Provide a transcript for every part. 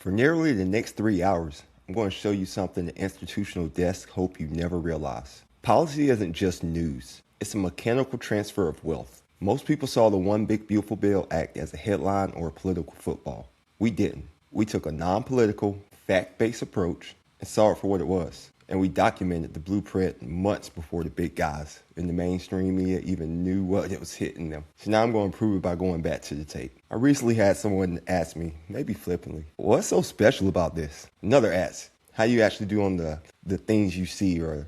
For nearly the next 3 hours, I'm going to show you something the institutional desks hope you never realize. Policy isn't just news, it's a mechanical transfer of wealth. Most people saw the One Big Beautiful Bill Act as a headline or a political football. We didn't. We took a non-political, fact-based approach and saw it for what it was. And we documented the blueprint months before the big guys in the mainstream media even knew what it was hitting them. So now I'm going to prove it by going back to the tape. I recently had someone ask me, maybe flippantly, what's so special about this? Another asked, how you actually do on the things you see or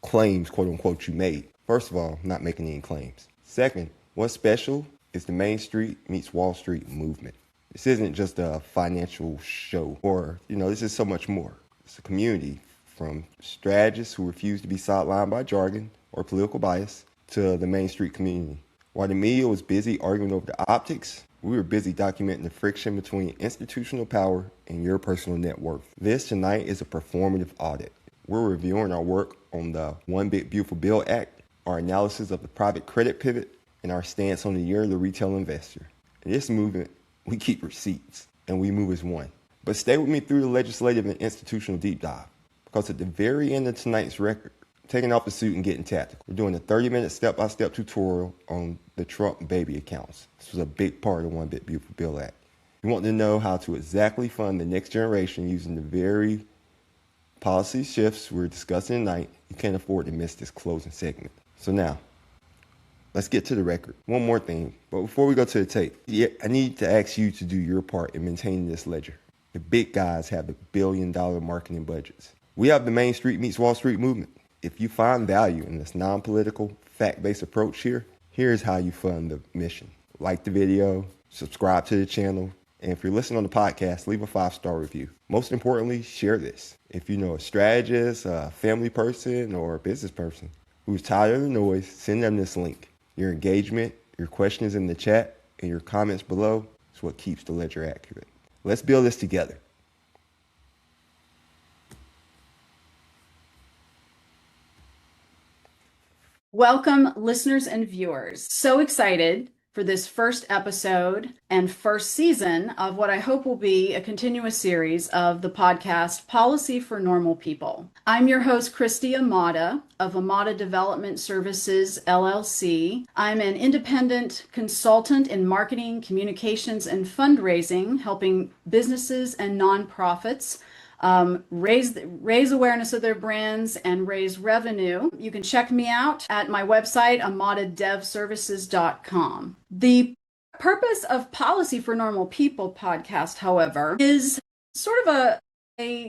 claims, quote unquote, you made. First of all, I'm not making any claims. Second, what's special is the Main Street meets Wall Street movement. This isn't just a financial show or, this is so much more. It's a community from strategists who refuse to be sidelined by jargon or political bias to the Main Street community. While the media was busy arguing over the optics, we were busy documenting the friction between institutional power and your personal net worth. This tonight is a performative audit. We're reviewing our work on the One Big Beautiful Bill Act, our analysis of the private credit pivot, and our stance on the year of the retail investor. In this movement, we keep receipts and we move as one. But stay with me through the legislative and institutional deep dive, because at the very end of tonight's record, taking off the suit and getting tactical, we're doing a 30-minute step-by-step tutorial on the Trump baby accounts. This was a big part of the One Big Beautiful Bill Act. You want to know how to exactly fund the next generation using the very policy shifts we're discussing tonight. You can't afford to miss this closing segment. So now, let's get to the record. One more thing, but before we go to the tape, I need to ask you to do your part in maintaining this ledger. The big guys have the billion-dollar marketing budgets. We have the Main Street meets Wall Street movement. If you find value in this non-political, fact-based approach here, here's how you fund the mission. Like the video, subscribe to the channel, and if you're listening on the podcast, leave a 5-star review. Most importantly, share this. If you know a strategist, a family person, or a business person who's tired of the noise, send them this link. Your engagement, your questions in the chat, and your comments below is what keeps the ledger accurate. Let's build this together. Welcome, listeners and viewers. So excited for this first episode and first season of what I hope will be a continuous series of the podcast Policy for Normal People. I'm your host, Christy Amata of Amata Development Services, LLC. I'm an independent consultant in marketing, communications, and fundraising, helping businesses and nonprofits raise awareness of their brands and raise revenue. You can check me out at my website, amatadevservices.com. The purpose of Policy for Normal People podcast, however, is sort of a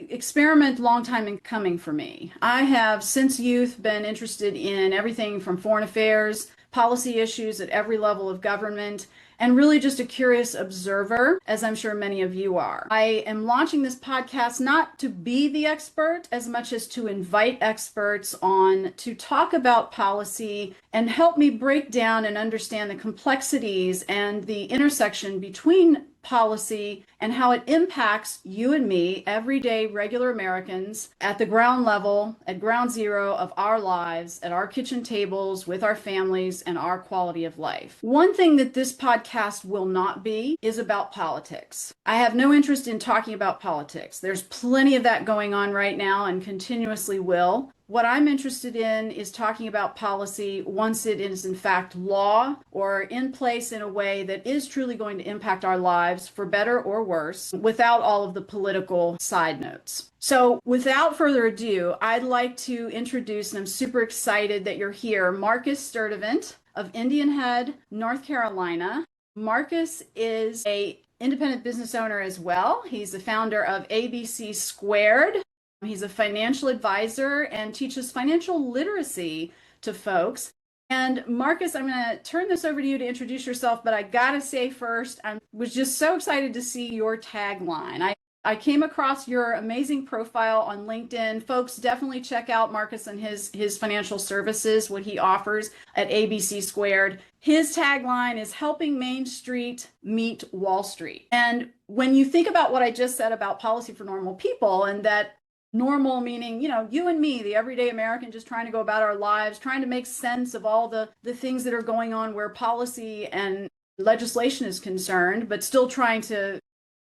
experiment long time in coming for me. I have since youth been interested in everything from foreign affairs, policy issues at every level of government, and really just a curious observer, as I'm sure many of you are. I am launching this podcast not to be the expert as much as to invite experts on to talk about policy and help me break down and understand the complexities and the intersection between policy and how it impacts you and me, everyday regular Americans, at the ground level, at ground zero of our lives, at our kitchen tables, with our families, and our quality of life. One thing that this podcast will not be is about politics. I have no interest in talking about politics. There's plenty of that going on right now and continuously will. What I'm interested in is talking about policy once it is in fact law or in place in a way that is truly going to impact our lives for better or worse without all of the political side notes. So without further ado, I'd like to introduce, and I'm super excited that you're here, Marcus Sturdivant of Indian Head, North Carolina. Marcus is an independent business owner as well. He's the founder of ABC Squared. He's a financial advisor and teaches financial literacy to folks. And Marcus, I'm going to turn this over to you to introduce yourself, but I got to say first, I was just so excited to see your tagline. I came across your amazing profile on LinkedIn. Folks, definitely check out Marcus and his financial services, what he offers at ABC Squared. His tagline is helping Main Street meet Wall Street. And when you think about what I just said about Policy for Normal People, and that normal meaning, you and me, the everyday American, just trying to go about our lives, trying to make sense of all the things that are going on where policy and legislation is concerned, but still trying to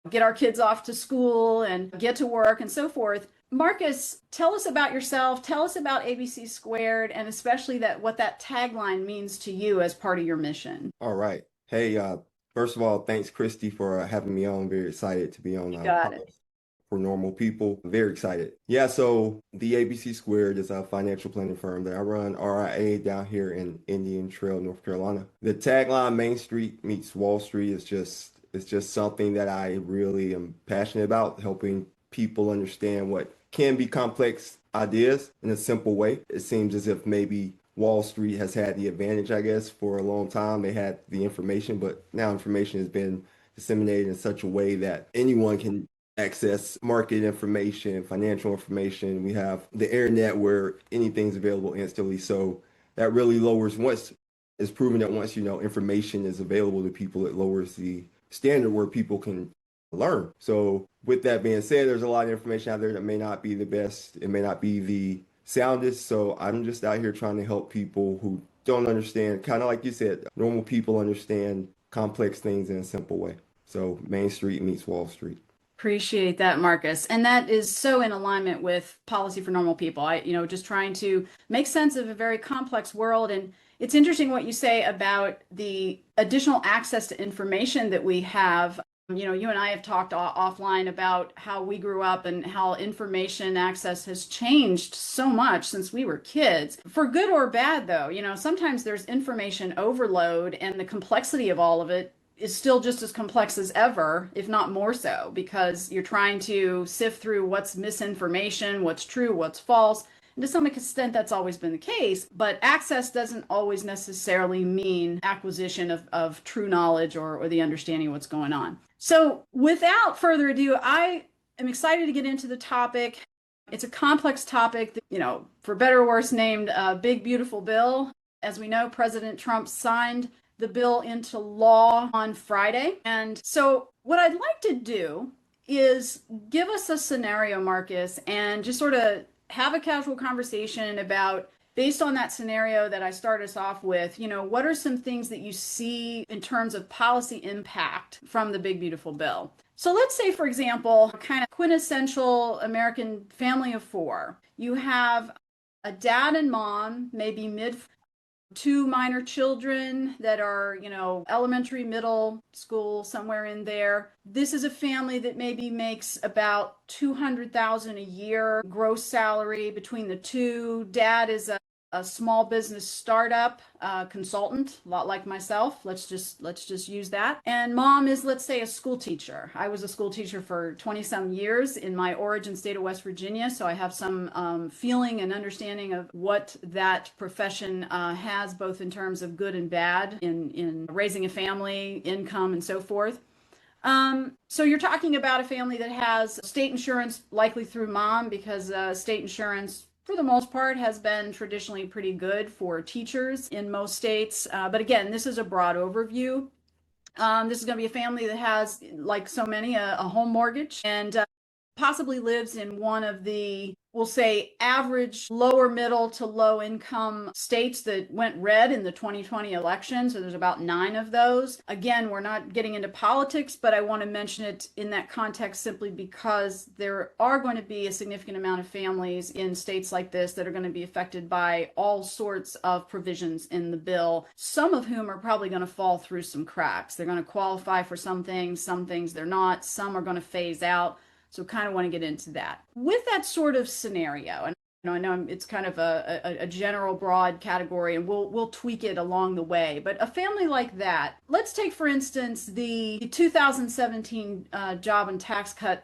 get our kids off to school and get to work and so forth. Marcus, tell us about yourself. Tell us about ABC Squared, and especially that what that tagline means to you as part of your mission. All right. Hey, first of all, thanks, Christy, for having me on. Very excited to be on You got it. Policy for Normal People. Very excited. Yeah, so the ABC Squared is a financial planning firm that I run, RIA, down here in Indian Trail, North Carolina. The tagline, Main Street meets Wall Street, is just it's just something that I really am passionate about, helping people understand what can be complex ideas in a simple way. It seems as if maybe Wall Street has had the advantage, I guess, for a long time. They had the information, but now information has been disseminated in such a way that anyone can access market information, financial information. We have the internet where anything's available instantly. So that really lowers once it's proven that once information is available to people, it lowers the standard where people can learn. So with that being said, there's a lot of information out there that may not be the best. It may not be the soundest. So I'm just out here trying to help people who don't understand, kind of like you said, normal people understand complex things in a simple way. So Main Street meets Wall Street. Appreciate that, Marcus. And that is so in alignment with Policy for Normal People. Just trying to make sense of a very complex world. And it's interesting what you say about the additional access to information that we have. You and I have talked offline about how we grew up and how information access has changed so much since we were kids. For good or bad, though, sometimes there's information overload, and the complexity of all of it is still just as complex as ever, if not more so, because you're trying to sift through what's misinformation, what's true, what's false. And to some extent, that's always been the case, but access doesn't always necessarily mean acquisition of true knowledge or the understanding of what's going on. So without further ado, I am excited to get into the topic. It's a complex topic that, for better or worse, named Big Beautiful Bill. As we know, President Trump signed the bill into law on Friday. And so what I'd like to do is give us a scenario, Marcus, and just sort of have a casual conversation about, based on that scenario that I started us off with, what are some things that you see in terms of policy impact from the Big Beautiful Bill? So let's say, for example, kind of quintessential American family of four. You have a dad and mom, maybe two minor children that are, elementary, middle school, somewhere in there. This is a family that maybe makes about 200,000 a year gross salary between the two. Dad is a small business startup consultant, a lot like myself. Let's just use that. And mom is, let's say, a school teacher. I was a school teacher for 20 some years in my origin state of West Virginia, so I have some feeling and understanding of what that profession has, both in terms of good and bad in raising a family, income, and so forth. So you're talking about a family that has state insurance, likely through mom, because state insurance, for the most part, has been traditionally pretty good for teachers in most states. But again, this is a broad overview. This is going to be a family that has, like so many, a home mortgage and possibly lives in one of the, we'll say, average lower middle to low income states that went red in the 2020 election. So there's about 9 of those. Again, we're not getting into politics, but I want to mention it in that context simply because there are going to be a significant amount of families in states like this that are going to be affected by all sorts of provisions in the bill, some of whom are probably going to fall through some cracks. They're going to qualify for some things they're not, some are going to phase out. So kind of want to get into that. With that sort of scenario, and I know it's kind of a general broad category, and we'll tweak it along the way. But a family like that, let's take, for instance, the 2017 job and tax cut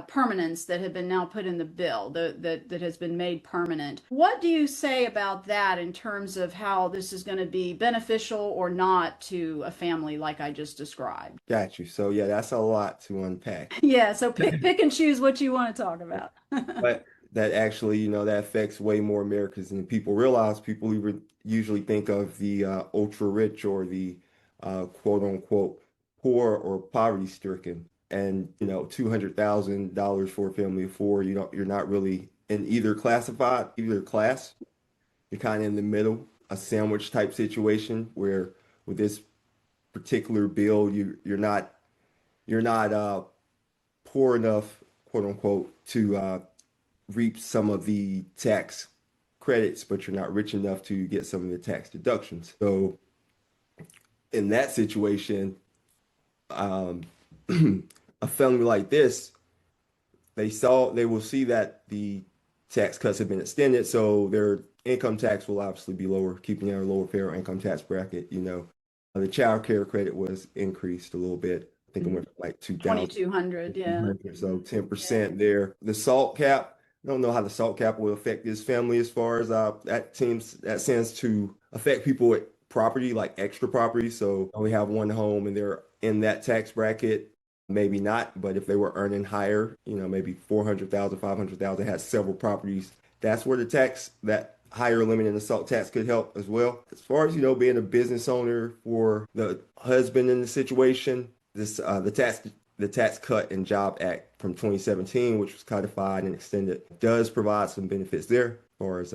permanence that have been now put in the bill, that has been made permanent. What do you say about that in terms of how this is going to be beneficial or not to a family like I just described? Got you. So yeah, that's a lot to unpack. Yeah, so pick and choose what you want to talk about. But that actually, that affects way more Americans than people realize. People usually think of the ultra rich or the quote unquote poor or poverty stricken. And $200,000 for a family of four, you're not really in either class. You're kind of in the middle, a sandwich type situation where with this particular bill, you're not you're not poor enough, quote unquote, to reap some of the tax credits, but you're not rich enough to get some of the tax deductions. So in that situation, um, a family like this, they will see that the tax cuts have been extended, so their income tax will obviously be lower, keeping their lower federal income tax bracket. The child care credit was increased a little bit. I think it Mhm. went from like 2,000, 2,200, yeah. so Yeah. 10% there. The SALT cap, I don't know how the SALT cap will affect this family as far as that tends to affect people with property, like extra property. So only have one home and they're in that tax bracket. Maybe not, but if they were earning higher, maybe 400,000, 500,000, had several properties, that's where that higher limit in the SALT tax could help as well. As far as, being a business owner for the husband in the situation, the Tax Cut and Job Act from 2017, which was codified and extended, does provide some benefits there as far as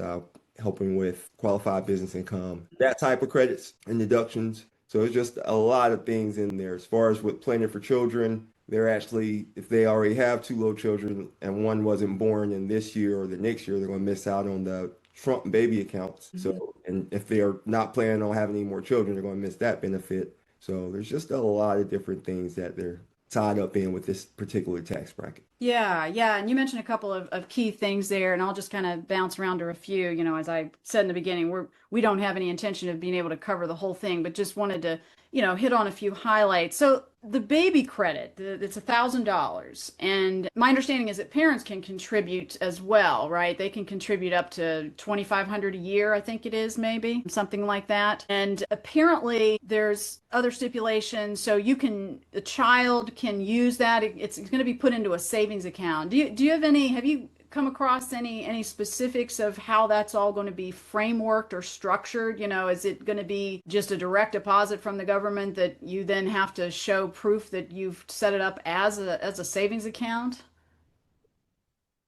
helping with qualified business income, that type of credits and deductions. So it's just a lot of things in there. As far as with planning for children, they're actually, if they already have two little children and one wasn't born in this year or the next year, they're going to miss out on the Trump baby accounts. Mhm. So, and if they are not planning on having any more children, they're going to miss that benefit. So there's just a lot of different things that they're tied up in with this particular tax bracket. Yeah, yeah. And you mentioned a couple of key things there, and I'll just kind of bounce around to a few. As I said in the beginning, we don't have any intention of being able to cover the whole thing, but just wanted to, hit on a few highlights. So the baby credit, it's $1,000. And my understanding is that parents can contribute as well, right? They can contribute up to 2,500 a year, I think it is, maybe something like that. And apparently there's other stipulations. So a child can use that. It's going to be put into a savings account. Do you have you come across any specifics of how that's all going to be frameworked or structured? Is it going to be just a direct deposit from the government that you then have to show proof that you've set it up as a savings account?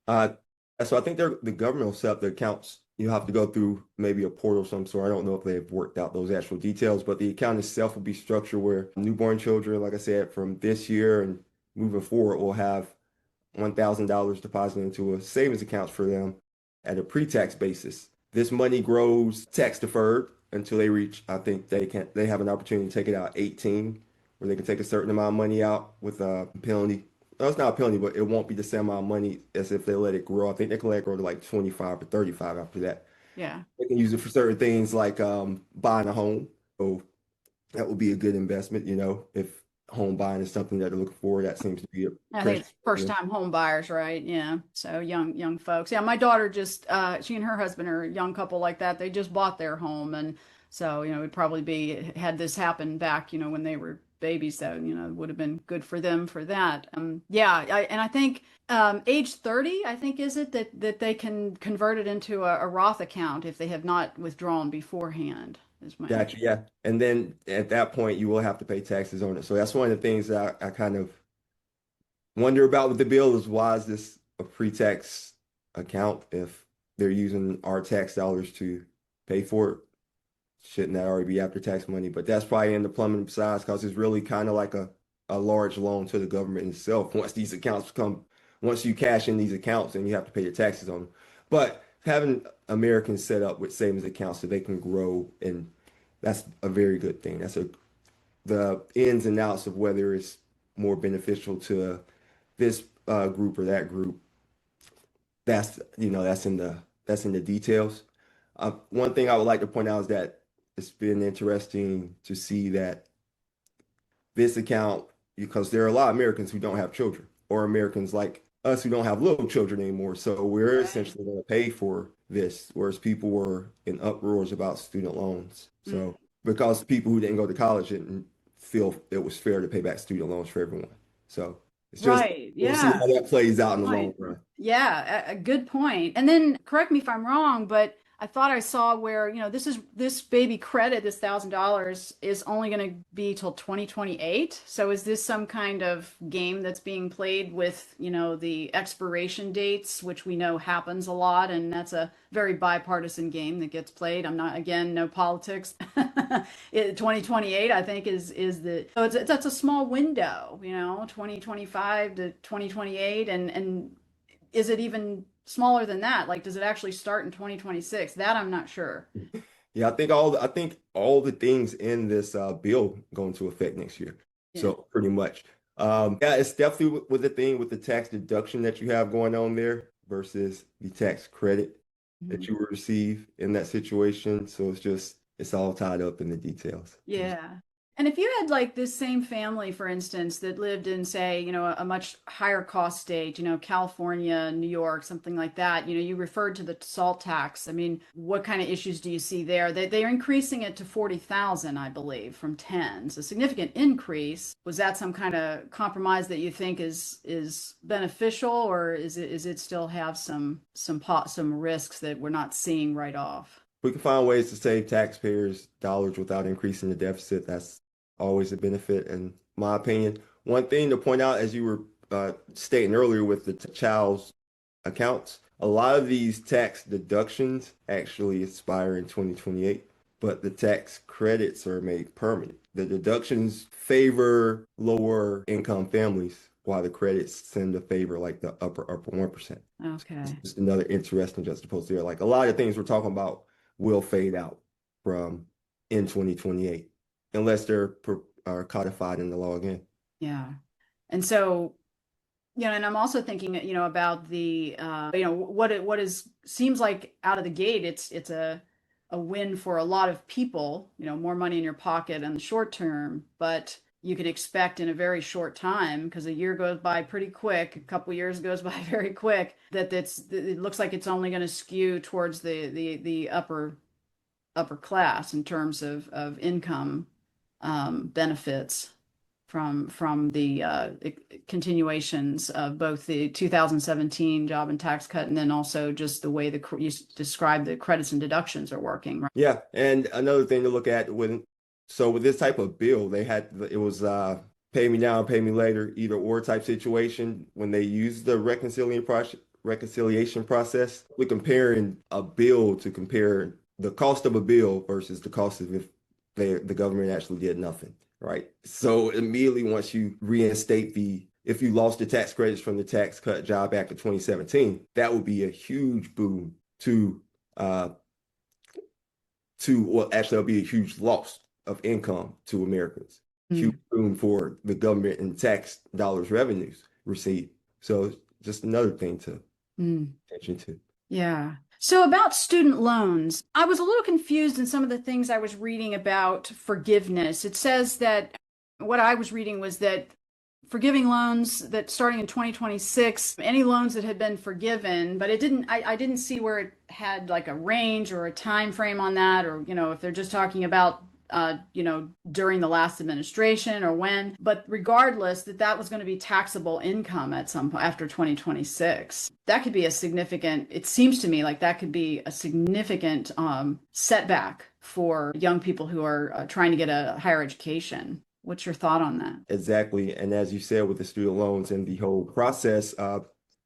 Uh, so I think the government will set up the accounts. You have to go through maybe a portal of some sort. I don't know if they've worked out those actual details, but the account itself will be structured where newborn children, like I said, from this year and moving forward, will have $1,000 deposited into a savings account for them at a pre-tax basis. This money grows tax deferred until they reach, I think they have an opportunity to take it out at 18, where they can take a certain amount of money out with a penalty. No, it's not a penalty, but it won't be the same amount of money as if they let it grow. I think they can let it grow to like 25 or 35 after that. Yeah. They can use it for certain things like buying a home. So that would be a good investment, if home buying is something that they're looking for. That seems to be a I think pressure. it's first time home buyers, right? Yeah. So young folks. Yeah, my daughter just she and her husband are a young couple like that. They just bought their home, and so, it'd probably be had this happen back, when they were babies, so, it would have been good for them for that. Yeah, and I think age 30, I think is it that they can convert it into a Roth account if they have not withdrawn beforehand, is my Gotcha. Yeah. And then at that point, you will have to pay taxes on it. So that's one of the things that I kind of wonder about with the bill is why is this a pre-tax account if they're using our tax dollars to pay for it? Shouldn't that already be after tax money? But that's probably in the plumbing size because it's really kind of like a large loan to the government itself. Once you cash in these accounts and you have to pay your taxes on them. But having Americans set up with savings accounts so they can grow, and that's a very good thing. The ins and outs of whether it's more beneficial to this group or that group. That's in the details. One thing I would like to point out is that it's been interesting to see that this account, because there are a lot of Americans who don't have children, or Americans like us who don't have little children anymore. So we're Right. essentially going to pay for this, whereas people were in uproars about student loans. Mm. So because people who didn't go to college didn't feel it was fair to pay back student loans for everyone. So it's just Right. we'll see how Yeah. that plays out in the long Point. run. Yeah, a good point. And then correct me if I'm wrong, but I thought I saw where, this baby credit, this $1,000 is only going to be till 2028. So is this some kind of game that's being played with, the expiration dates, which we know happens a lot, and that's a very bipartisan game that gets played. I'm not, again, no politics. 2028, I think is the so that's a small window, 2025 to 2028, and is it even smaller than that? Like, does it actually start in 2026? That I'm not sure. Yeah, I think all the things in this bill go into effect next year. Yeah. So pretty much, yeah, it's definitely with the thing with the tax deduction that you have going on there versus the tax credit that Mhm. you would receive in that situation. So it's all tied up in the details. Yeah. And if you had like this same family, for instance, that lived in, say, a much higher cost state, California, New York, something like that, you referred to the salt tax. I mean, what kind of issues do you see there? They're increasing it to 40,000, I believe, from 10. So significant increase. Was that some kind of compromise that you think is beneficial, or is it still have some risks that we're not seeing right off? We can find ways to save taxpayers dollars without increasing the deficit. That's always a benefit, in my opinion. One thing to point out, as you were stating earlier with the child's accounts, a lot of these tax deductions actually expire in 2028, but the tax credits are made permanent. The deductions favor lower income families, while the credits tend to favor like the upper 1%. Okay. Just another interesting juxtaposition there. Like a lot of things we're talking about will fade out from in 2028 unless are codified in the law again. Yeah. And so, and I'm also thinking, about the, what is seems like out of the gate, it's a win for a lot of people, more money in your pocket in the short term, but you can expect in a very short time, because a year goes by pretty quick, a couple years goes by very quick, it looks like it's only going to skew towards the upper class in terms of income benefits from the continuations of both the 2017 job and tax cut, and then also just the way you described the credits and deductions are working, right? Yeah, and another thing to look at with this type of bill, it was pay me now, pay me later, either or type situation when they use the reconciliation process. We're comparing a bill to compare the cost of a bill versus the cost of if the government actually did nothing, right? So immediately once you reinstate if you lost the tax credits from the Tax Cut Job Act of 2017, that would be a huge boom uh, well, actually, that'll be a huge loss of income to Americans. Huge Mm. boom for the government and tax dollars revenues received. So just another thing to Mm. pay attention to. Yeah. So about student loans, I was a little confused in some of the things I was reading about forgiveness. It says that what I was reading was that forgiving loans that starting in 2026, any loans that had been forgiven, but I didn't see where it had like a range or a time frame on that, or, if they're just talking about, during the last administration or when, but regardless, that was going to be taxable income at some point after 2026. That could be it seems to me like that could be a significant setback for young people who are trying to get a higher education. What's your thought on that? Exactly. And as you said, with the student loans and the whole process,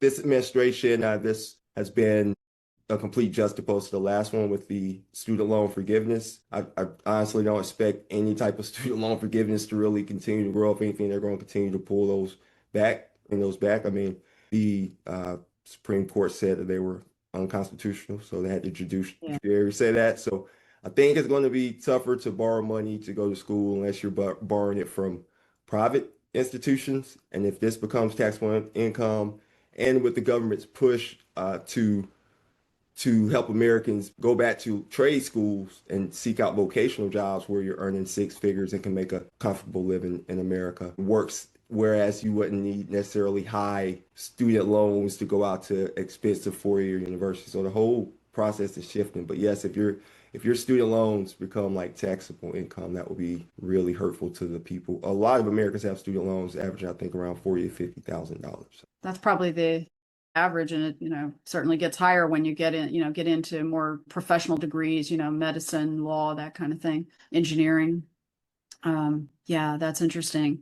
this administration, this has been a complete juxtapose to the last one with the student loan forgiveness. I honestly don't expect any type of student loan forgiveness to really continue to grow. If anything, they're going to continue to pull those back. I mean, the Supreme Court said that they were unconstitutional, so they had the Yeah. judiciary say that. So I think it's going to be tougher to borrow money to go to school unless you're borrowing it from private institutions. And if this becomes taxable income, and with the government's push to help Americans go back to trade schools and seek out vocational jobs where you're earning six figures and can make a comfortable living in America. Works, whereas you wouldn't need necessarily high student loans to go out to expensive four-year universities. So the whole process is shifting. But yes, if your student loans become like taxable income, that would be really hurtful to the people. A lot of Americans have student loans averaging, I think, around $40,000 to $50,000. That's probably average, and it, certainly gets higher when you get into more professional degrees, medicine, law, that kind of thing, engineering. Yeah, that's interesting.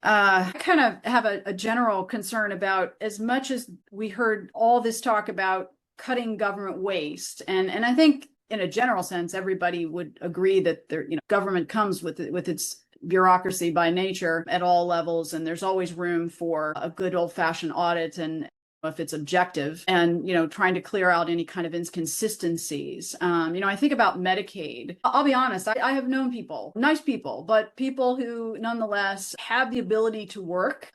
I kind of have a general concern about, as much as we heard all this talk about cutting government waste, and I think in a general sense, everybody would agree that government comes with its bureaucracy by nature at all levels, and there's always room for a good old-fashioned audit, and if it's objective, and trying to clear out any kind of inconsistencies. I think about Medicaid. I'll be honest, I have known people, nice people, but people who nonetheless have the ability to work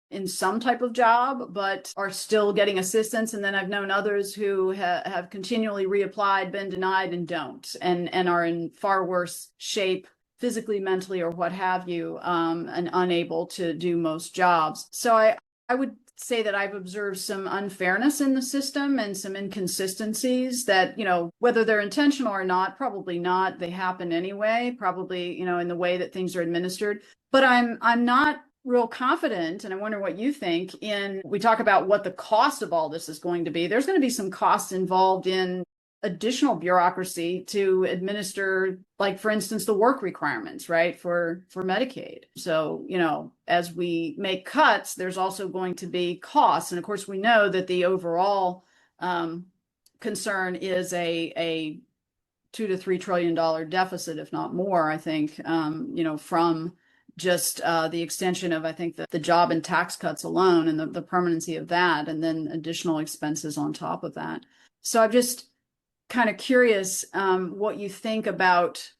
in some type of job, but are still getting assistance. And then I've known others who have continually reapplied, been denied, and don't, and are in far worse shape physically, mentally, or what have you, and unable to do most jobs. So I would say that I've observed some unfairness in the system and some inconsistencies that, whether they're intentional or not, probably not. They happen anyway, probably, in the way that things are administered. But I'm not real confident, and I wonder what you think, we talk about what the cost of all this is going to be. There's going to be some costs involved in additional bureaucracy to administer, like, for instance, the work requirements, right, for Medicaid. So, as we make cuts, there's also going to be costs. And of course, we know that the overall concern is a $2 to $3 trillion deficit, if not more, I think, from just the extension of, I think, the job and tax cuts alone, and the permanency of that, and then additional expenses on top of that. So I'm just kind of curious what you think about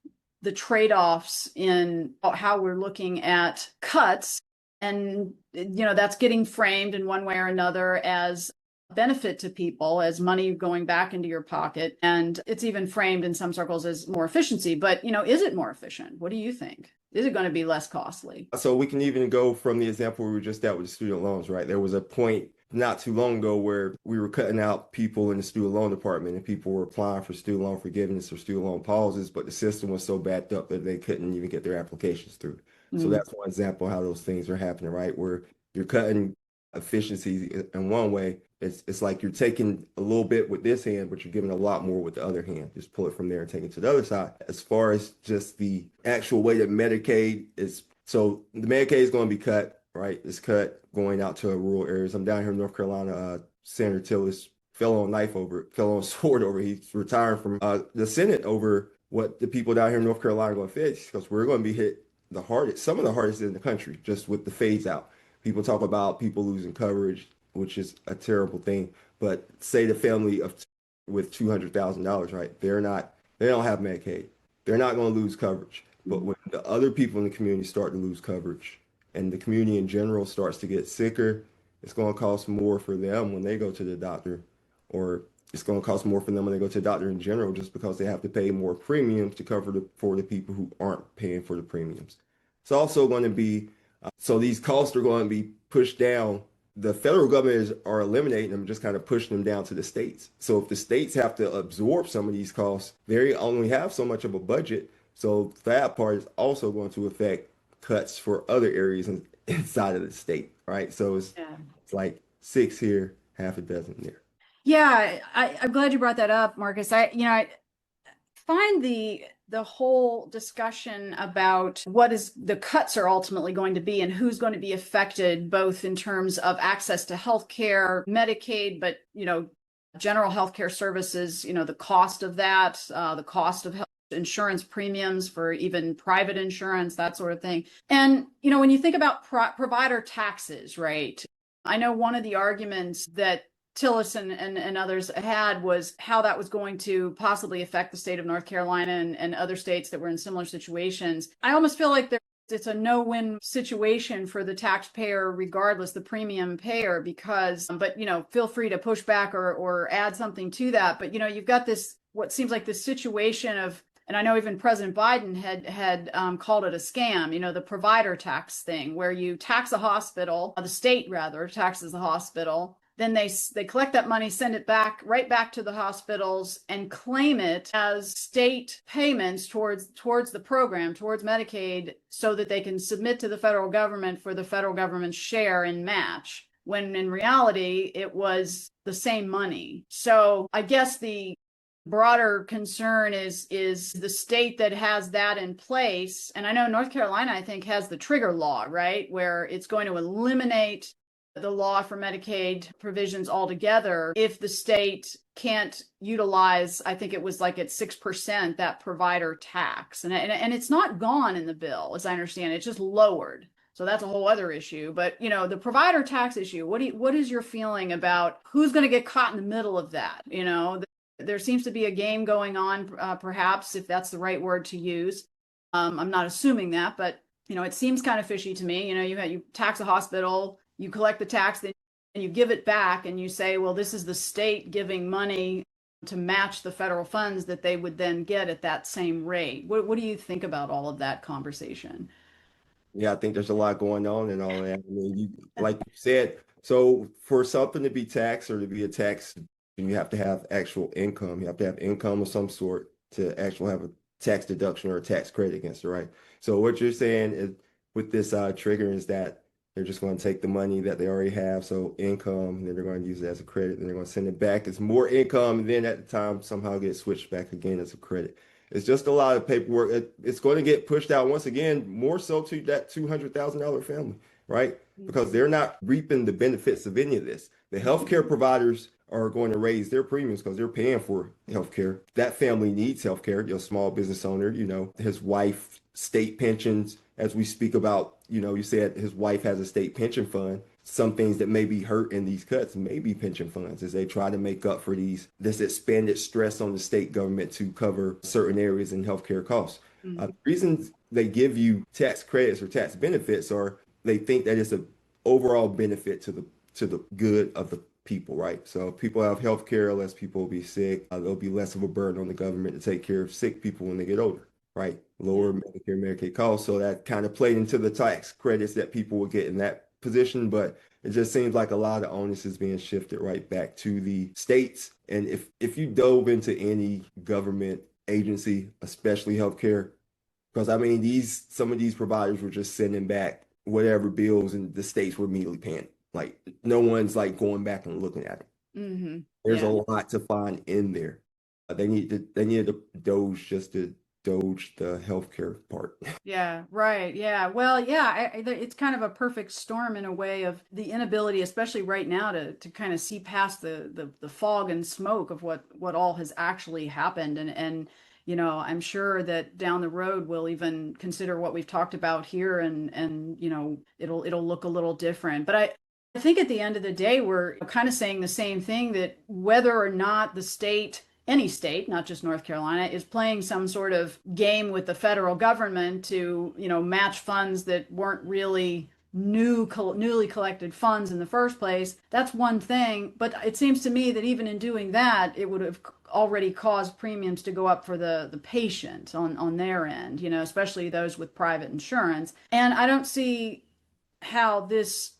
the trade-offs in how we're looking at cuts, and that's getting framed in one way or another as benefit to people, as money going back into your pocket, and it's even framed in some circles as more efficiency. But is it more efficient? What do you think? Is it going to be less costly? So we can even go from the example we were just at with the student loans, right? There was a point not too long ago where we were cutting out people in the student loan department, and people were applying for student loan forgiveness or student loan pauses, but the system was so backed up that they couldn't even get their applications through. So that's one example of how those things are happening, right? Where you're cutting efficiency in one way. It's like you're taking a little bit with this hand, but you're giving a lot more with the other hand. Just pull it from there and take it to the other side. As far as just the actual way that Medicaid is, so the Medicaid is going to be cut, right? It's cut going out to rural areas. I'm down here in North Carolina. Senator Tillis fell on a sword over it. He's retiring from the Senate over what the people down here in North Carolina are going to face, because we're going to be hit the hardest, some of the hardest in the country, just with the phase out. People talk about people losing coverage, which is a terrible thing. But say the family with $200,000, right? They don't have Medicaid. They're not going to lose coverage. But when the other people in the community start to lose coverage, and the community in general starts to get sicker, it's going to cost more for them when they go to the doctor, or it's going to cost more for them when they go to the doctor in general, just because they have to pay more premiums to cover for the people who aren't paying for the premiums. It's also going to be, so these costs are going to be pushed down. The federal government are eliminating them, just kind of pushing them down to the states. So if the states have to absorb some of these costs, they only have so much of a budget. So that part is also going to affect cuts for other areas inside of the state, right? So it's like 6 here, half a dozen there. Yeah, I'm glad you brought that up, Marcus. I find the whole discussion about what is the cuts are ultimately going to be, and who's going to be affected, both in terms of access to health care, Medicaid, but general healthcare services, the cost of that, the cost of health insurance premiums for even private insurance, that sort of thing. And when you think about provider taxes, right? I know one of the arguments that Tillis and others had was how that was going to possibly affect the state of North Carolina and other states that were in similar situations. I almost feel like it's a no-win situation for the taxpayer, regardless, the premium payer, because, but feel free to push back or add something to that. But you've got this, what seems like this situation of, and I know even President Biden had called it a scam, the provider tax thing, where you tax a hospital, the state rather taxes the hospital. Then they collect that money, send it right back to the hospitals, and claim it as state payments towards the program, towards Medicaid, so that they can submit to the federal government for the federal government's share and match. when in reality it was the same money. So I guess the broader concern is the state that has that in place. And I know North Carolina, I think, has the trigger law, right, where it's going to eliminate the law for Medicaid provisions altogether if the state can't utilize, I think it was like at 6%, that provider tax. And it's not gone in the bill, as I understand it. It's just lowered. So that's a whole other issue. But the provider tax issue, what is your feeling about who's going to get caught in the middle of that? There seems to be a game going on, perhaps, if that's the right word to use. I'm not assuming that, but it seems kind of fishy to me. You tax a hospital, you collect the tax, then and you give it back, and you say, well, this is the state giving money to match the federal funds that they would then get at that same rate. What do you think about all of that conversation? Yeah, I think there's a lot going on and all that. I mean, like you said, so for something to be taxed or to be a tax, you have to have actual income. You have to have income of some sort to actually have a tax deduction or a tax credit against it, right? So what you're saying is with this trigger is that they're just going to take the money that they already have, so income, and then they're going to use it as a credit, and they're going to send it back as more income, and then at the time somehow get switched back again as a credit. It's just a lot of paperwork. It's going to get pushed out once again, more so to that $200,000 family, right? Because they're not reaping the benefits of any of this. The healthcare providers are going to raise their premiums because they're paying for healthcare. That family needs healthcare. Your small business owner, his wife, state pensions, as we speak about, you said his wife has a state pension fund. Some things that may be hurt in these cuts may be pension funds as they try to make up for this expanded stress on the state government to cover certain areas in healthcare costs. Mm-hmm. The reasons they give you tax credits or tax benefits are they think that it's an overall benefit to the good of the people, right? So if people have health care, less people will be sick. There'll be less of a burden on the government to take care of sick people when they get older, right? Lower Medicare, Medicaid costs. So that kind of played into the tax credits that people will get in that position. But it just seems like a lot of onus is being shifted right back to the states. And if you dove into any government agency, especially healthcare, because I mean some of these providers were just sending back whatever bills and the states were immediately paying. Like no one's like going back and looking at it. Mm-hmm. There's a Yeah. lot to find in there. They needed to doge just to doge the healthcare part. Yeah, right. Yeah. Well, yeah, it's kind of a perfect storm in a way of the inability, especially right now, to kind of see past the fog and smoke of what all has actually happened. And I'm sure that down the road we'll even consider what we've talked about here, and it'll look a little different. But I think at the end of the day, we're kind of saying the same thing, that whether or not the state, any state, not just North Carolina, is playing some sort of game with the federal government to, match funds that weren't really newly collected funds in the first place. That's one thing. But it seems to me that even in doing that, it would have already caused premiums to go up for the patient on their end, especially those with private insurance. And I don't see how this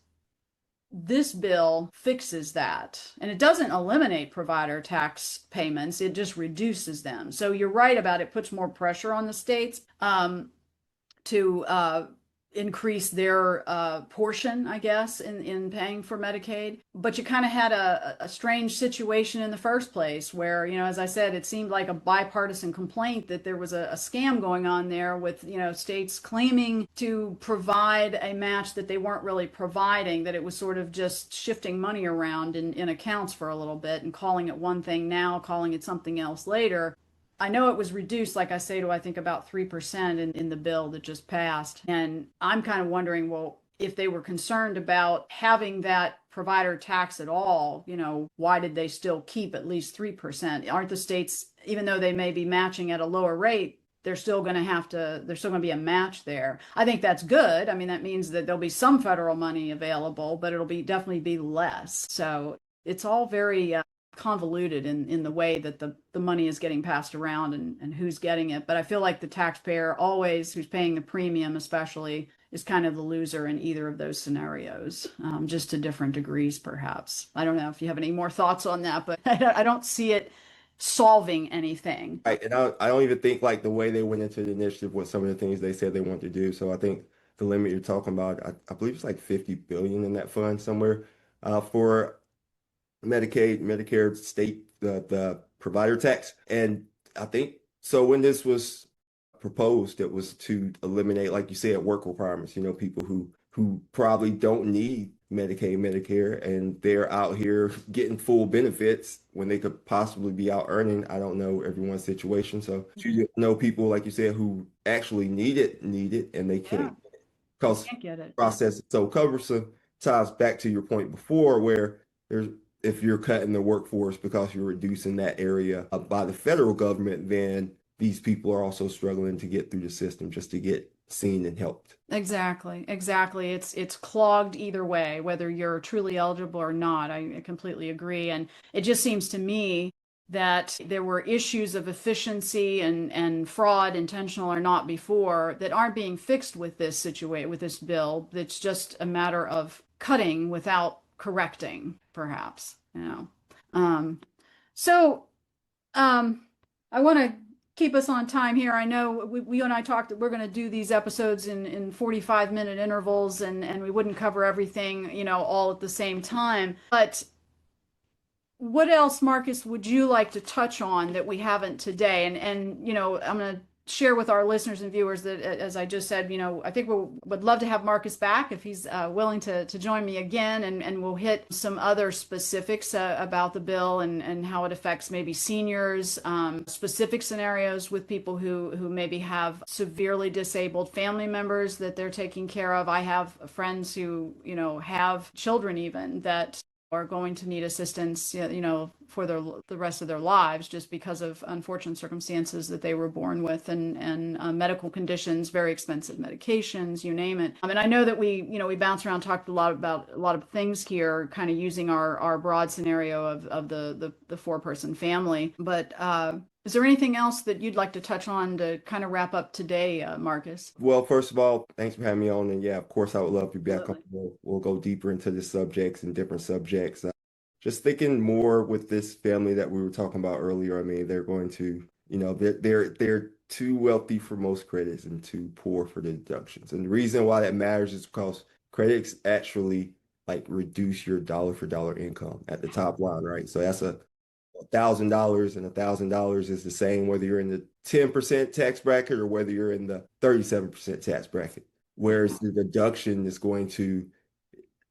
bill fixes that. And it doesn't eliminate provider tax payments, it just reduces them. So you're right about it puts more pressure on the states to increase their portion, I guess, in paying for Medicaid. But you kind of had a strange situation in the first place where, as I said, it seemed like a bipartisan complaint that there was a scam going on there with, states claiming to provide a match that they weren't really providing, that it was sort of just shifting money around in accounts for a little bit and calling it one thing now, calling it something else later. I know it was reduced, like I say, to I think about 3% in the bill that just passed. And I'm kind of wondering, well, if they were concerned about having that provider tax at all, why did they still keep at least 3%? Aren't the states, even though they may be matching at a lower rate, there's still going to be a match there. I think that's good. I mean, that means that there'll be some federal money available, but it'll definitely be less. So it's all very convoluted in the way that the money is getting passed around and who's getting it. But I feel like the taxpayer always, who's paying the premium especially, is kind of the loser in either of those scenarios, just to different degrees, perhaps. I don't know if you have any more thoughts on that, but I don't see it solving anything. Right. And I don't even think like the way they went into the initiative with some of the things they said they want to do. So I think the limit you're talking about, I believe it's like 50 billion in that fund somewhere. for Medicaid, Medicare, state, the provider tax. And I think so when this was proposed, it was to eliminate, like you said, work requirements, people who probably don't need Medicaid, Medicare, and they're out here getting full benefits when they could possibly be out earning. I don't know everyone's situation. So you know people, like you said, who actually need it, and they Yeah, can't they because can't get it. process is so cumbersome. Ties back to your point before, where there's if you're cutting the workforce because you're reducing that area by the federal government, then these people are also struggling to get through the system just to get seen and helped. Exactly, exactly. It's clogged either way, whether you're truly eligible or not. I completely agree. And it just seems to me that there were issues of efficiency and fraud, intentional or not before, that aren't being fixed with this situation, with this bill. It's just a matter of cutting without correcting, perhaps, you know. Um, so I want to keep us on time here. I know we you and I talked that we're going to do these episodes in 45-minute intervals, and we wouldn't cover everything, all at the same time. But what else, Marcus, would you like to touch on that we haven't today? And I'm going to share with our listeners and viewers that, as I just said, I think we would love to have Marcus back if he's willing to join me again, and we'll hit some other specifics about the bill and how it affects maybe seniors, specific scenarios with people who maybe have severely disabled family members that they're taking care of. I have friends who, have children even that are going to need assistance, for the rest of their lives, just because of unfortunate circumstances that they were born with, and medical conditions, very expensive medications, you name it. And I know that we bounce around, talked a lot about a lot of things here, kind of using our broad scenario of the four-person family. But is there anything else that you'd like to touch on to kind of wrap up today, Marcus? Well, first of all, thanks for having me on. And yeah, of course, I would love to be back on. Absolutely. We'll go deeper into the subjects and different subjects. Just thinking more with this family that we were talking about earlier. I mean, they're going to, they're too wealthy for most credits and too poor for the deductions. And the reason why that matters is because credits actually like reduce your dollar for dollar income at the top line, right? So that's $1,000, and $1,000 is the same whether you're in the 10% tax bracket or whether you're in the 37% tax bracket. Whereas the deduction is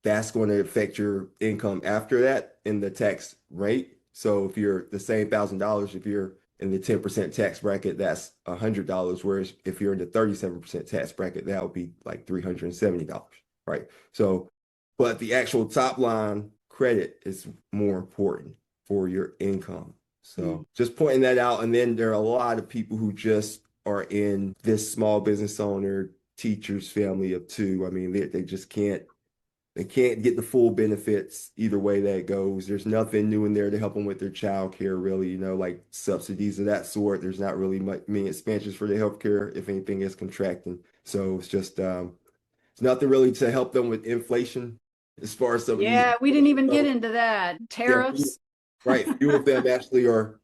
that's going to affect your income after that in the tax rate. So if you're the same $1,000, if you're in the 10% tax bracket, that's $100. Whereas if you're in the 37% tax bracket, that would be like $370, right? So, but the actual top line credit is more important for your income. So just pointing that out. And then there are a lot of people who just are in this small business owner, teacher's family of two. I mean, they just can't get the full benefits either way that it goes. There's nothing new in there to help them with their child care, really, like subsidies of that sort. There's not really many expansions for the healthcare, if anything is contracting. So it's just it's nothing really to help them with inflation as far as some of these. Yeah, we didn't even get into that. Yeah, Tariffs. right. Few of them actually are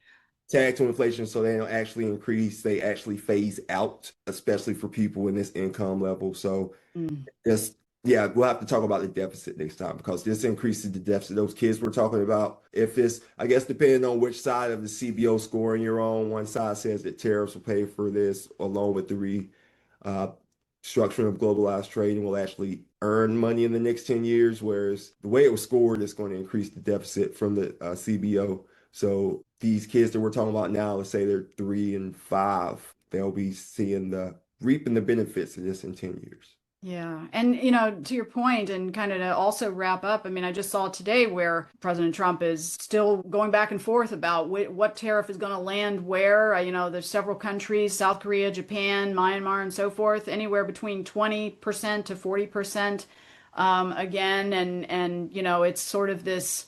tagged to inflation, so they don't actually increase. They actually phase out, especially for people in this income level. So Mm. just yeah, we'll have to talk about the deficit next time because this increases the deficit. Those kids we're talking about, if it's, I guess, depending on which side of the CBO scoring you're on, one side says that tariffs will pay for this, along with the structuring of globalized trade, and will actually earn money in the next 10 years. Whereas the way it was scored is going to increase the deficit from the CBO. So these kids that we're talking about now, let's say they're 3 and 5, they'll be reaping the benefits of this in 10 years. Yeah. And, to your point, and kind of to also wrap up, I just saw today where President Trump is still going back and forth about what tariff is going to land where. There's several countries, South Korea, Japan, Myanmar, and so forth, anywhere between 20% to 40%, again. And it's sort of this,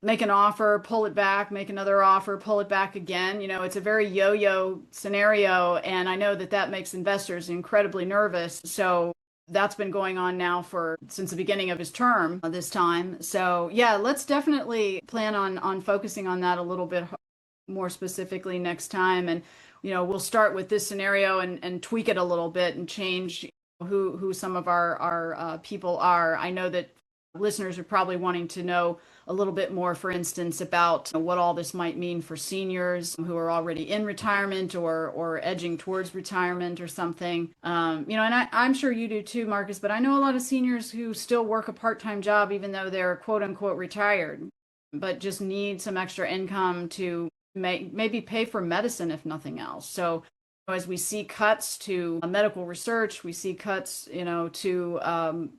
make an offer, pull it back, make another offer, pull it back again. It's a very yo-yo scenario, and I know that makes investors incredibly nervous. So that's been going on now since the beginning of his term this time. So yeah, let's definitely plan on focusing on that a little bit more specifically next time. And we'll start with this scenario and tweak it a little bit and change who some of our people are. I know that listeners are probably wanting to know a little bit more, for instance, about what all this might mean for seniors who are already in retirement or edging towards retirement or something. And I'm sure you do too, Marcus, but I know a lot of seniors who still work a part-time job even though they're quote unquote retired, but just need some extra income to maybe pay for medicine if nothing else. So as we see cuts to medical research, we see cuts, to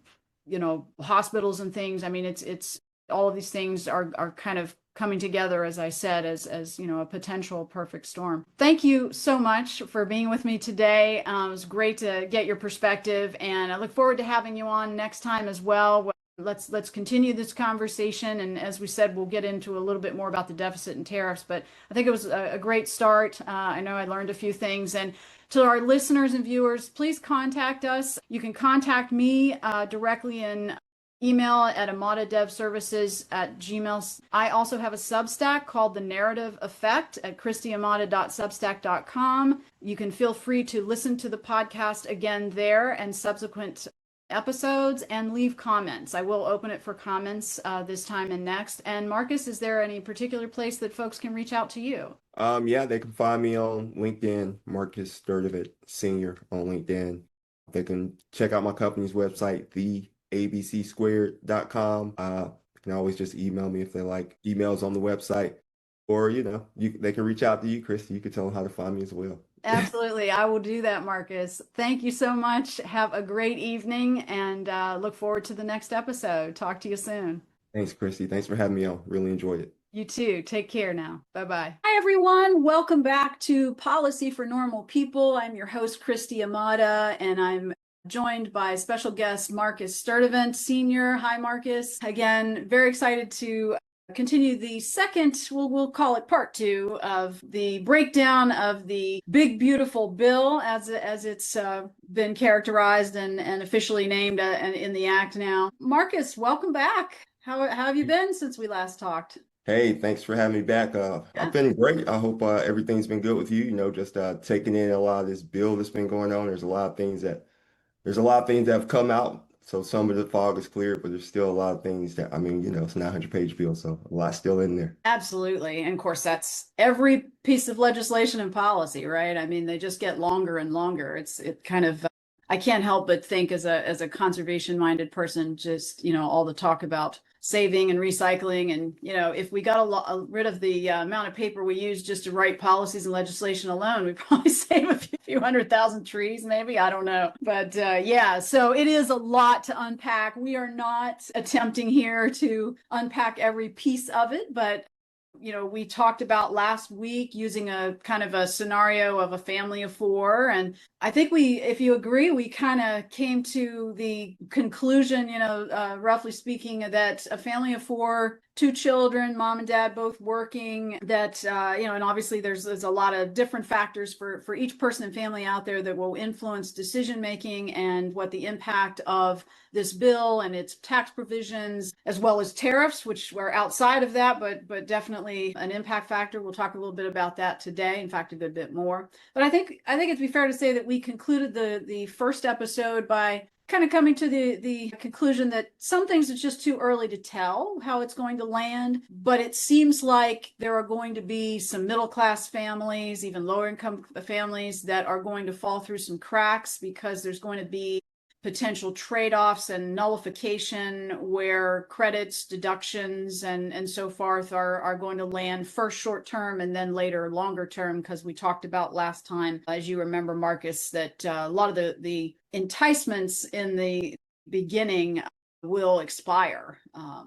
hospitals and things. I mean, it's all of these things are kind of coming together, as I said, as a potential perfect storm. Thank you so much for being with me today. It was great to get your perspective, and I look forward to having you on next time as well. Let's continue this conversation, and as we said, we'll get into a little bit more about the deficit and tariffs. But I think it was a great start. I know I learned a few things, and to our listeners and viewers, please contact us. You can contact me directly in email at amadadevservices@gmail. I also have a Substack called The Narrative Effect at christyamada.substack.com. You can feel free to listen to the podcast again there and subsequent episodes and leave comments. I will open it for comments this time and next. And Marcus, is there any particular place that folks can reach out to you? Yeah, they can find me on LinkedIn, Marcus Sturdivant Senior on LinkedIn. They can check out my company's website, theabcsquared.com. You can always just email me if they like. Emails on the website, or they can reach out to you, Christy. You can tell them how to find me as well. Absolutely. I will do that, Marcus. Thank you so much. Have a great evening, and look forward to the next episode. Talk to you soon. Thanks, Christy. Thanks for having me on. Really enjoyed it. You too. Take care now. Bye-bye. Hi, everyone. Welcome back to Policy for Normal People. I'm your host, Christy Amada, and I'm joined by special guest Marcus Sturdivant, Senior. Hi, Marcus. Again, very excited to continue the second, we'll call it part two, of the breakdown of the big beautiful bill as it's been characterized and officially named in the act now. Marcus, welcome back. How have you been since we last talked? Hey, thanks for having me back. I've been great. I hope everything's been good with you. Just taking in a lot of this bill that's been going on. There's a lot of things that have come out. So some of the fog is cleared, but there's still a lot of things that, it's a 900-page bill, so a lot still in there. Absolutely. And of course, that's every piece of legislation and policy, right? I mean, they just get longer and longer. It kind of, I can't help but think as a conservation-minded person, just, all the talk about saving and recycling. And, if we got rid of the amount of paper we use just to write policies and legislation alone, we'd probably save a few 100,000 trees, maybe. I don't know. But yeah, so it is a lot to unpack. We are not attempting here to unpack every piece of it, but we talked about last week using a kind of a scenario of a family of four. And I think if you agree, we kind of came to the conclusion, roughly speaking, that a family of four, 2 children, mom and dad both working, that, and obviously there's a lot of different factors for each person and family out there that will influence decision making and what the impact of this bill and its tax provisions, as well as tariffs, which were outside of that, but definitely an impact factor. We'll talk a little bit about that today. In fact, a good bit more. But I think it'd be fair to say that we concluded the first episode by kind of coming to the conclusion that some things it's just too early to tell how it's going to land, but it seems like there are going to be some middle class families, even lower income families, that are going to fall through some cracks because there's going to be potential trade-offs and nullification where credits, deductions, and so forth are going to land first short term and then later longer term, because we talked about last time, as you remember, Marcus, that a lot of the enticements in the beginning will expire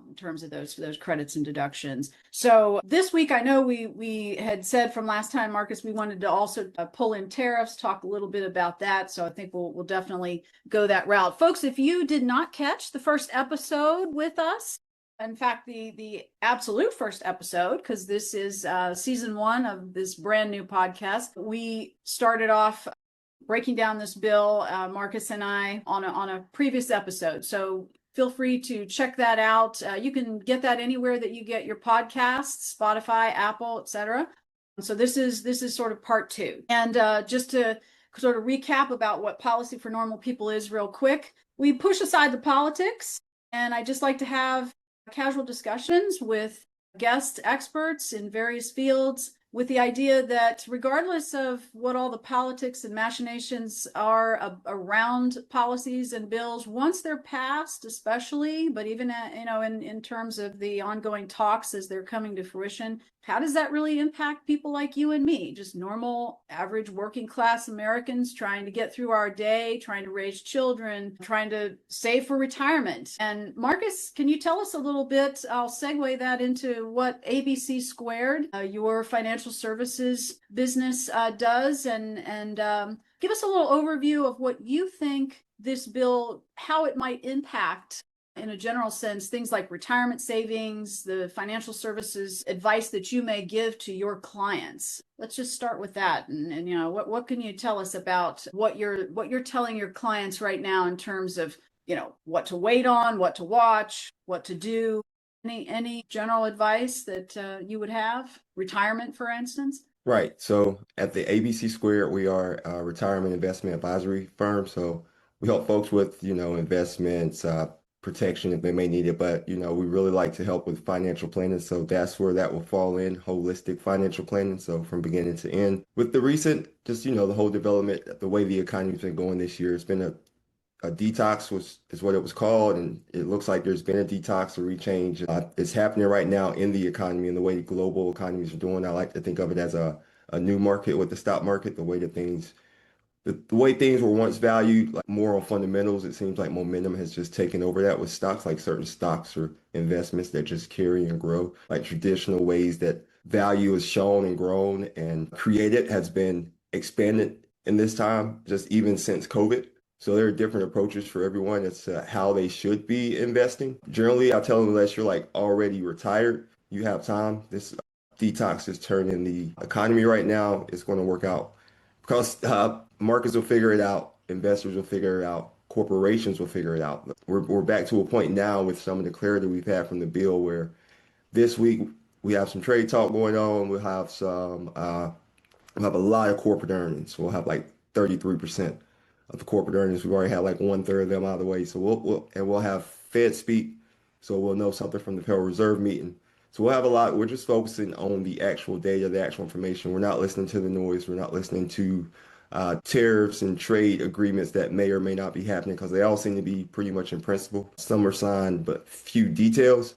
in terms of those credits and deductions. So this week, I know we had said from last time, Marcus, we wanted to also pull in tariffs, talk a little bit about that. So I think we'll definitely go that route. Folks, if you did not catch the first episode with us, in fact, the absolute first episode, because this is season 1 of this brand new podcast, we started off breaking down this bill, Marcus and I, on a previous episode. So feel free to check that out. You can get that anywhere that you get your podcasts, Spotify, Apple, etc. So this is sort of part 2. And just to sort of recap about what Policy for Normal People is real quick. We push aside the politics, and I just like to have casual discussions with guest experts in various fields with the idea that regardless of what all the politics and machinations are around policies and bills, once they're passed, especially, but even in terms of the ongoing talks as they're coming to fruition, how does that really impact people like you and me, just normal, average working class Americans trying to get through our day, trying to raise children, trying to save for retirement? And Marcus, can you tell us a little bit? I'll segue that into what ABC Squared, your financial services business, does, and give us a little overview of what you think this bill, how it might impact in a general sense, things like retirement savings, the financial services advice that you may give to your clients. Let's just start with that. And what can you tell us about what you're telling your clients right now in terms of, what to wait on, what to watch, what to do? Any general advice that you would have? Retirement, for instance? Right. So at the ABC Squared, we are a retirement investment advisory firm. So we help folks with, investments, protection if they may need it. But, we really like to help with financial planning. So that's where that will fall in, holistic financial planning. So from beginning to end. With the recent, just, the whole development, the way the economy's been going this year, it's been a detox is what it was called, and it looks like there's been a detox or rechange. It's happening right now in the economy and the way global economies are doing. I like to think of it as a new market with the stock market, the way that the way things were once valued, like more on fundamentals. It seems like momentum has just taken over that with stocks, like certain stocks or investments that just carry and grow, like traditional ways that value is shown and grown and created has been expanded in this time, just even since COVID. So there are different approaches for everyone as to how they should be investing. Generally, I tell them unless you're like already retired, you have time. This detox is turning the economy right now. It's going to work out because markets will figure it out, investors will figure it out, corporations will figure it out. We're back to a point now with some of the clarity we've had from the bill where this week we have some trade talk going on. We'll have a lot of corporate earnings. We'll have like 33% of the corporate earnings. We've already had like one third of them out of the way. So we'll have Fed speak. So we'll know something from the Federal Reserve meeting. So we'll have a lot. We're just focusing on the actual data, the actual information. We're not listening to the noise. We're not listening to tariffs and trade agreements that may or may not be happening because they all seem to be pretty much in principle. Some are signed, but few details.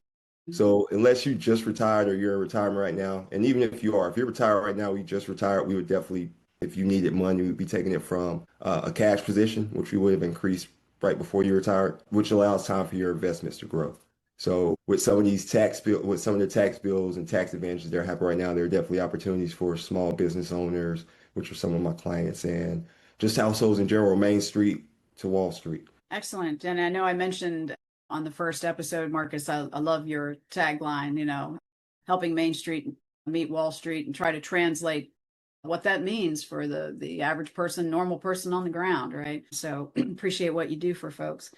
So unless you just retired or you're in retirement right now, and even if you're retired right now, we just retired, we would definitely, if you needed money, we'd be taking it from a cash position, which we would have increased right before you retired, which allows time for your investments to grow. So with some of with some of the tax bills and tax advantages that are happening right now, there are definitely opportunities for small business owners, which are some of my clients, and just households in general, Main Street to Wall Street. Excellent. And I know I mentioned on the first episode, Marcus, I love your tagline, helping Main Street meet Wall Street, and try to translate what that means for the average person, normal person on the ground, right? So appreciate what you do for folks.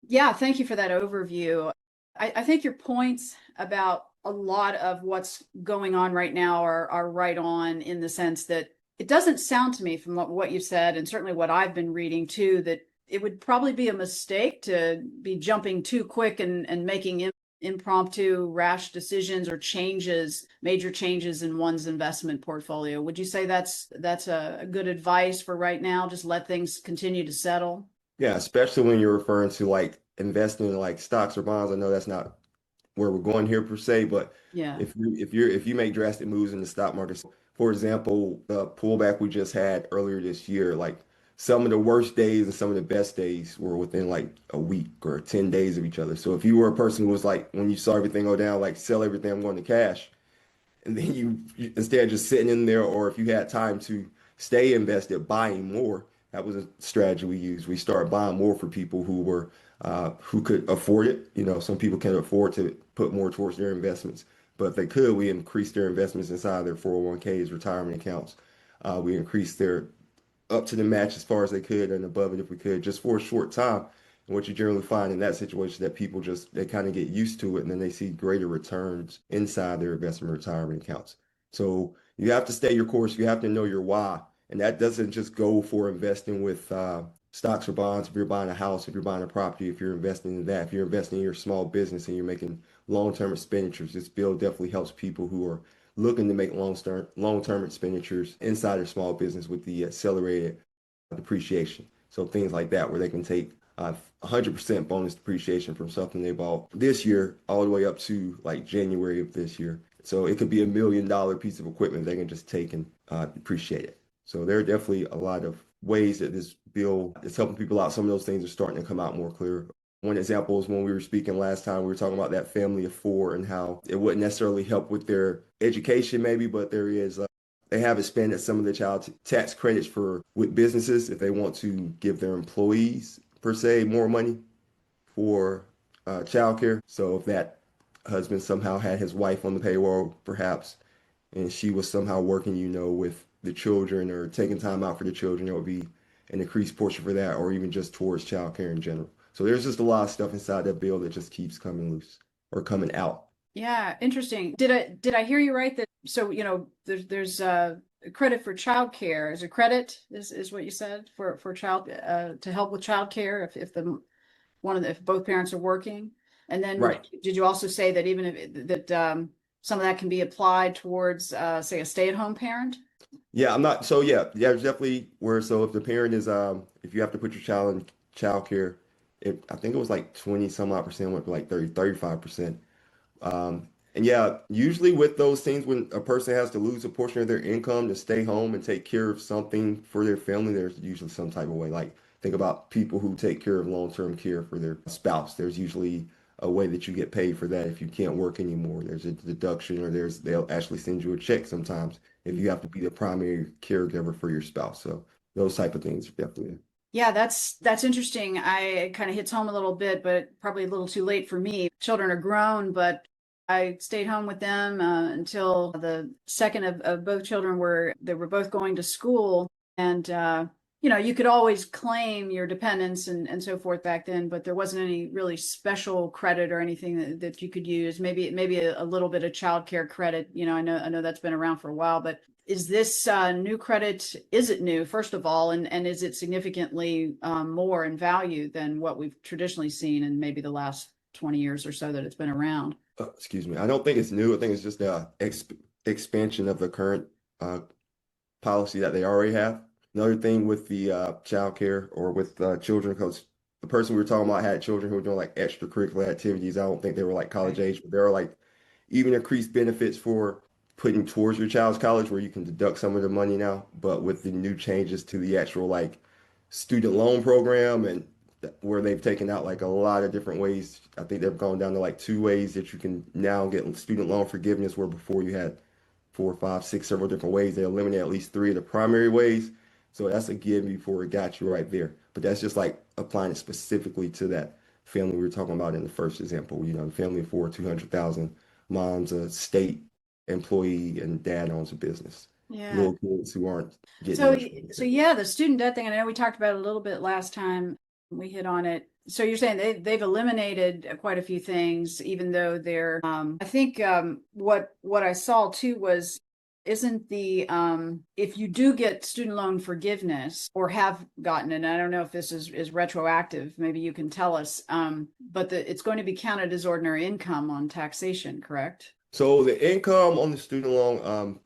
Yeah, thank you for that overview. I think your points about a lot of what's going on right now are right on, in the sense that it doesn't sound to me from what you said, and certainly what I've been reading too, that it would probably be a mistake to be jumping too quick and making impromptu rash decisions or major changes in one's investment portfolio. Would you say that's a good advice for right now? Just let things continue to settle? Yeah, especially when you're referring to like investing in like stocks or bonds. I know that's not where we're going here per se, but Yeah. if you make drastic moves in the stock market, for example, the pullback we just had earlier this year, like some of the worst days and some of the best days were within like a week or 10 days of each other. So if you were a person who was like, when you saw everything go down, like sell everything, I'm going to cash, and then you instead of just sitting in there, or if you had time to stay invested, buying more. That was a strategy we used. We started buying more for people who could afford it. Some people can afford to put more towards their investments, but if they could, we increased their investments inside their 401ks, retirement accounts. We increased their up to the match as far as they could and above it if we could, just for a short time. And what you generally find in that situation, that people they kind of get used to it, and then they see greater returns inside their investment retirement accounts. So you have to stay your course. You have to know your why. And that doesn't just go for investing with stocks or bonds. If you're buying a house, if you're buying a property, if you're investing in that, if you're investing in your small business and you're making long-term expenditures, this bill definitely helps people who are looking to make long-term expenditures inside their small business with the accelerated depreciation. So things like that, where they can take 100% bonus depreciation from something they bought this year all the way up to like January of this year. So it could be $1 million piece of equipment they can just take and depreciate it. So there are definitely a lot of ways that this bill is helping people out. Some of those things are starting to come out more clear. One example is when we were speaking last time, we were talking about that family of four and how it wouldn't necessarily help with their education, maybe, but there is they have expanded some of the child tax credits for with businesses if they want to give their employees per se more money for childcare. So if that husband somehow had his wife on the payroll, perhaps, and she was somehow working, with the children or taking time out for the children, there would be an increased portion for that, or even just towards childcare in general. So there's just a lot of stuff inside that bill that just keeps coming loose or coming out. Yeah, interesting. Did I hear you right that so there's credit for childcare. Is a credit is what you said for child to help with childcare if the if both parents are working. And then Right. did you also say that even if that some of that can be applied towards say a stay-at-home parent? Yeah, I'm not. So yeah, there's definitely where. So if the parent is, if you have to put your child in child care, I think it was like 20 some odd percent, went to like 35%. And yeah, usually with those things, when a person has to lose a portion of their income to stay home and take care of something for their family, there's usually some type of way. Like think about people who take care of long-term care for their spouse. There's usually a way that you get paid for that if you can't work anymore. There's a deduction, or they'll actually send you a check sometimes if you have to be the primary caregiver for your spouse. So those type of things are definitely. Yeah, that's interesting. It kind of hits home a little bit, but probably a little too late for me. Children are grown, but I stayed home with them until the second of both children they were both going to school. And you could always claim your dependents and so forth back then, but there wasn't any really special credit or anything that you could use. Maybe a little bit of childcare credit. I know that's been around for a while, but is this new credit, is it new, first of all, and is it significantly more in value than what we've traditionally seen in maybe the last 20 years or so that it's been around? Excuse me. I don't think it's new. I think it's just the expansion of the current uh, policy that they already have. Another thing with the child care or with children, because the person we were talking about had children who were doing like extracurricular activities. I don't think they were like college Right. age, but there are like even increased benefits for putting towards your child's college where you can deduct some of the money now. But with the new changes to the actual like student loan program and where they've taken out like a lot of different ways. I think they've gone down to like two ways that you can now get student loan forgiveness, where before you had four, five, six, several different ways. They eliminate at least three of the primary ways. So that's a give before it got you right there. But that's just like applying it specifically to that family we were talking about in the first example. The family of four, 200,000, mom's a state employee and dad owns a business. Yeah. Little kids who aren't getting So, much so benefit. yeah, the student debt thing, I know we talked about it a little bit last time we hit on it. So you're saying they've eliminated quite a few things, even though I think what I saw too was isn't the if you do get student loan forgiveness or have gotten it, and I don't know if this is retroactive, maybe you can tell us, but it's going to be counted as ordinary income on taxation, correct? So the income on the student loan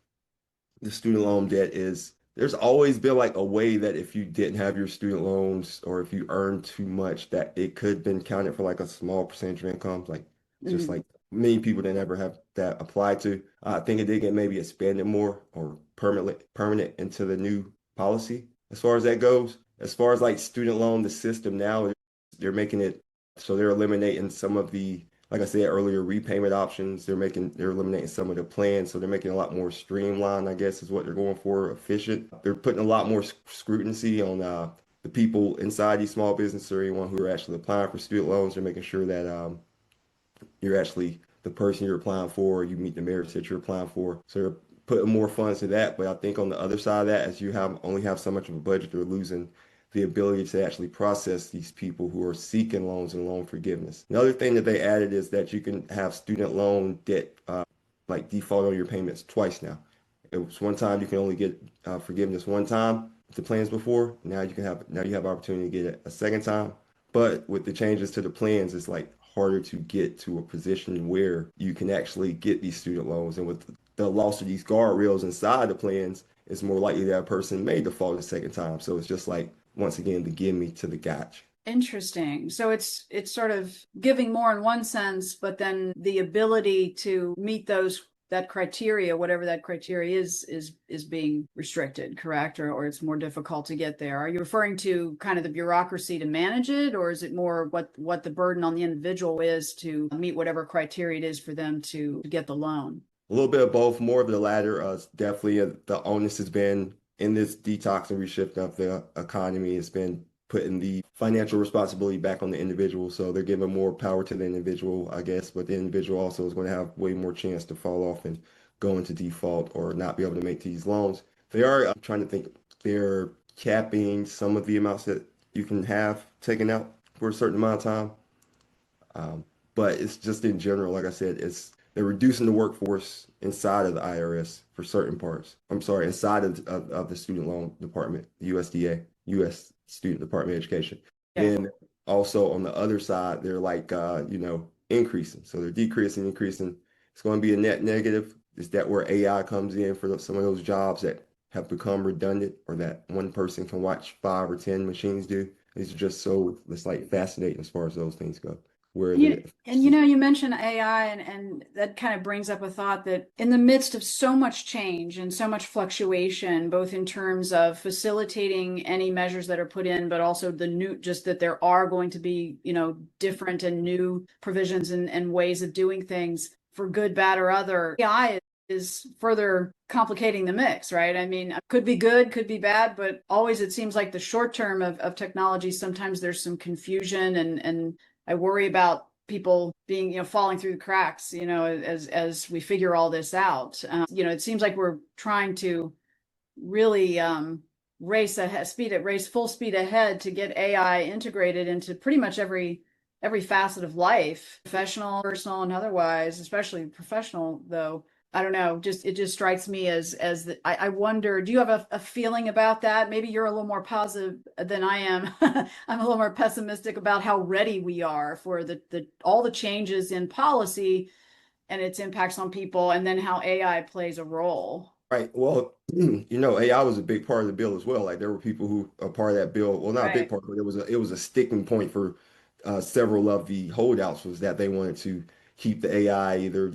debt is there's always been like a way that if you didn't have your student loans or if you earned too much that it could have been counted for like a small percentage of income, like just Mhm. like many people that never have that applied to. I think it did get maybe expanded more or permanent into the new policy as far as that goes. As far as like student loan, the system now, they're making it so they're eliminating some of the like I said earlier, repayment options. They're eliminating some of the plans, so they're making it a lot more streamlined, I guess, is what they're going for, efficient. They're putting a lot more scrutiny on the people inside these small businesses or anyone who are actually applying for student loans. They're making sure that you're actually the person you're applying for, you meet the merits that you're applying for. So they're putting more funds to that. But I think on the other side of that, as you have only have so much of a budget, they're losing the ability to actually process these people who are seeking loans and loan forgiveness. Another thing that they added is that you can have student loan debt like default on your payments twice now. It was one time you can only get forgiveness one time with the plans before. Now you have opportunity to get it a second time. But with the changes to the plans, it's like harder to get to a position where you can actually get these student loans. And with the loss of these guardrails inside the plans, it's more likely that a person may default a second time. So it's just like once again the gimme to the gotcha. Interesting. So it's sort of giving more in one sense, but then the ability to meet those that criteria, whatever that criteria is being restricted, correct? Or it's more difficult to get there. Are you referring to kind of the bureaucracy to manage it, or is it more what the burden on the individual is to meet whatever criteria it is for them to get the loan? A little bit of both, more of the latter. Definitely the onus has been in this detox and reshift of the economy. It's been putting the financial responsibility back on the individual. So they're giving more power to the individual, I guess, but the individual also is going to have way more chance to fall off and go into default or not be able to make these loans. They are, I'm trying to think, they're capping some of the amounts that you can have taken out for a certain amount of time. But it's just in general, like I said, they're reducing the workforce inside of the IRS for certain parts. I'm sorry, inside of the student loan department, the USDA, U.S. Student Department of Education. Yeah. Then also on the other side, they're like, increasing. So they're decreasing, increasing. It's going to be a net negative. Is that where AI comes in for some of those jobs that have become redundant or that one person can watch 5 or 10 machines do? It's just it's like fascinating as far as those things go. Where the You mentioned AI, and that kind of brings up a thought that in the midst of so much change and so much fluctuation, both in terms of facilitating any measures that are put in, but also just that there are going to be, different and new provisions and ways of doing things for good, bad, or other. AI is further complicating the mix, right? I mean, could be good, could be bad, but always it seems like the short term of technology, sometimes there's some confusion and I worry about people being, falling through the cracks, as we figure all this out. It seems like we're trying to really race full speed ahead to get AI integrated into pretty much every facet of life, professional, personal, and otherwise, especially professional, though. I don't know, it just strikes me as I wonder, do you have a feeling about that? Maybe you're a little more positive than I am. I'm a little more pessimistic about how ready we are for all the changes in policy and its impacts on people, and then how AI plays a role. Right. Well, AI was a big part of the bill as well. Like there were people who are part of that bill. Well, not a big Right. part, but it was a sticking point for several of the holdouts was that they wanted to keep the AI either,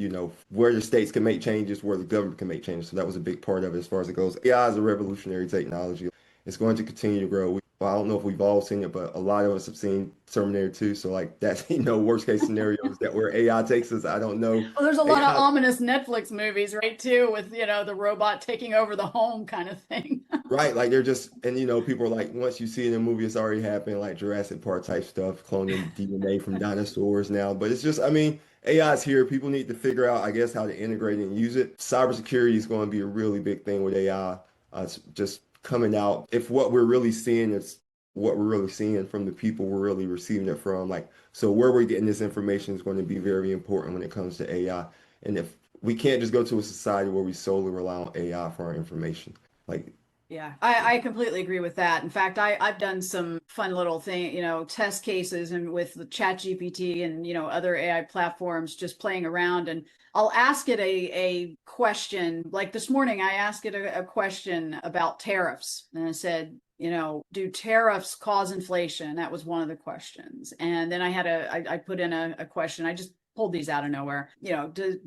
where the states can make changes, where the government can make changes. So that was a big part of it as far as it goes. AI is a revolutionary technology. It's going to continue to grow. Well, I don't know if we've all seen it, but a lot of us have seen Terminator 2. So like that's, worst case scenario is that where AI takes us, I don't know. Well, there's a lot of AI ominous Netflix movies, right, too, with, the robot taking over the home kind of thing. Right, like they're just, and people are like, once you see it in a movie, it's already happened, like Jurassic Park type stuff, cloning DNA from dinosaurs now. But it's just, I mean, AI is here. People need to figure out, I guess, how to integrate it and use it. Cybersecurity is going to be a really big thing with AI. It's just coming out. If what we're really seeing is what we're really seeing from the people we're really receiving it from, like, so where we're getting this information is going to be very important when it comes to AI. And if we can't just go to a society where we solely rely on AI for our information. Like Yeah, I completely agree with that. In fact, I've done some fun little thing, test cases and with the Chat GPT and, other AI platforms, just playing around. And I'll ask it a question. Like this morning, I asked it a question about tariffs. And I said, do tariffs cause inflation? That was one of the questions. And then I put in a question. I just pulled these out of nowhere. Do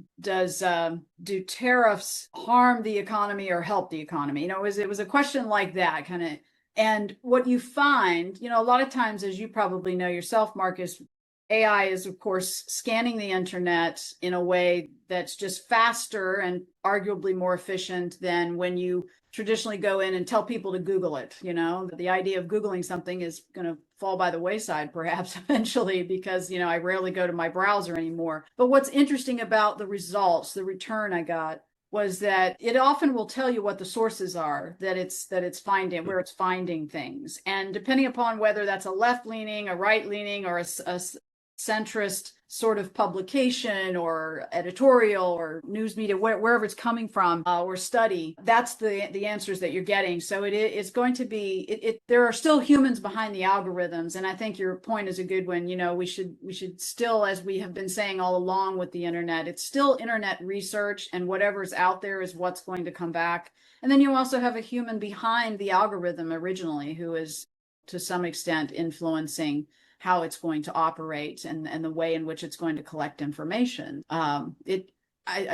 tariffs harm the economy or help the economy? It was a question like that kind of. And what you find, a lot of times, as you probably know yourself, Marcus, AI is, of course, scanning the internet in a way that's just faster and arguably more efficient than when you traditionally go in and tell people to Google it. The idea of Googling something is going to fall by the wayside perhaps eventually because, I rarely go to my browser anymore. But what's interesting about the results, the return I got, was that it often will tell you what the sources are that it's finding, where it's finding things. And depending upon whether that's a left leaning, a right leaning, or a centrist sort of publication or editorial or news media, wherever it's coming from, or study, that's the answers that you're getting. So it's going to be there are still humans behind the algorithms, and I think your point is a good one. We should still, as we have been saying all along with the internet, it's still internet research, and whatever's out there is what's going to come back. And then you also have a human behind the algorithm originally who is to some extent influencing how it's going to operate and the way in which it's going to collect information. I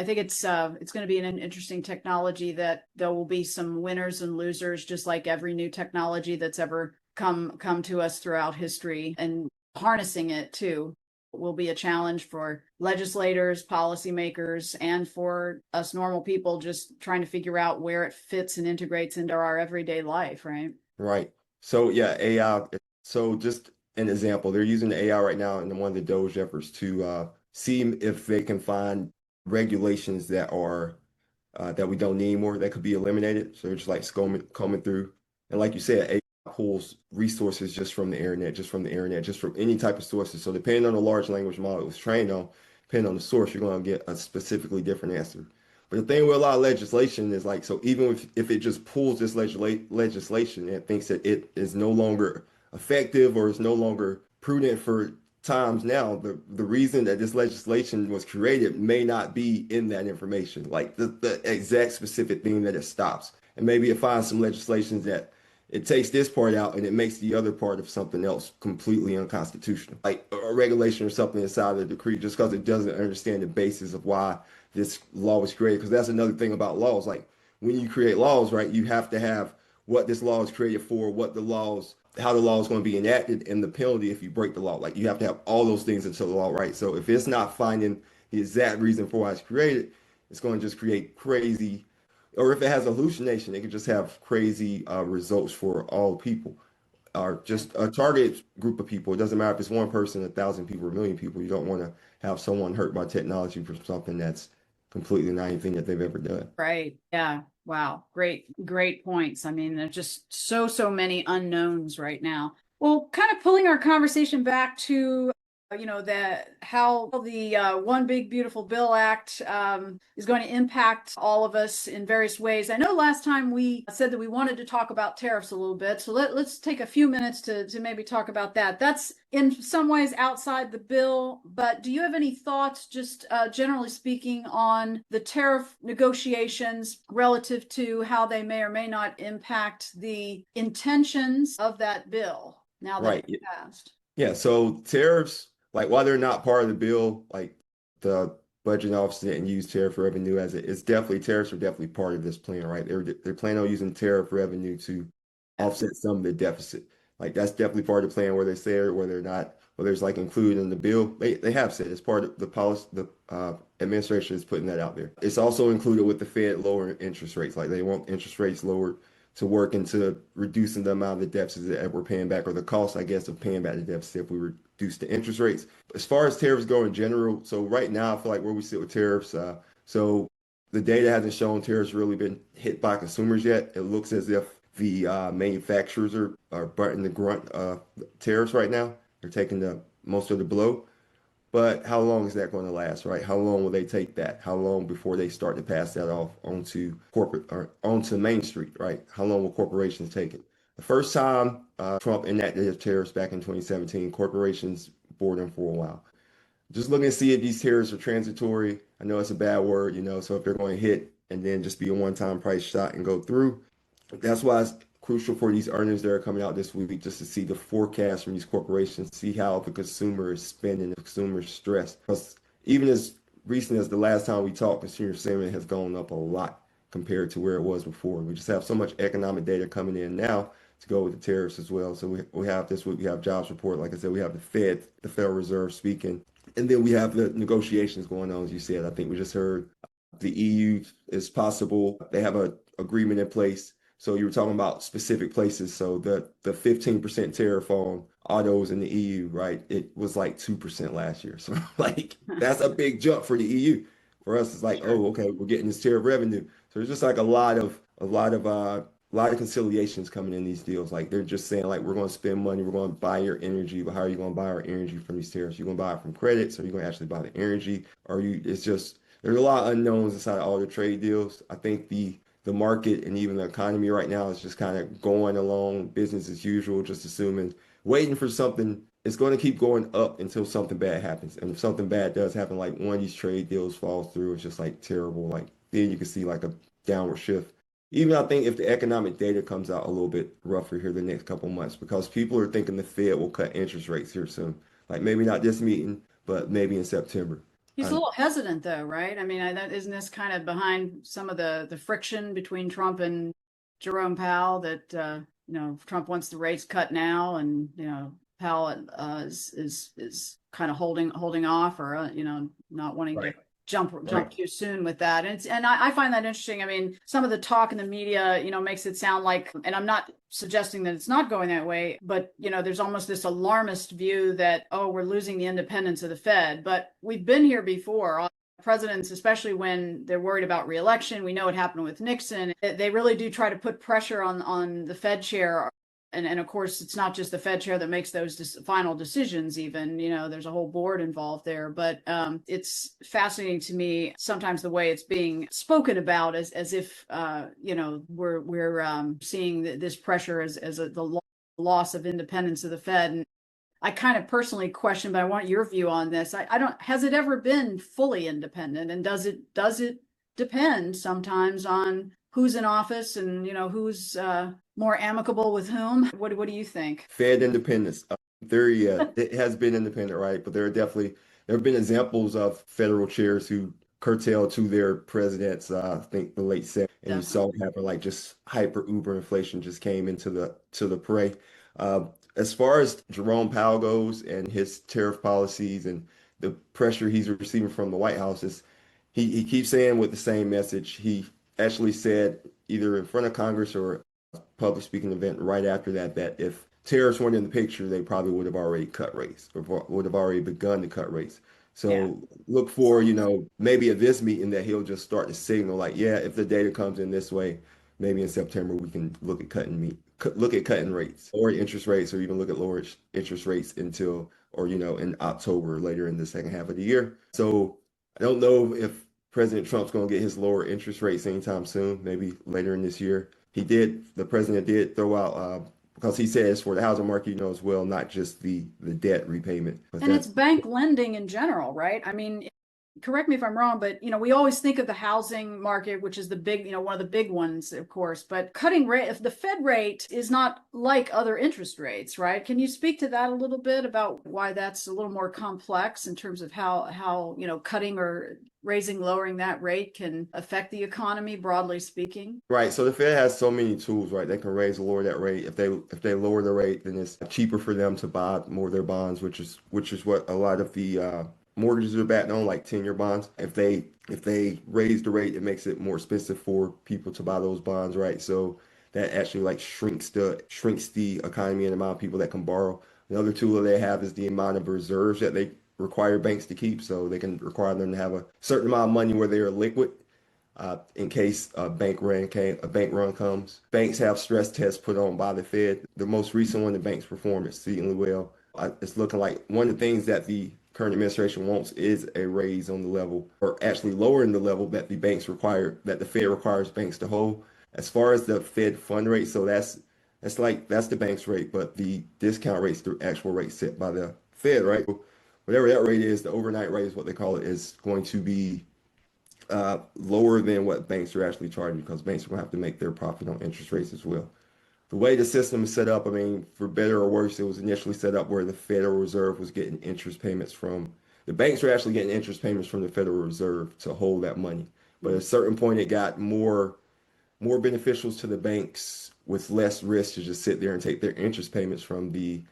think it's going to be an interesting technology that there will be some winners and losers, just like every new technology that's ever come to us throughout history. And harnessing it too will be a challenge for legislators, policymakers, and for us normal people just trying to figure out where it fits and integrates into our everyday life, right? Right. So yeah, AI. So just an example, they're using the AI right now in one of the Doge efforts to see if they can find regulations that we don't need anymore that could be eliminated. So they're just like combing through. And like you said, AI pulls resources just from the internet, just from any type of sources. So depending on the large language model it was trained on, depending on the source, you're going to get a specifically different answer. But the thing with a lot of legislation is like, so even if it just pulls this legislation and thinks that it is no longer effective or is no longer prudent for times now, the reason that this legislation was created may not be in that information, like the exact specific thing that it stops. And maybe it finds some legislations that it takes this part out and it makes the other part of something else completely unconstitutional, like a regulation or something inside the decree, just because it doesn't understand the basis of why this law was created. Because that's another thing about laws. Like when you create laws, right, you have to have what this law is created for, how the law is going to be enacted, and the penalty if you break the law. Like you have to have all those things into the law, right? So if it's not finding the exact reason for why it's created, it's going to just create crazy, or if it has a hallucination, it could just have crazy results for all people, or just a target group of people. It doesn't matter if it's one person, 1,000 people, 1,000,000 people. You don't want to have someone hurt by technology for something that's completely not anything that they've ever done. Right. Yeah. Wow. Great points. I mean, there's just so many unknowns right now. Well, kind of pulling our conversation back to that how the One Big Beautiful Bill Act is going to impact all of us in various ways. I know last time we said that we wanted to talk about tariffs a little bit, so let's take a few minutes to maybe talk about that. That's in some ways outside the bill, but do you have any thoughts, just generally speaking, on the tariff negotiations relative to how they may or may not impact the intentions of that bill now that Right. it's passed? Yeah, so tariffs, like while they're not part of the bill, like the budget office didn't use tariff revenue as it's definitely tariffs are definitely part of this plan, right? They're planning on using tariff revenue to offset some of the deficit. Like that's definitely part of the plan, whether they say it or whether or not, whether it's like included in the bill. They have said it's part of the policy. The administration is putting that out there. It's also included with the Fed lowering interest rates. Like they want interest rates lowered to work into reducing the amount of the deficit that we're paying back, or the cost, I guess, of paying back the deficit if we reduce the interest rates. As far as tariffs go in general, so right now I feel like where we sit with tariffs, so the data hasn't shown tariffs really been hit by consumers yet. It looks as if the manufacturers are butting the grunt tariffs right now. They're taking the most of the blow. But how long is that going to last, right? How long will they take that? How long before they start to pass that off onto corporate or onto Main Street, right? How long will corporations take it? The first time Trump enacted tariffs back in 2017, corporations bore them for a while. Just looking to see if these tariffs are transitory. I know it's a bad word, so if they're going to hit and then just be a one-time price shot and go through, that's why it's crucial for these earnings that are coming out this week, just to see the forecast from these corporations, see how the consumer is spending, the consumer is stressed. Because even as recent as the last time we talked, consumer sentiment has gone up a lot compared to where it was before. We just have so much economic data coming in now to go with the tariffs as well. So we have this week, we have jobs report. Like I said, we have the Federal Reserve speaking. And then we have the negotiations going on, as you said. I think we just heard the EU is possible. They have an agreement in place. So you were talking about specific places. So the 15% tariff on autos in the EU, right? It was like 2% last year. So like that's a big jump for the EU. For us, it's like, Sure. oh, okay, we're getting this tariff revenue. So there's just like a lot of a lot of conciliations coming in these deals. Like they're just saying like we're going to spend money, we're going to buy your energy, but how are you going to buy our energy from these tariffs? You're going to buy it from credits, or you're going to actually buy the energy, or you? It's just there's a lot of unknowns inside of all the trade deals. I think the market and even the economy right now is just kind of going along business as usual, just assuming, waiting for something. It's going to keep going up until something bad happens. And if something bad does happen, like one of these trade deals falls through, it's just like terrible. Like then you can see like a downward shift. Even I think if the economic data comes out a little bit rougher here the next couple months, because people are thinking the Fed will cut interest rates here soon. Like maybe not this meeting, but maybe in September. He's a I, little hesitant, though, right? I mean, that isn't this kind of behind some of the friction between Trump and Jerome Powell that Trump wants the rates cut now, and Powell is kind of holding off, or not wanting to right, jump right. too soon with that. And I find that interesting. I mean, some of the talk in the media, makes it sound like, and I'm not suggesting that it's not going that way, but there's almost this alarmist view that, oh, we're losing the independence of the Fed. But we've been here before. Presidents, especially when they're worried about reelection, we know what happened with Nixon. They really do try to put pressure on the Fed chair. And of course, it's not just the Fed chair that makes those final decisions. Even there's a whole board involved there. But it's fascinating to me sometimes the way it's being spoken about, as if we're seeing this pressure as the loss of independence of the Fed. And I kind of personally question, but I want your view on this. I don't. Has it ever been fully independent, and does it depend sometimes on who's in office and who's more amicable with whom? What do you think? Fed independence. There, yeah, it has been independent, right? But there have been examples of federal chairs who curtailed to their presidents. I think the late 70s, and you saw Definitely. it happen. Like just hyper uber inflation just came into the fray. Uh, as far as Jerome Powell goes and his tariff policies and the pressure he's receiving from the White House is he keeps saying with the same message. He actually said either in front of Congress or public speaking event right after that if tariffs weren't in the picture, they probably would have already cut rates or would have already begun to cut rates. Yeah. So look for, maybe at this meeting that he'll just start to signal like, yeah, if the data comes in this way, maybe in September we can look at cutting rates or interest rates, or even look at lower interest rates until, or, in October, later in the second half of the year. So I don't know if President Trump's going to get his lower interest rates anytime soon, maybe later in this year. The president did throw out, because he says for the housing market, as well, not just the debt repayment, but And it's that's bank lending in general, right? I mean, correct me if I'm wrong, but we always think of the housing market, which is the big, one of the big ones, of course. But cutting rate, if the Fed rate is not like other interest rates, right? Can you speak to that a little bit about why that's a little more complex in terms of how cutting or raising, lowering that rate can affect the economy, broadly speaking? right. So the Fed has so many tools, right? They can raise or lower that rate. If they lower the rate, then it's cheaper for them to buy more of their bonds, which is what a lot of the mortgages are backed on, like 10-year bonds. If they raise the rate, it makes it more expensive for people to buy those bonds, right? So that actually like shrinks the economy and the amount of people that can borrow. Another tool that they have is the amount of reserves that they require banks to keep. So they can require them to have a certain amount of money where they are liquid, in case a bank run comes. Banks have stress tests put on by the Fed. The most recent one, the banks perform exceedingly well. It's looking like one of the things that the current administration wants is a raise on the level, or actually lowering the level that the Fed requires banks to hold. As far as the Fed fund rate, so that's the bank's rate, but the discount rate's the actual rate set by the Fed, right? Whatever that rate is, the overnight rate is what they call it, is going to be lower than what banks are actually charging, because banks are going to have to make their profit on interest rates as well. The way the system is set up, I mean, for better or worse, it was initially set up where the Federal Reserve was getting interest payments from the banks are actually getting interest payments from the Federal Reserve to hold that money. But at a certain point, it got more beneficial to the banks with less risk to just sit there and take their interest payments from the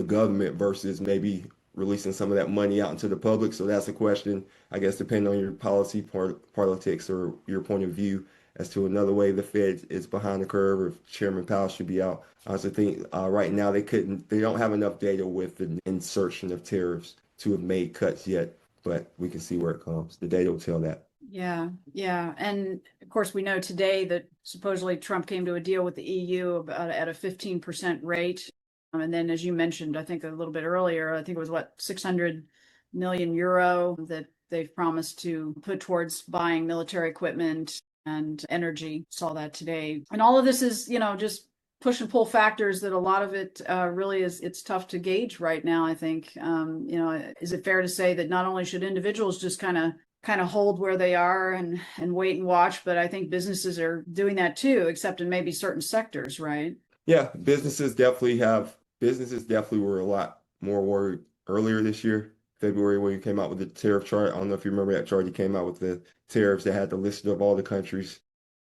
government versus maybe releasing some of that money out into the public. So that's a question, I guess, depending on your politics or your point of view as to another way the Fed is behind the curve, or if Chairman Powell should be out. I also think right now they don't have enough data with the insertion of tariffs to have made cuts yet, but we can see where it comes. The data will tell that. Yeah, yeah. And of course, we know today that supposedly Trump came to a deal with the EU about at a 15% rate. And then, as you mentioned, I think a little bit earlier, I think it was what, 600 million euro that they've promised to put towards buying military equipment and energy. Saw that today. And all of this is, just push and pull factors that a lot of it really is, it's tough to gauge right now, I think. Is it fair to say that not only should individuals just kind of hold where they are and wait and watch, but I think businesses are doing that too, except in maybe certain sectors, right? Yeah, businesses definitely were a lot more worried earlier this year, February, when you came out with the tariff chart. I don't know if you remember that chart. You came out with the tariffs that had the list of all the countries,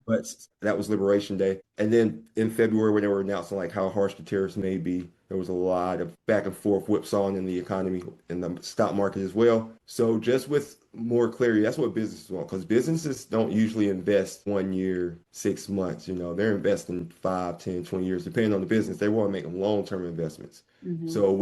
but that was Liberation Day. And then in February, when they were announcing like how harsh the tariffs may be, there was a lot of back and forth whipsawing in the economy and the stock market as well. So just with more clarity, that's what businesses want, because businesses don't usually invest 1 year, 6 months. They're investing 5, 10, 20 years, depending on the business. They want to make long-term investments. Mm-hmm. So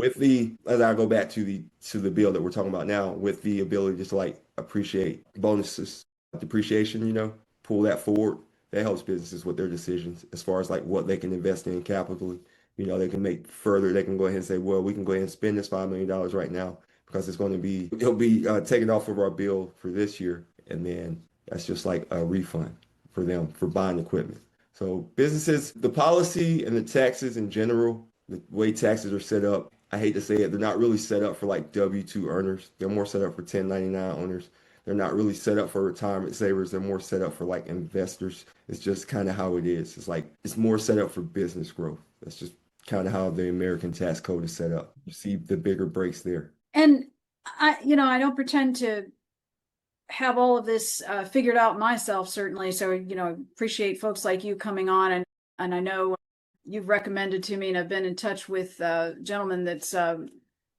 as I go back to the bill that we're talking about now, with the ability just to like appreciate bonuses, depreciation, pull that forward, that helps businesses with their decisions as far as like what they can invest in capitally. They can make further, they can go ahead and say, well, we can go ahead and spend this $5 million right now because it'll be taken off of our bill for this year. And then that's just like a refund for them for buying equipment. So businesses, the policy and the taxes in general, the way taxes are set up, I hate to say it, they're not really set up for like W-2 earners. They're more set up for 1099 owners. They're not really set up for retirement savers. They're more set up for like investors. It's just kind of how it is. It's like it's more set up for business growth. That's just kind of how the American tax code is set up. You see the bigger breaks there. And I don't pretend to have all of this figured out myself, certainly. So, appreciate folks like you coming on, and I know you've recommended to me, and I've been in touch with a gentleman that's an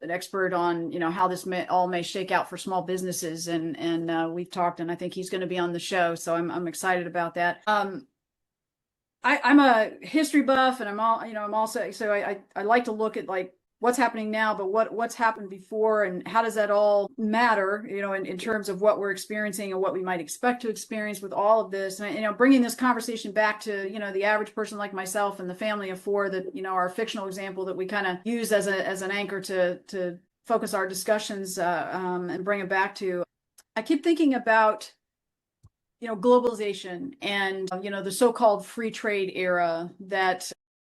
expert on, how this may shake out for small businesses, and we've talked, and I think he's going to be on the show, so I'm excited about that. I'm a history buff, and I'm also, so I like to look at like what's happening now, but what's happened before, and how does that all matter, in terms of what we're experiencing and what we might expect to experience with all of this. And, bringing this conversation back to, the average person like myself and the family of four that, our fictional example that we kind of use as an anchor to focus our discussions and bring it back to. I keep thinking about globalization and, the so-called free trade era that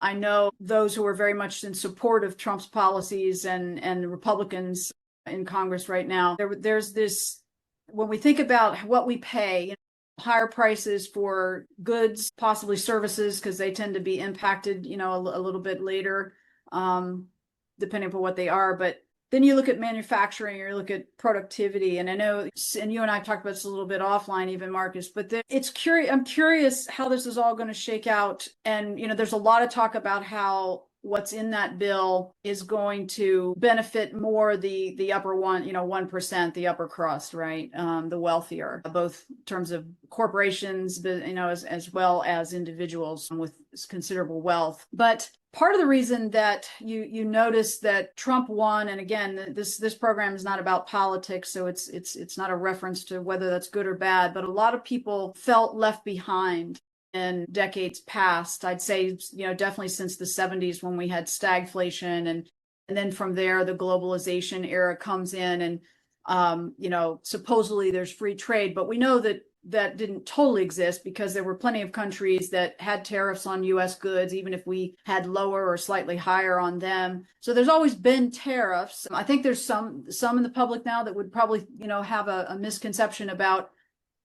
I know those who are very much in support of Trump's policies and Republicans in Congress right now. There's this, when we think about what we pay, higher prices for goods, possibly services, because they tend to be impacted, a little bit later, depending upon what they are. But then you look at manufacturing, or you look at productivity, and I know, and you and I talked about this a little bit offline, even Marcus. But I'm curious how this is all going to shake out. And there's a lot of talk about how what's in that bill is going to benefit more the upper 1%, the upper crust, right? The wealthier, both in terms of corporations, but as well as individuals with considerable wealth. But part of the reason that you notice that Trump won, and again, this program is not about politics, so it's not a reference to whether that's good or bad, but a lot of people felt left behind in decades past. I'd say, definitely since the 70s, when we had stagflation, and then from there the globalization era comes in, and supposedly there's free trade, but we know that didn't totally exist, because there were plenty of countries that had tariffs on US goods, even if we had lower or slightly higher on them. So there's always been tariffs. I think there's some in the public now that would probably, have a misconception about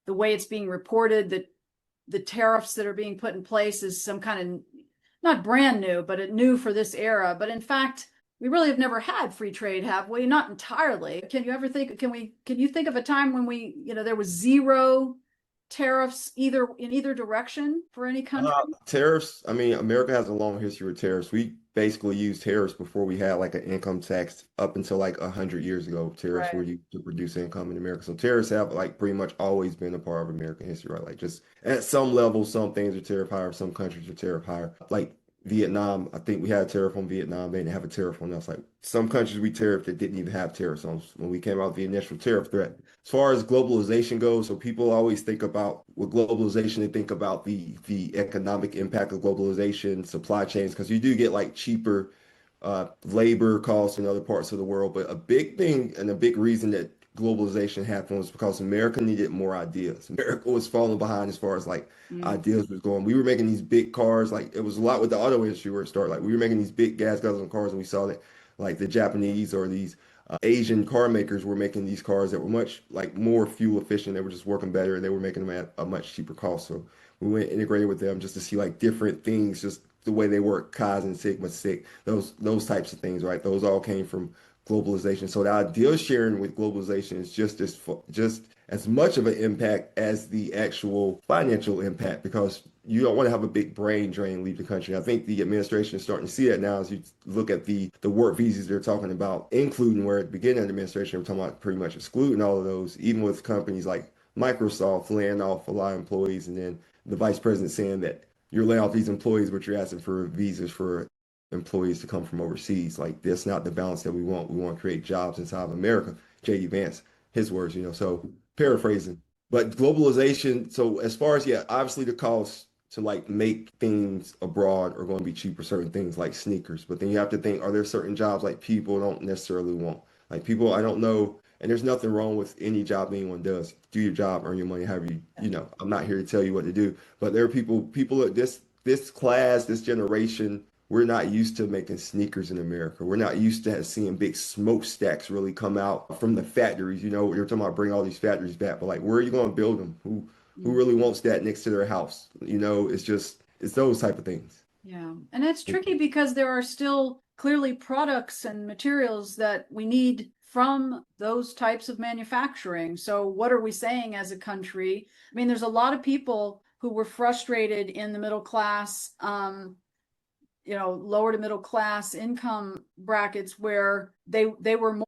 the way it's being reported, that the tariffs that are being put in place is some kind of, not brand new, but new for this era. But in fact, we really have never had free trade, have we? Not entirely. Can you think of a time when there was zero tariffs in either direction for any country? Tariffs, I mean, America has a long history with tariffs. We basically used tariffs before we had like an income tax. Up until like 100 years ago, tariffs were used to reduce income in America. So tariffs have like pretty much always been a part of American history, right? Like just at some level, some things are tariff higher, some countries are tariff higher. Like Vietnam, I think we had a tariff on Vietnam. They didn't have a tariff on us. Like some countries we tariffed that didn't even have tariffs on us when we came out with the initial tariff threat. As far as globalization goes, so people always think about with globalization, they think about the economic impact of globalization, supply chains, because you do get like cheaper labor costs in other parts of the world. But a big thing and a big reason that globalization happened was because America needed more ideas. America was falling behind as far as like Mm. ideas was going. We were making these big cars, like it was a lot with the auto industry where it started. Like we were making these big gas guzzling cars, and we saw that like the Japanese or these Asian car makers were making these cars that were much like more fuel efficient. They were just working better, and they were making them at a much cheaper cost. So we went integrated with them just to see like different things, just the way they work, Kaizen, Sigma, Six, those types of things, right? Those all came from globalization. So the idea sharing with globalization is just as much of an impact as the actual financial impact because you don't want to have a big brain drain leave the country. I think the administration is starting to see that now as you look at the work visas they're talking about, including where at the beginning of the administration we're talking about pretty much excluding all of those, even with companies like Microsoft laying off a lot of employees, and then the vice president saying that you're laying off these employees, but you're asking for visas for employees to come from overseas. Like that's not the balance that we want. We want to create jobs inside of America. J.D. Vance, his words, so paraphrasing. But globalization, so as far as yeah, obviously the cost to like make things abroad are going to be cheaper, certain things like sneakers. But then you have to think, are there certain jobs like people don't necessarily want? Like people, I don't know, and there's nothing wrong with any job anyone does. Do your job, earn your money, however I'm not here to tell you what to do. But there are people at this class, this generation, we're not used to making sneakers in America. We're not used to seeing big smokestacks really come out from the factories. You're talking about bring all these factories back, but like, where are you going to build them? Who Mm. really wants that next to their house? It's those type of things. Yeah. And it's tricky because there are still clearly products and materials that we need from those types of manufacturing. So, what are we saying as a country? I mean, there's a lot of people who were frustrated in the middle class, lower to middle class income brackets where they were more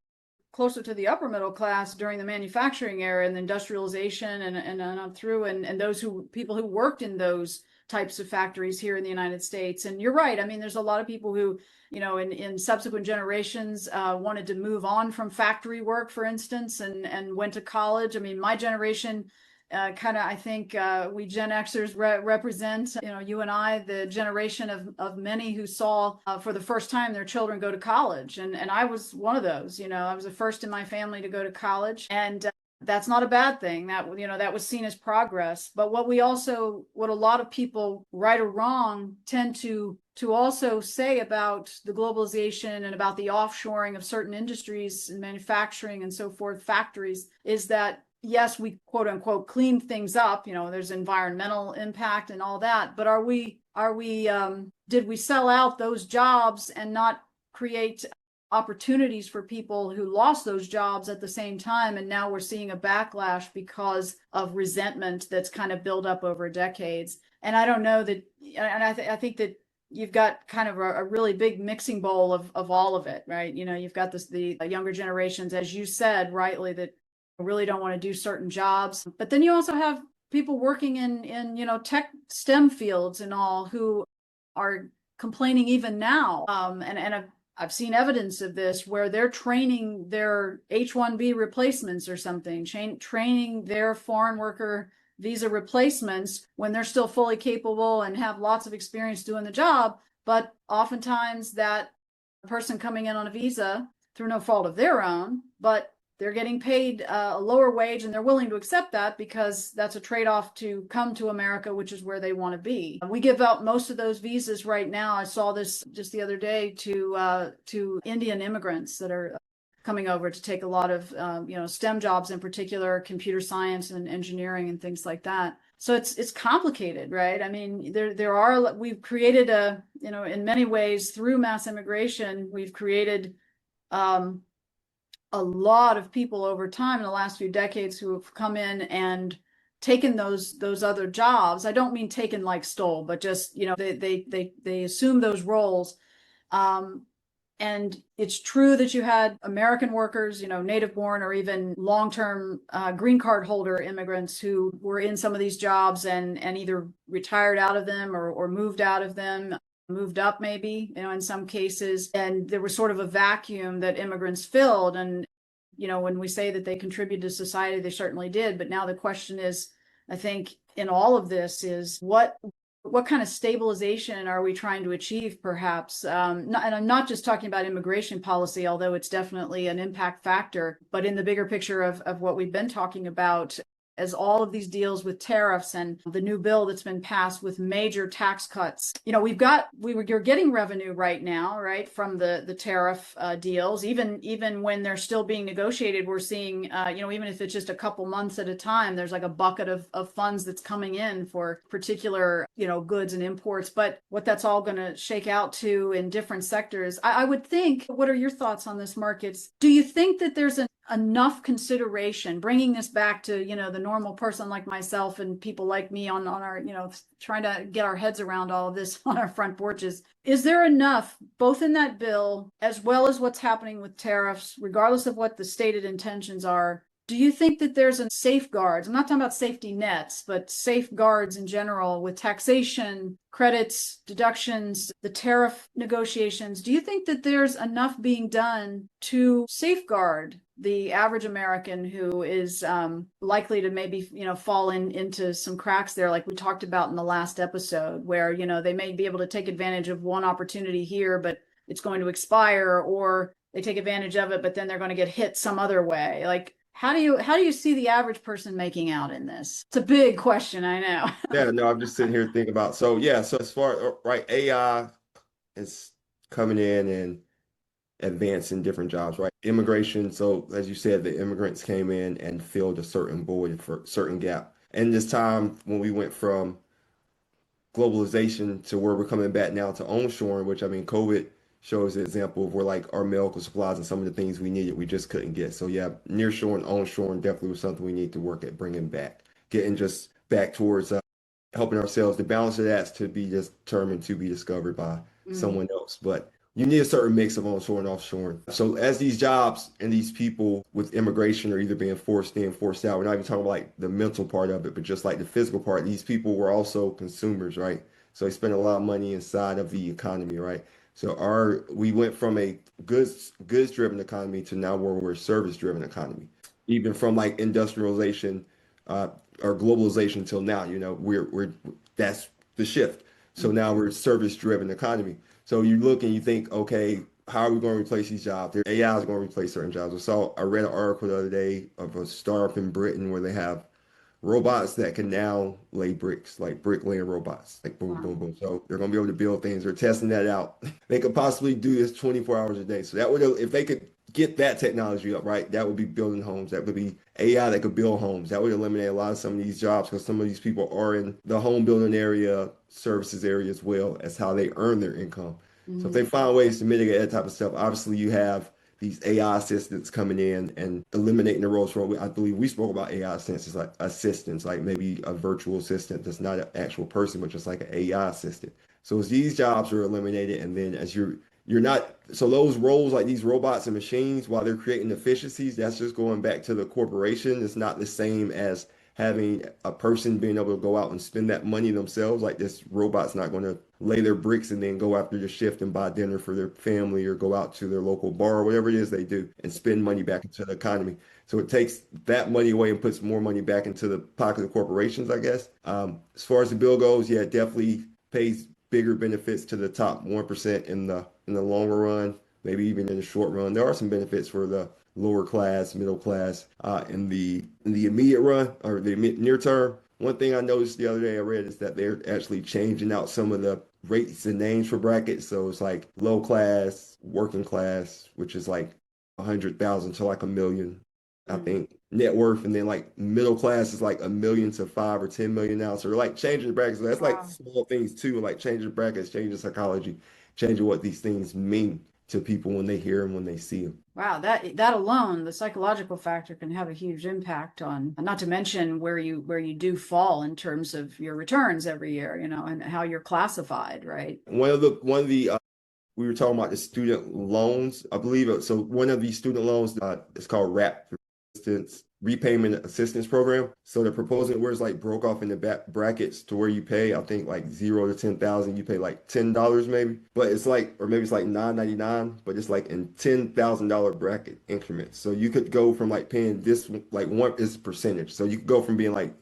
closer to the upper middle class during the manufacturing era and the industrialization and on through and those people who worked in those types of factories here in the United States. And you're right. I mean, there's a lot of people who, in subsequent generations wanted to move on from factory work, for instance, and went to college. I mean, my generation I think we Gen Xers represent, you and I, the generation of many who saw for the first time their children go to college. And I was one of those, I was the first in my family to go to college. And that's not a bad thing. That was seen as progress. But what a lot of people, right or wrong, tend to also say about the globalization and about the offshoring of certain industries and manufacturing and so forth, factories, is that yes, we quote unquote clean things up, there's environmental impact and all that, but did we sell out those jobs and not create opportunities for people who lost those jobs at the same time? And now we're seeing a backlash because of resentment that's kind of built up over decades. And I don't know that, and I think that you've got kind of a really big mixing bowl of all of it, right? You've got the younger generations, as you said rightly, that really don't want to do certain jobs. But then you also have people working in tech STEM fields and all who are complaining even now. And I've seen evidence of this where they're training their H-1B replacements or something, training their foreign worker visa replacements when they're still fully capable and have lots of experience doing the job. But oftentimes that person coming in on a visa through no fault of their own, but they're getting paid a lower wage and they're willing to accept that because that's a trade-off to come to America, which is where they want to be. We give out most of those visas right now. I saw this just the other day to Indian immigrants that are coming over to take a lot of STEM jobs, in particular computer science and engineering and things like that. So it's complicated, right? I mean, we've created in many ways through mass immigration, we've created a lot of people over time in the last few decades who have come in and taken those other jobs. I don't mean taken like stole, but just they assume those roles. And it's true that you had American workers, native born or even long-term green card holder immigrants who were in some of these jobs and either retired out of them or moved out of them. moved up maybe, in some cases, and there was sort of a vacuum that immigrants filled. And when we say that they contributed to society, they certainly did. But now the question is, I think, in all of this is what kind of stabilization are we trying to achieve, perhaps? And I'm not just talking about immigration policy, although it's definitely an impact factor, but in the bigger picture of what we've been talking about, as all of these deals with tariffs and the new bill that's been passed with major tax cuts. You're getting revenue right now, right, from the tariff deals. Even when they're still being negotiated, we're seeing, even if it's just a couple months at a time, there's like a bucket of funds that's coming in for particular, goods and imports. But what that's all going to shake out to in different sectors, I would think. What are your thoughts on this, markets? Do you think that there's enough consideration, bringing this back to the normal person like myself and people like me on our trying to get our heads around all of this on our front porches? Is there enough, both in that bill as well as what's happening with tariffs, regardless of what the stated intentions are? Do you think that there's safeguards? I'm not talking about safety nets, but safeguards in general with taxation, credits, deductions, the tariff negotiations. Do you think that there's enough being done to safeguard the average American who is likely to maybe, fall into some cracks there, like we talked about in the last episode, where, they may be able to take advantage of one opportunity here, but it's going to expire, or they take advantage of it, but then they're going to get hit some other way. Like, how do you see the average person making out in this? It's a big question, I know. Yeah, no, I'm just sitting here thinking about, so yeah, so as far, right, AI is coming in and advancing different jobs, right? Immigration, so as you said, the immigrants came in and filled a certain void for a certain gap. And this time when we went from globalization to where we're coming back now to onshoring, which I mean, COVID shows the example of where like our medical supplies and some of the things we needed, we just couldn't get. So yeah, nearshoring, onshoring definitely was something we need to work at bringing back, getting just back towards helping ourselves. The balance of that's to be determined to be discovered by someone else. But you need a certain mix of onshore and offshore. So as these jobs and these people with immigration are either being forced in, forced out, we're not even talking about like the mental part of it, but just like the physical part. These people were also consumers, right? So they spend a lot of money inside of the economy, right? So we went from a goods driven economy to now where we're a service driven economy. Even from like industrialization uh, or globalization till now, we're that's the shift. So now we're a service driven economy. So you look and you think, okay, how are we going to replace these jobs? AI is going to replace certain jobs. I read an article the other day of a startup in Britain where they have robots that can now lay bricks, like bricklaying robots, like boom, boom, boom. So they're going to be able to build things. They're testing that out. They could possibly do this 24 hours a day. So that would, if they could get that technology up, right, that would be building homes. That would be AI that could build homes. That would eliminate a lot of some of these jobs because some of these people are in the home building area, services area as well as how they earn their income. So if they find ways to mitigate that type of stuff, obviously you have these AI assistants coming in and eliminating the roles for, I believe we spoke about AI assistants, like maybe a virtual assistant that's not an actual person, but just like an AI assistant. So as these jobs are eliminated, and then as you're not, so those roles like these robots and machines, while they're creating efficiencies, that's just going back to the corporation. It's not the same as having a person being able to go out and spend that money themselves. Like this robot's not going to lay their bricks and then go after the shift and buy dinner for their family or go out to their local bar or whatever it is they do and spend money back into the economy. So it takes that money away and puts more money back into the pocket of corporations, I guess. As far as the bill goes, yeah, it definitely pays bigger benefits to the top 1% in the longer run, maybe even in the short run. There are some benefits for the lower class, middle class, in the immediate run or the near term. One thing I noticed the other day I read is that they're actually changing out some of the rates and names for brackets. So it's like low class, working class, which is like 100,000 to like a million, I think, net worth, and then like middle class is like a million to 5 or 10 million now. So they're like changing the brackets. So that's like small things too, like changing brackets, changing psychology, changing what these things mean to people when they hear them, when they see them. Wow, that alone, the psychological factor can have a huge impact on, not to mention where you do fall in terms of your returns every year, and how you're classified, right? One of the we were talking about the student loans, I believe. So one of these student loans, it's called RAP, for instance. repayment assistance program. So they're proposing where it's like broke off in the back brackets to where you pay, I think like 0 to 10,000, you pay like $10 maybe, but it's like, or maybe it's like 9.99, but it's like in $10,000 bracket increments. So you could go from like paying this like one is percentage. So you could go from being like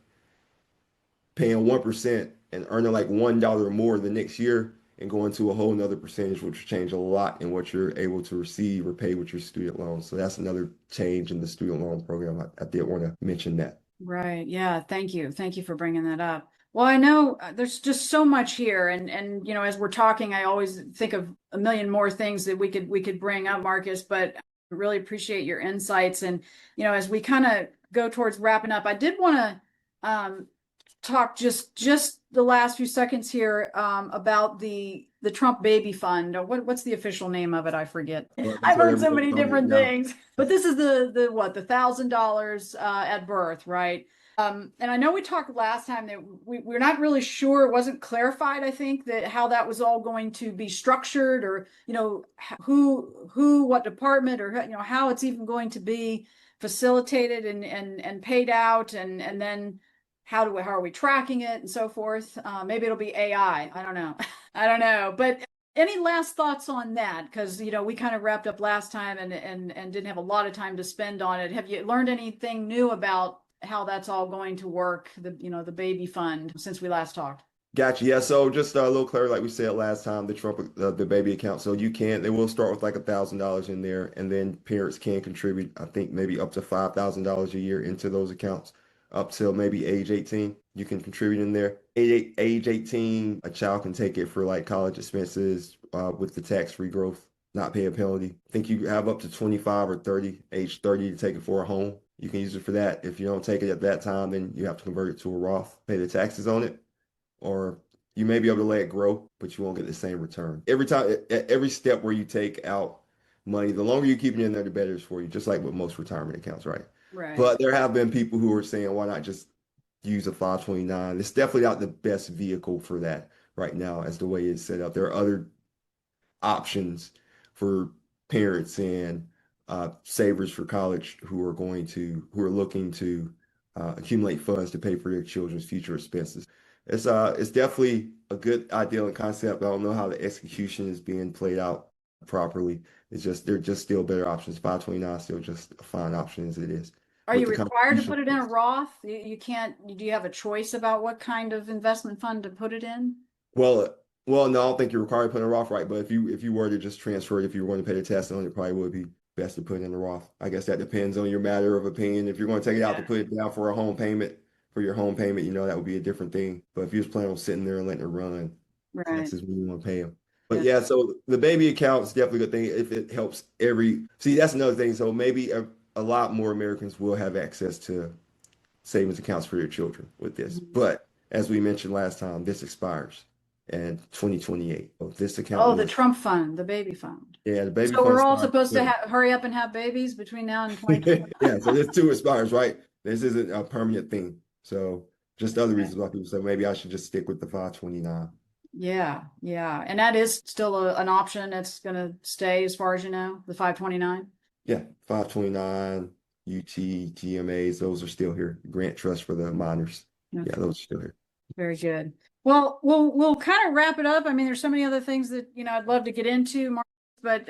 paying 1% and earning like $1 more the next year and going to a whole nother percentage, which will change a lot in what you're able to receive or pay with your student loans. So that's another change in the student loan program. I did want to mention that. Right. Yeah. Thank you. Thank you for bringing that up. Well, I know there's just so much here, and as we're talking, I always think of a million more things that we could bring up, Marcus. But I really appreciate your insights, and as we kind of go towards wrapping up, I did want to talk just the last few seconds here about the Trump Baby Fund. What's the official name of it? I forget. Well, that's I've what heard so everyone's many on it different now. things, but this is the what, the $1,000 at birth, right? And I know we talked last time that we're not really sure. It wasn't clarified, I think, that how that was all going to be structured, or what department, or how it's even going to be facilitated and paid out, and then how are we tracking it and so forth. Maybe it'll be AI. I don't know. I don't know. But any last thoughts on that? Because we kind of wrapped up last time and didn't have a lot of time to spend on it. Have you learned anything new about how that's all going to work, the baby fund, since we last talked? Gotcha. Yeah. So just a little clarity, like we said last time, the Trump, the baby account. So they will start with like $1,000 in there, and then parents can contribute, I think maybe up to $5,000 a year into those accounts up till maybe age 18. You can contribute in there. Age 18, a child can take it for like college expenses with the tax-free growth, not pay a penalty. I think you have up to 25 or 30, age 30 to take it for a home. You can use it for that. If you don't take it at that time, then you have to convert it to a Roth, pay the taxes on it, or you may be able to let it grow, but you won't get the same return. Every time, at every step where you take out money, the longer you keep it in there, the better it's for you, just like with most retirement accounts, right? Right. But there have been people who are saying, why not just use a 529? It's definitely not the best vehicle for that right now, as the way it's set up. There are other options for parents and savers for college who are looking to accumulate funds to pay for their children's future expenses. It's definitely a good ideal and concept. I don't know how the execution is being played out properly. It's just they're just still better options. 529 is still just a fine option as it is Are with you the required to contribution. put it in a Roth? You can't, do you have a choice about what kind of investment fund to put it in? Well, well, no, I don't think you're required to put in a Roth, right? But if you were to just transfer it, if you were going to pay the tax on it, probably would be best to put it in the Roth. I guess that depends on your matter of opinion. If you're going to take it out to Yeah. put it down for a home payment, for your home payment, that would be a different thing. But if you was planning on sitting there and letting it run, Right. taxes when you want to pay them. But Yeah. yeah, so the baby account is definitely a good thing if it helps see, that's another thing. So maybe a lot more Americans will have access to savings accounts for your children with this. Mhm. But as we mentioned last time, this expires in 2028. So this account Oh, the will, Trump fund, the baby fund. yeah, the baby So fund we're all expires. supposed to hurry up and have babies between now and 2020. Yeah, so this too expires, right? This isn't a permanent thing. So just other reasons why people say maybe I should just stick with the 529. Yeah, yeah. And that is still an option. It's going to stay as far as you know, the 529. Yeah, 529, UT, GMAs, those are still here. Grant Trust for the minors. Yeah, Okay. those are still here. Very good. Well, we'll kind of wrap it up. I mean, there's so many other things that I'd love to get into, Mark, but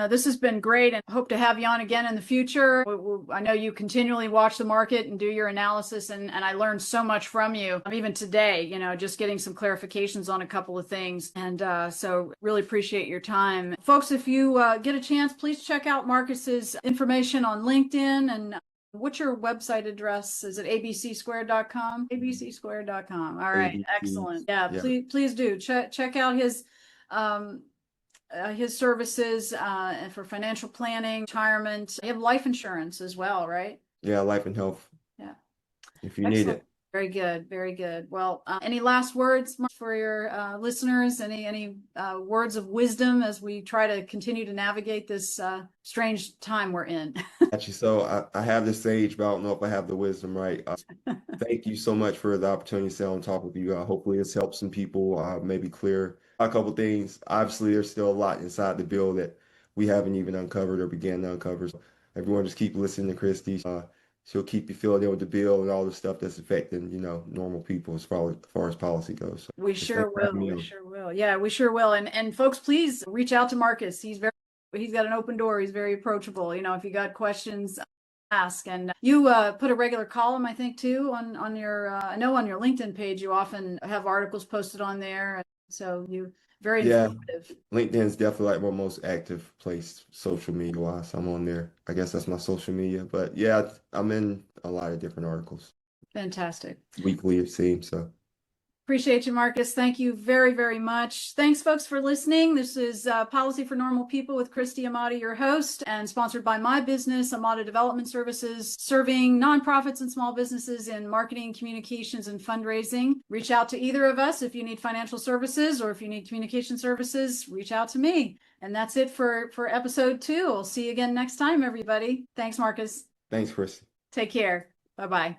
this has been great, and hope to have you on again in the future. I know you continually watch the market and do your analysis, and I learned so much from you, even today. Just getting some clarifications on a couple of things, and so really appreciate your time, folks. If you get a chance, please check out Marcus's information on LinkedIn. And what's your website address? Is it abcsquared.com? abcsquared.com. All right. ABC, Excellent. Yeah, yeah, please do check out um, his services for financial planning, retirement. You have life insurance as well, right? yeah, life and health Yeah. if you need Excellent. it. Very good. Very good. Well, any last words for your listeners? Any words of wisdom as we try to continue to navigate this strange time we're in? Actually, so I have this sage, but I don't know if I have the wisdom right. Thank you so much for the opportunity to sit on top with you. Hopefully, this helps some people maybe clear a couple things. Obviously, there's still a lot inside the bill that we haven't even uncovered or began to uncover. So everyone just keep listening to Christy. She'll keep you filled in with the bill and all the stuff that's affecting, normal people as far as policy goes. So, We just thanks sure for having will. me We on. sure will. Yeah, we sure will. And folks, please reach out to Marcus. He's got an open door. He's very approachable. If you got questions, ask. And you put a regular column, I think, too, on your I know on your LinkedIn page you often have articles posted on there. So you very Yeah, informative. LinkedIn's definitely like my most active place social media wise. I'm on there. I guess that's my social media. But yeah, I'm in a lot of different articles Fantastic. weekly, it seems. So Appreciate you, Marcus. Thank you very, very much. Thanks, folks, for listening. This is Policy for Normal People with Christy Amati, your host, and sponsored by my business, Amata Development Services, serving nonprofits and small businesses in marketing, communications, and fundraising. Reach out to either of us if you need financial services or if you need communication services, reach out to me. And that's it for episode 2. We'll see you again next time, everybody. Thanks, Marcus. thanks, Chris. Take care. Bye-bye.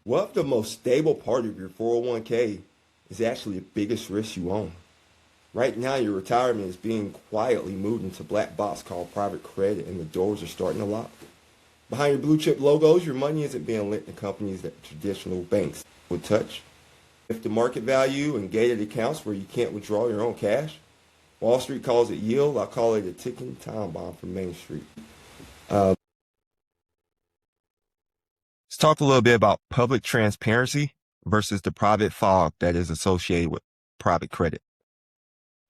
What if the most stable part of your 401k is actually the biggest risk you own? Right now, your retirement is being quietly moved into a black box called private credit, and the doors are starting to lock. Behind your blue chip logos, your money isn't being lent to companies that traditional banks would touch. If the market value and gated accounts where you can't withdraw your own cash, Wall Street calls it yield, I call it a ticking time bomb from Main Street. Let's talk a little bit about public transparency versus the private fog that is associated with private credit.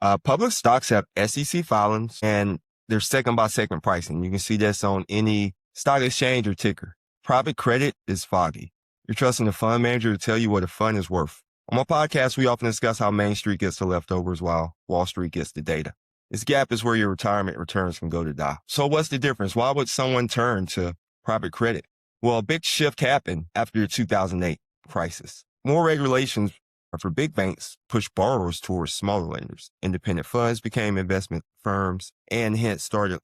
Public stocks have SEC filings and there's second by second pricing. You can see this on any stock exchange or ticker. Private credit is foggy. You're trusting the fund manager to tell you what a fund is worth. On my podcast, we often discuss how Main Street gets the leftovers while Wall Street gets the data. This gap is where your retirement returns can go to die. So what's the difference? Why would someone turn to private credit? Well, a big shift happened after the 2008 crisis. More regulations for big banks pushed borrowers towards smaller lenders. Independent funds became investment firms and hence started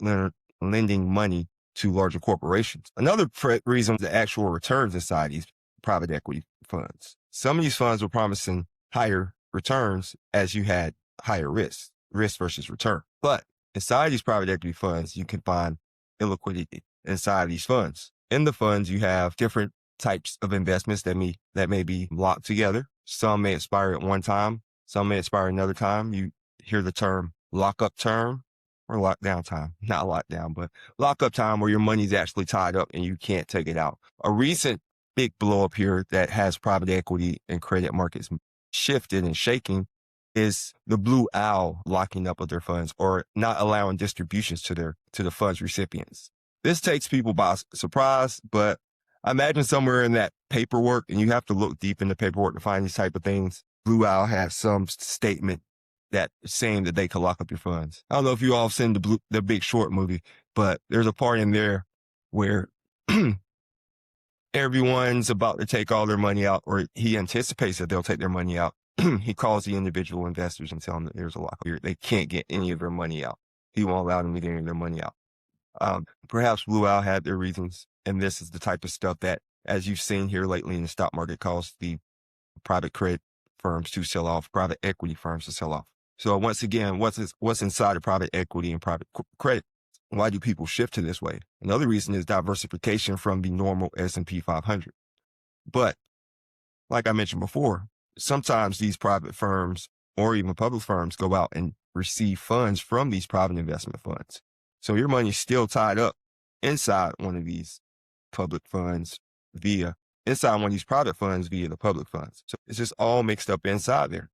lending money to larger corporations. Another reason was the actual returns inside these private equity funds. Some of these funds were promising higher returns as you had higher risk versus return. But inside these private equity funds, you can find illiquidity inside these funds. In the funds, you have different types of investments that may be locked together. Some may expire at one time. Some may expire another time. You hear the term lockup term or lockdown time. Not lockdown, but lockup time where your money's actually tied up and you can't take it out. A recent big blow up here that has private equity and credit markets shifted and shaking is the Blue Owl locking up of their funds or not allowing distributions to the fund's recipients. This takes people by surprise, but I imagine somewhere in that paperwork, and you have to look deep in the paperwork to find these type of things, Blue Owl has some statement that saying that they can lock up your funds. I don't know if you all have seen the Big Short movie, but there's a part in there where everyone's about to take all their money out, or he anticipates that they'll take their money out. He calls the individual investors and tell them that there's a lockup here. They can't get any of their money out. He won't allow them to get any of their money out. Perhaps Blue Owl had their reasons, and this is the type of stuff that, as you've seen here lately in the stock market, caused the private credit firms to sell off, private equity firms to sell off. So once again, what's inside of private equity and private credit? Why do people shift to this way? Another reason is diversification from the normal S&P 500. But like I mentioned before, sometimes these private firms or even public firms go out and receive funds from these private investment funds. So your money's still tied up inside one of these public funds inside one of these private funds via the public funds. So it's just all mixed up inside there.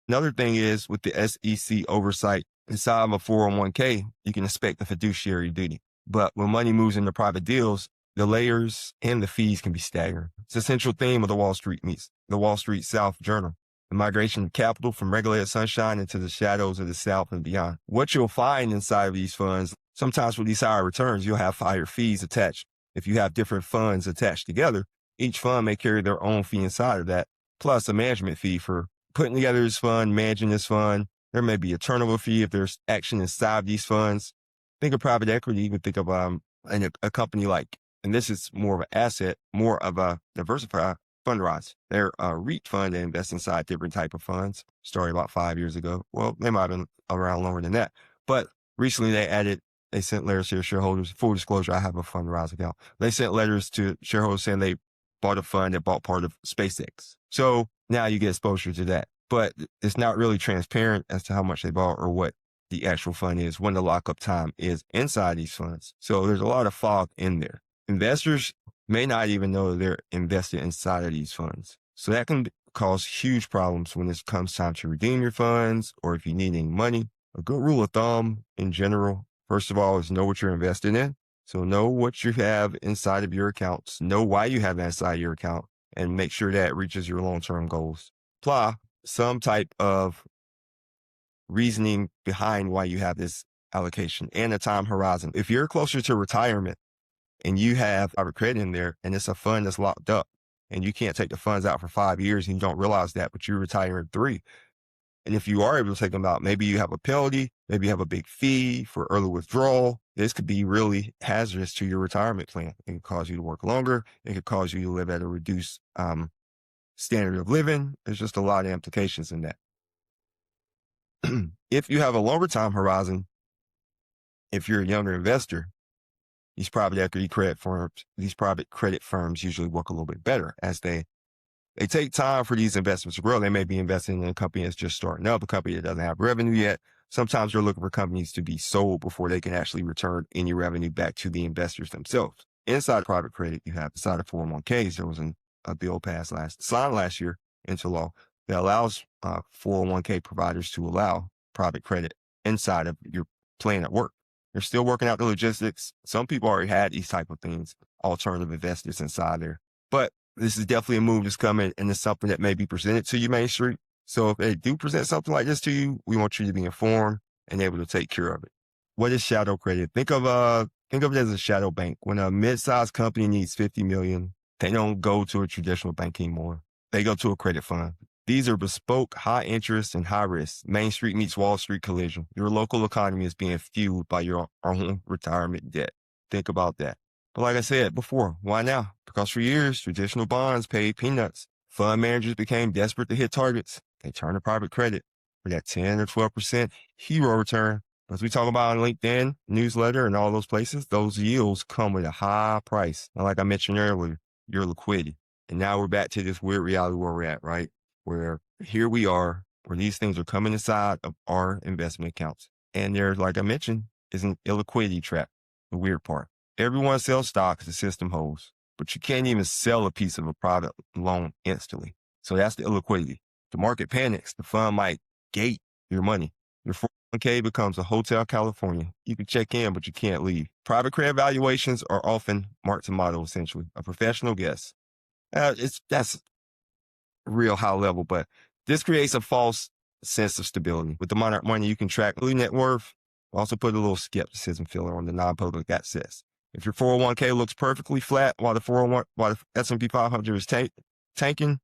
Another thing is with the SEC oversight inside of a 401k, you can expect the fiduciary duty. But when money moves into private deals, the layers and the fees can be staggering. It's a central theme of the Wall Street South Journal. The migration of capital from regulated sunshine into the shadows of the South and beyond. What you'll find inside of these funds, sometimes with these higher returns, you'll have higher fees attached. If you have different funds attached together, each fund may carry their own fee inside of that, plus a management fee for putting together this fund, managing this fund. There may be a turnover fee if there's action inside these funds. Think of private equity, you can think of a company like, and this is more of an asset, more of a diversified Fundrise. They're a REIT fund that invests inside different type of funds. Started about 5 years ago. Well, they might have been around longer than that. But recently they sent letters to their shareholders. Full disclosure, I have a fund Rise account. They sent letters to shareholders saying they bought a fund that bought part of SpaceX. So now you get exposure to that. But it's not really transparent as to how much they bought or what the actual fund is, when the lockup time is inside these funds. So there's a lot of fog in there. Investors may not even know they're invested inside of these funds. So that can cause huge problems when it comes time to redeem your funds or if you need any money. A good rule of thumb in general, first of all, is know what you're investing in. So know what you have inside of your accounts, know why you have that inside your account, and make sure that reaches your long-term goals. Apply some type of reasoning behind why you have this allocation and a time horizon. If you're closer to retirement and you have private credit in there and it's a fund that's locked up and you can't take the funds out for 5 years and you don't realize that, but you retire in 3. And if you are able to take them out, maybe you have a penalty, maybe you have a big fee for early withdrawal. This could be really hazardous to your retirement plan. It could cause you to work longer. It could cause you to live at a reduced standard of living. There's just a lot of implications in that. If you have a longer time horizon, if you're a younger investor, these private credit firms usually work a little bit better as they take time for these investments to grow. They may be investing in a company that's just starting up, a company that doesn't have revenue yet. Sometimes they're looking for companies to be sold before they can actually return any revenue back to the investors themselves. Inside private credit, you have inside of 401ks. There was a bill signed last year into law that allows 401k providers to allow private credit inside of your plan at work. They're still working out the logistics. Some people already had these type of things, alternative investors inside there. But this is definitely a move that's coming, and it's something that may be presented to you, Main Street. So if they do present something like this to you, we want you to be informed and able to take care of it. What is shadow credit? Think of it as a shadow bank. When a mid-sized company needs $50 million, they don't go to a traditional bank anymore. They go to a credit fund. These are bespoke, high interest and high risk. Main Street meets Wall Street collision. Your local economy is being fueled by your own retirement debt. Think about that. But like I said before, why now? Because for years, traditional bonds paid peanuts. Fund managers became desperate to hit targets. They turned to private credit for that 10 or 12% hero return. As we talk about on LinkedIn, newsletter, and all those places, those yields come with a high price. And like I mentioned earlier, your liquidity. And now we're back to this weird reality where we're at, right? Where here we are, where these things are coming inside of our investment accounts. And there, like I mentioned, is an illiquidity trap, the weird part. Everyone sells stocks, the system holds, but you can't even sell a piece of a private loan instantly. So that's the illiquidity. The market panics. The fund might gate your money. Your 401k becomes a Hotel California. You can check in, but you can't leave. Private credit valuations are often mark to model, essentially. A professional guess. That's real high level, but this creates a false sense of stability. With the Monarch money, you can track net worth. Also put a little skepticism filler on the non-public assets. If your 401k looks perfectly flat while the S&P 500 is tanking,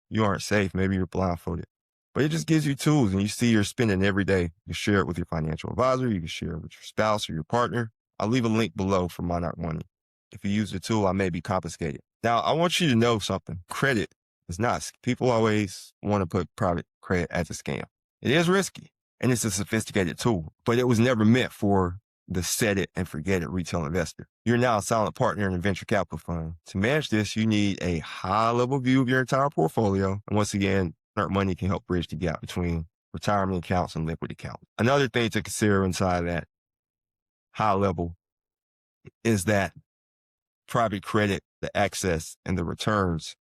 you aren't safe. Maybe you're blindfolded. But it just gives you tools, and you see you're spending every day. You share it with your financial advisor. You can share it with your spouse or your partner. I'll leave a link below for Monarch Money. If you use the tool, I may be confiscated. Now, I want you to know something. Credit is not. People always want to put private credit as a scam. It is risky, and it's a sophisticated tool, but it was never meant for the set it and forget it retail investor. You're now a silent partner in a venture capital fund. To manage this, you need a high level view of your entire portfolio. And once again, Monarch Money can help bridge the gap between retirement accounts and liquid accounts. Another thing to consider inside that high level is that private credit, the access and the returns,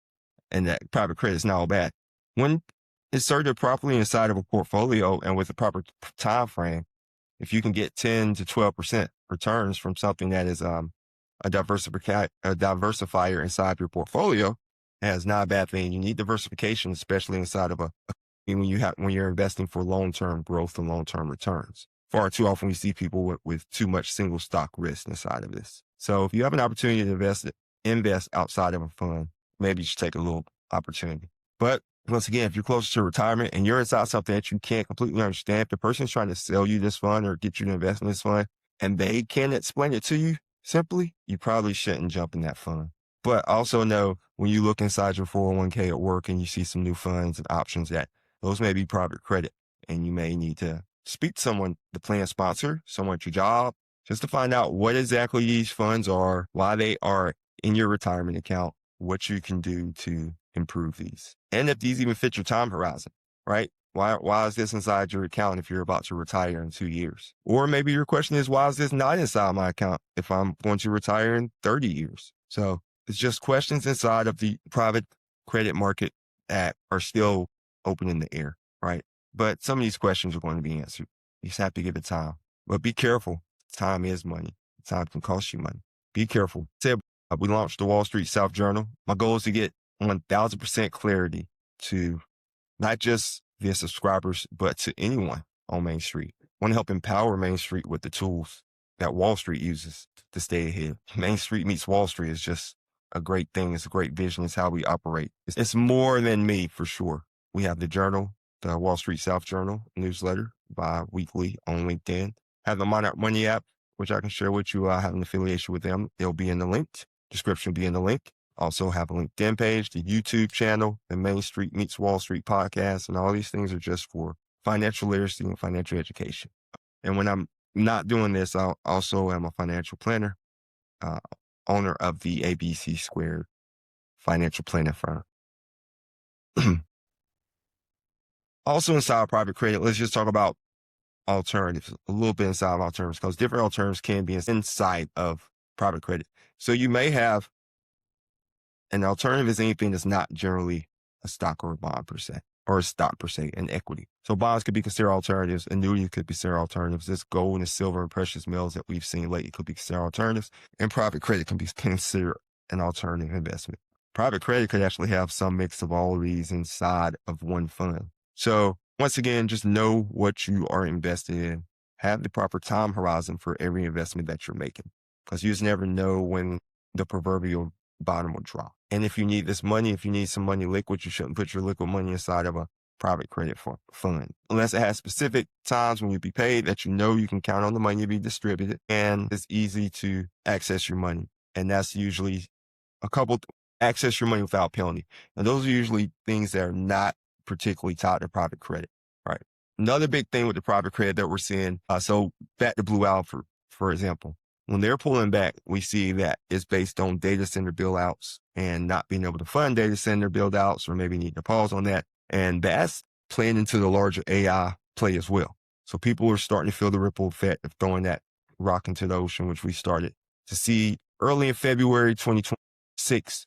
and that private credit is not all bad. When inserted properly inside of a portfolio and with a proper time frame, if you can get 10 to 12% returns from something that is a diversifier inside your portfolio, that's not a bad thing. You need diversification, especially inside of when you're investing for long-term growth and long-term returns. Far too often we see people with too much single stock risk inside of this. So if you have an opportunity to invest outside of a fund, maybe you should take a little opportunity. But once again, if you're closer to retirement and you're inside something that you can't completely understand, if the person's trying to sell you this fund or get you to invest in this fund and they can't explain it to you simply, you probably shouldn't jump in that fund. But also know when you look inside your 401k at work and you see some new funds and options, that those may be private credit and you may need to speak to someone, the plan sponsor, someone at your job, just to find out what exactly these funds are, why they are in your retirement account, what you can do to improve these. And if these even fit your time horizon, right? Why is this inside your account if you're about to retire in 2 years? Or maybe your question is, why is this not inside my account if I'm going to retire in 30 years? So it's just questions inside of the private credit market that are still open in the air, right? But some of these questions are going to be answered. You just have to give it time. But be careful. Time is money. Time can cost you money. Be careful. We launched the Wall Street South Journal. My goal is to get 1,000% clarity to not just their subscribers, but to anyone on Main Street. I want to help empower Main Street with the tools that Wall Street uses to stay ahead. Main Street meets Wall Street is just a great thing. It's a great vision. It's how we operate. It's more than me, for sure. We have the journal, the Wall Street South Journal newsletter bi-weekly on LinkedIn. Have the Monarch Money app, which I can share with you. I have an affiliation with them. It'll be in the link. Description will be in the link. Also have a LinkedIn page, the YouTube channel, the Main Street Meets Wall Street podcast, and all these things are just for financial literacy and financial education. And when I'm not doing this, I also am a financial planner, owner of the ABC Squared financial planning firm. Also inside private credit, let's just talk about alternatives, a little bit inside of alternatives, because different alternatives can be inside of private credit. So you may have an alternative is anything that's not generally a stock or a bond per se, or a stock per se, an equity. So bonds could be considered alternatives. Annuity could be considered alternatives. This gold and silver and precious metals that we've seen lately could be considered alternatives. And private credit can be considered an alternative investment. Private credit could actually have some mix of all of these inside of one fund. So once again, just know what you are invested in. Have the proper time horizon for every investment that you're making, because you just never know when the proverbial bottom will drop. And if you need this money, if you need some money liquid, you shouldn't put your liquid money inside of a private credit fund, unless it has specific times when you'll be paid that you know you can count on the money to be distributed, and it's easy to access your money. And that's usually access your money without penalty. And those are usually things that are not particularly tied to private credit, right? Another big thing with the private credit that we're seeing, so back to Blue Owl, for example, when they're pulling back, we see that it's based on data center build-outs and not being able to fund data center build-outs, or maybe need to pause on that. And that's playing into the larger AI play as well. So people are starting to feel the ripple effect of throwing that rock into the ocean, which we started to see early in February 2026,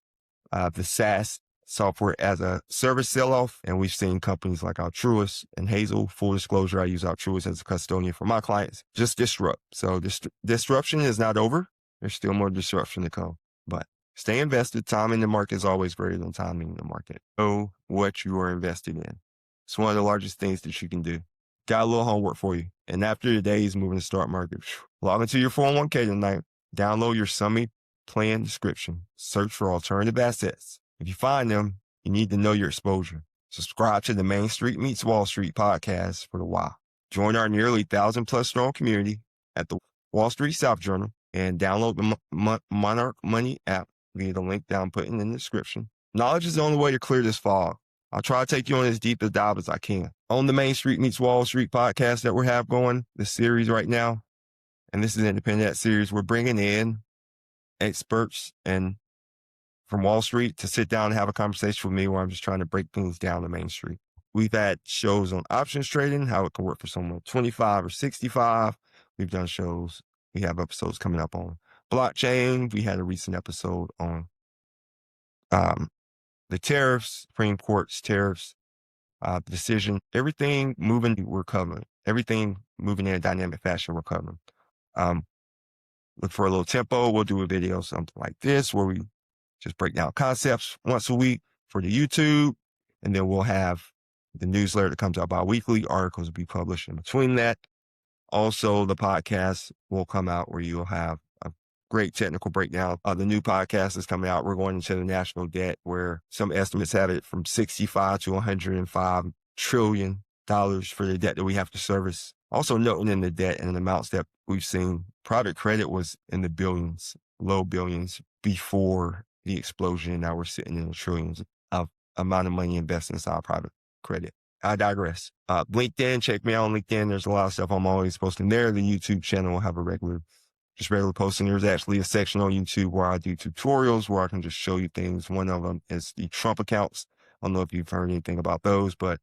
the SaaS software as a service sell-off. And we've seen companies like Altruist and Hazel. Full disclosure, I use Altruist as a custodian for my clients. Just disrupt. So disruption is not over. There's still more disruption to come. But stay invested. Time in the market is always greater than timing in the market. Know what you are invested in. It's one of the largest things that you can do. Got a little homework for you. And after the days moving to start market, log into your 401k tonight. Download your Summit plan description. Search for alternative assets. If you find them, you need to know your exposure. Subscribe to the Main Street Meets Wall Street podcast for the why. Join our nearly 1,000+ strong community at the Wall Street South Journal, and download the Monarch Money app via the link that I'm putting in the description. Knowledge is the only way to clear this fog. I'll try to take you on as deep a dive as I can. On the Main Street Meets Wall Street podcast that we have going, the series right now, and this is an independent series, we're bringing in experts and from Wall Street to sit down and have a conversation with me where I'm just trying to break things down to Main Street. We've had shows on options trading, how it can work for someone 25 or 65. We've done shows. We have episodes coming up on blockchain. We had a recent episode on the tariffs, Supreme Court's tariffs, decision, everything moving, we're covering. Everything moving in a dynamic fashion, we're covering. Look for a little tempo. We'll do a video, something like this, where we just break down concepts once a week for the YouTube. And then we'll have the newsletter that comes out bi-weekly. Articles will be published in between that. Also, the podcast will come out where you'll have a great technical breakdown. The new podcast is coming out. We're going into the national debt, where some estimates have it from $65 to $105 trillion for the debt that we have to service. Also noting in the debt and the amounts that we've seen, private credit was in the billions, low billions before the explosion. And now we're sitting in the trillions of amount of money invested inside private credit. I digress. LinkedIn, check me out on LinkedIn. There's a lot of stuff I'm always posting there. The YouTube channel will have just regular posting. There's actually a section on YouTube where I do tutorials where I can just show you things. One of them is the Trump accounts. I don't know if you've heard anything about those, but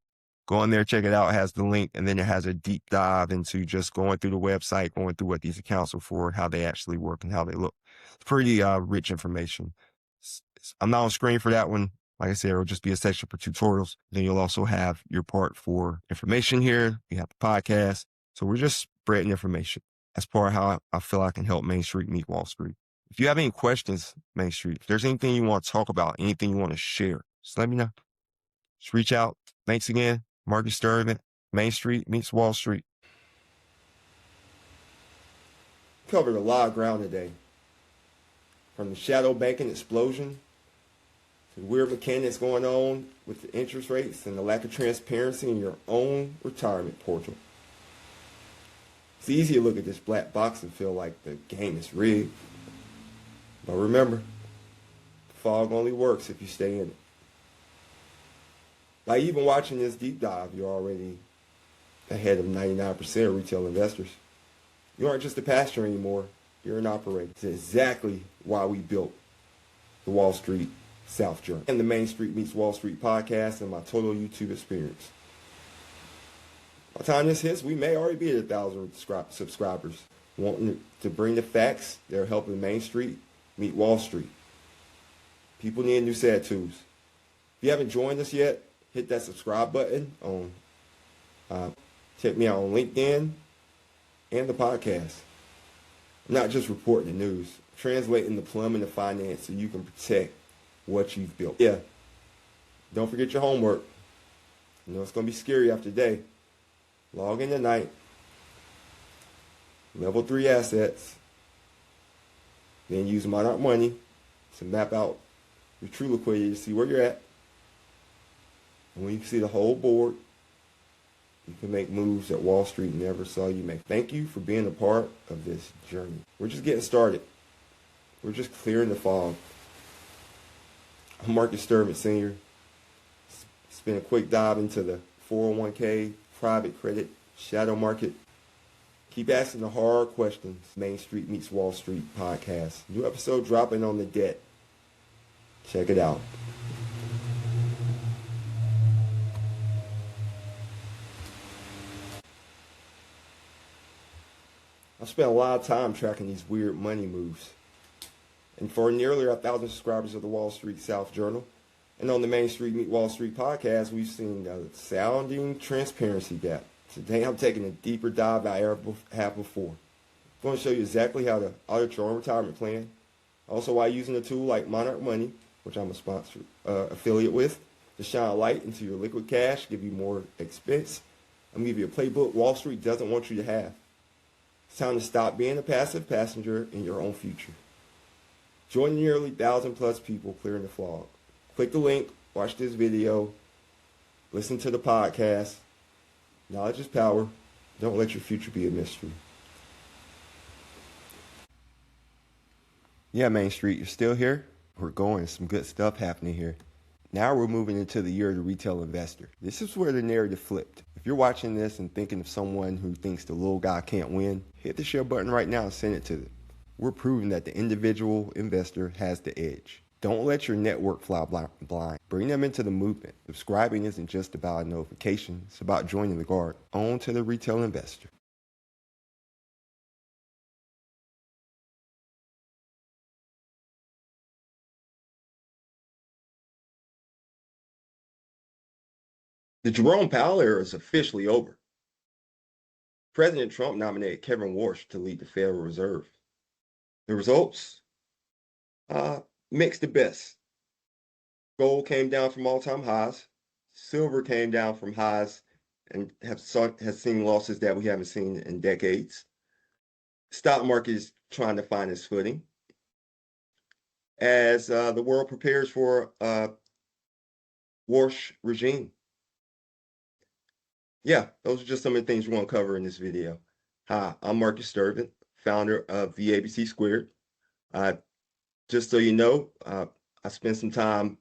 go on there, check it out. It has the link, and then it has a deep dive into just going through the website, going through what these accounts are for, how they actually work, and how they look. It's pretty rich information. I'm not on screen for that one. Like I said, it'll just be a section for tutorials. Then you'll also have your part for information here. You have the podcast. So we're just spreading information. That's part of how I feel I can help Main Street meet Wall Street. If you have any questions, Main Street, if there's anything you want to talk about, anything you want to share, just let me know. Just reach out. Thanks again. Marcus Sturman, Main Street meets Wall Street. Covered a lot of ground today. From the shadow banking explosion to the weird mechanics going on with the interest rates and the lack of transparency in your own retirement portal. It's easy to look at this black box and feel like the game is rigged. But remember, fog only works if you stay in it. By even watching this deep dive, you're already ahead of 99% of retail investors. You aren't just a pastor anymore. You're an operator. It's exactly why we built the Wall Street South Journey and the Main Street Meets Wall Street podcast and my total YouTube experience. By the time this hits, we may already be at 1,000 subscribers, wanting to bring the facts that are helping Main Street meet Wall Street. People need a new set of tools. If you haven't joined us yet, hit that subscribe button on. Check me out on LinkedIn and the podcast. I'm not just reporting the news, translating the plumbing of finance so you can protect what you've built. Yeah, don't forget your homework. You know it's going to be scary after day. Log in tonight. Level 3 assets. Then use Monarch Money to map out your true liquidity to see where you're at. And when you can see the whole board, you can make moves that Wall Street never saw you make. Thank you for being a part of this journey. We're just getting started. We're just clearing the fog. I'm Marcus Sturman, Sr. It's been a quick dive into the 401k, private credit, shadow market. Keep asking the hard questions. Main Street Meets Wall Street podcast. New episode dropping on the debt. Check it out. I've spent a lot of time tracking these weird money moves. And for nearly 1,000 subscribers of the Wall Street South Journal and on the Main Street Meet Wall Street podcast, we've seen a sounding transparency gap. Today I'm taking a deeper dive than I ever have before. I'm going to show you exactly how to audit your own retirement plan. Also why using a tool like Monarch Money, which I'm a sponsor affiliate with, to shine a light into your liquid cash, give you more expense. I'm going to give you a playbook Wall Street doesn't want you to have. It's time to stop being a passive passenger in your own future. Join the nearly 1,000 plus people clearing the fog. Click the link, watch this video, listen to the podcast. Knowledge is power. Don't let your future be a mystery. Yeah, Main Street, you're still here? We're going. Some good stuff happening here. Now we're moving into the year of the retail investor. This is where the narrative flipped. If you're watching this and thinking of someone who thinks the little guy can't win, hit the share button right now and send it to them. We're proving that the individual investor has the edge. Don't let your network fly blind. Bring them into the movement. Subscribing isn't just about a notification. It's about joining the guard. On to the retail investor. The Jerome Powell era is officially over. President Trump nominated Kevin Warsh to lead the Federal Reserve. The results? Mixed at best. Gold came down from all-time highs. Silver came down from highs and has seen losses that we haven't seen in decades. Stock market is trying to find its footing as the world prepares for a Warsh regime. Yeah, those are just some of the things we want to cover in this video. Hi, I'm Marcus Sturman, founder of the ABC Squared. Just so you know, I spent some time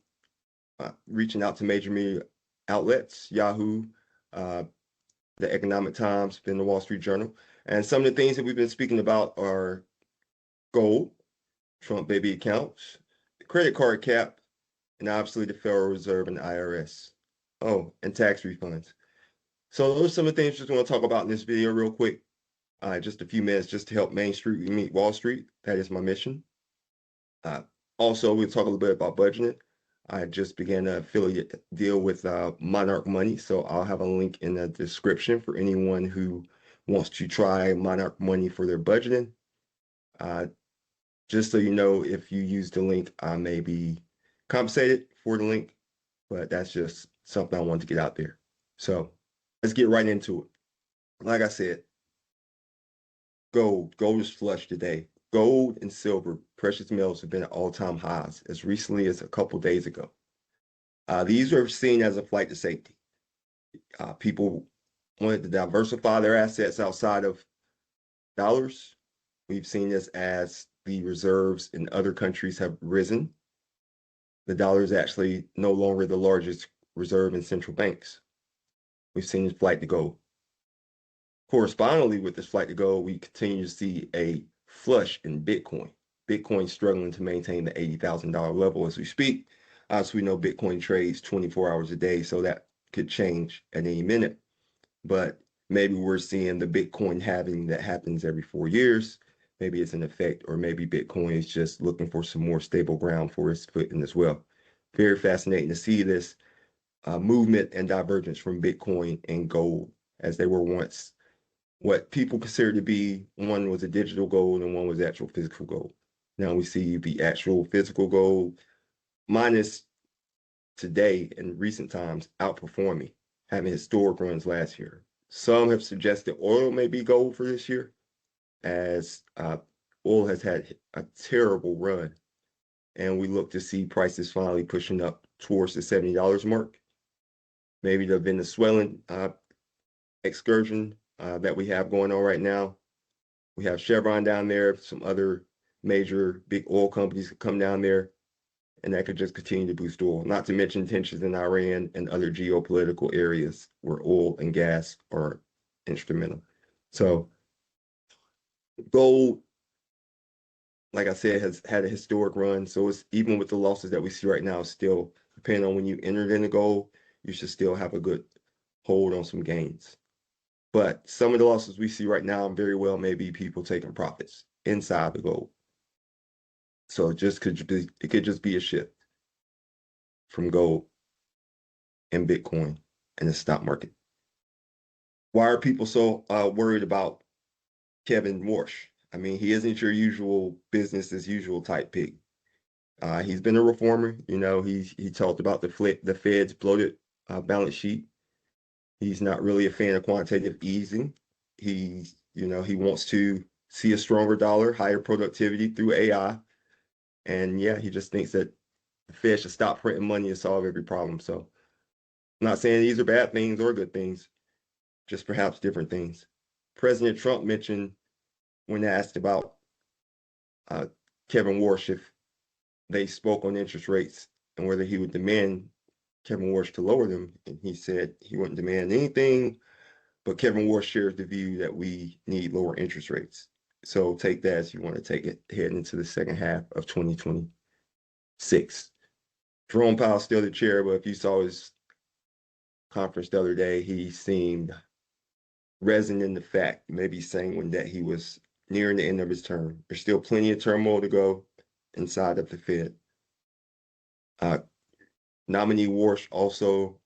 reaching out to major media outlets, Yahoo, the Economic Times, been the Wall Street Journal. And some of the things that we've been speaking about are gold, Trump baby accounts, the credit card cap, and obviously the Federal Reserve and the IRS. Oh, and tax refunds. So those are some of the things I just want to talk about in this video real quick. Just a few minutes just to help Main Street meet Wall Street. That is my mission. Also, we'll talk a little bit about budgeting. I just began an affiliate deal with Monarch Money, so I'll have a link in the description for anyone who wants to try Monarch Money for their budgeting. Just so you know, if you use the link, I may be compensated for the link, but that's just something I want to get out there. So let's get right into it. Like I said, gold is flush today. Gold and silver, precious metals, have been at all-time highs as recently as a couple days ago. These are seen as a flight to safety. People wanted to diversify their assets outside of dollars. We've seen this as the reserves in other countries have risen. The dollar is actually no longer the largest reserve in central banks. We've seen this flight to gold. Correspondingly with this flight to gold, we continue to see a flush in Bitcoin. Bitcoin struggling to maintain the $80,000 level as we speak. As we know, Bitcoin trades 24 hours a day, so that could change at any minute. But maybe we're seeing the Bitcoin halving that happens every 4 years. Maybe it's an effect, or maybe Bitcoin is just looking for some more stable ground for its footing as well. Very fascinating to see this movement and divergence from Bitcoin and gold, as they were once what people consider to be, one was a digital gold and one was actual physical gold. Now we see the actual physical gold minus today in recent times outperforming, having historic runs last year. Some have suggested oil may be gold for this year, as oil has had a terrible run. And we look to see prices finally pushing up towards the $70 mark. Maybe the Venezuelan excursion that we have going on right now. We have Chevron down there, some other major big oil companies could come down there, and that could just continue to boost oil. Not to mention tensions in Iran and other geopolitical areas where oil and gas are instrumental. So gold, like I said, has had a historic run. So it's even with the losses that we see right now, still depending on when you entered into gold, you should still have a good hold on some gains. But some of the losses we see right now very well may be people taking profits inside the gold. So it could just be a shift from gold and Bitcoin and the stock market. Why are people so worried about Kevin Warsh? I mean, he isn't your usual business as usual type pig. He's been a reformer. You know, he talked about the Fed's bloated balance sheet. He's not really a fan of quantitative easing. He wants to see a stronger dollar, higher productivity through AI. And yeah, he just thinks that the Fed should stop printing money to solve every problem. So I'm not saying these are bad things or good things, just perhaps different things. President Trump mentioned when asked about Kevin Warsh if they spoke on interest rates and whether he would demand Kevin Warsh to lower them, and he said he wouldn't demand anything, but Kevin Warsh shares the view that we need lower interest rates. So take that as you want to take it heading into the second half of 2026. Jerome Powell's still the chair, but if you saw his conference the other day, he seemed resonant in the fact, maybe sanguine, that he was nearing the end of his term. There's still plenty of turmoil to go inside of the Fed. Nominee Warsh also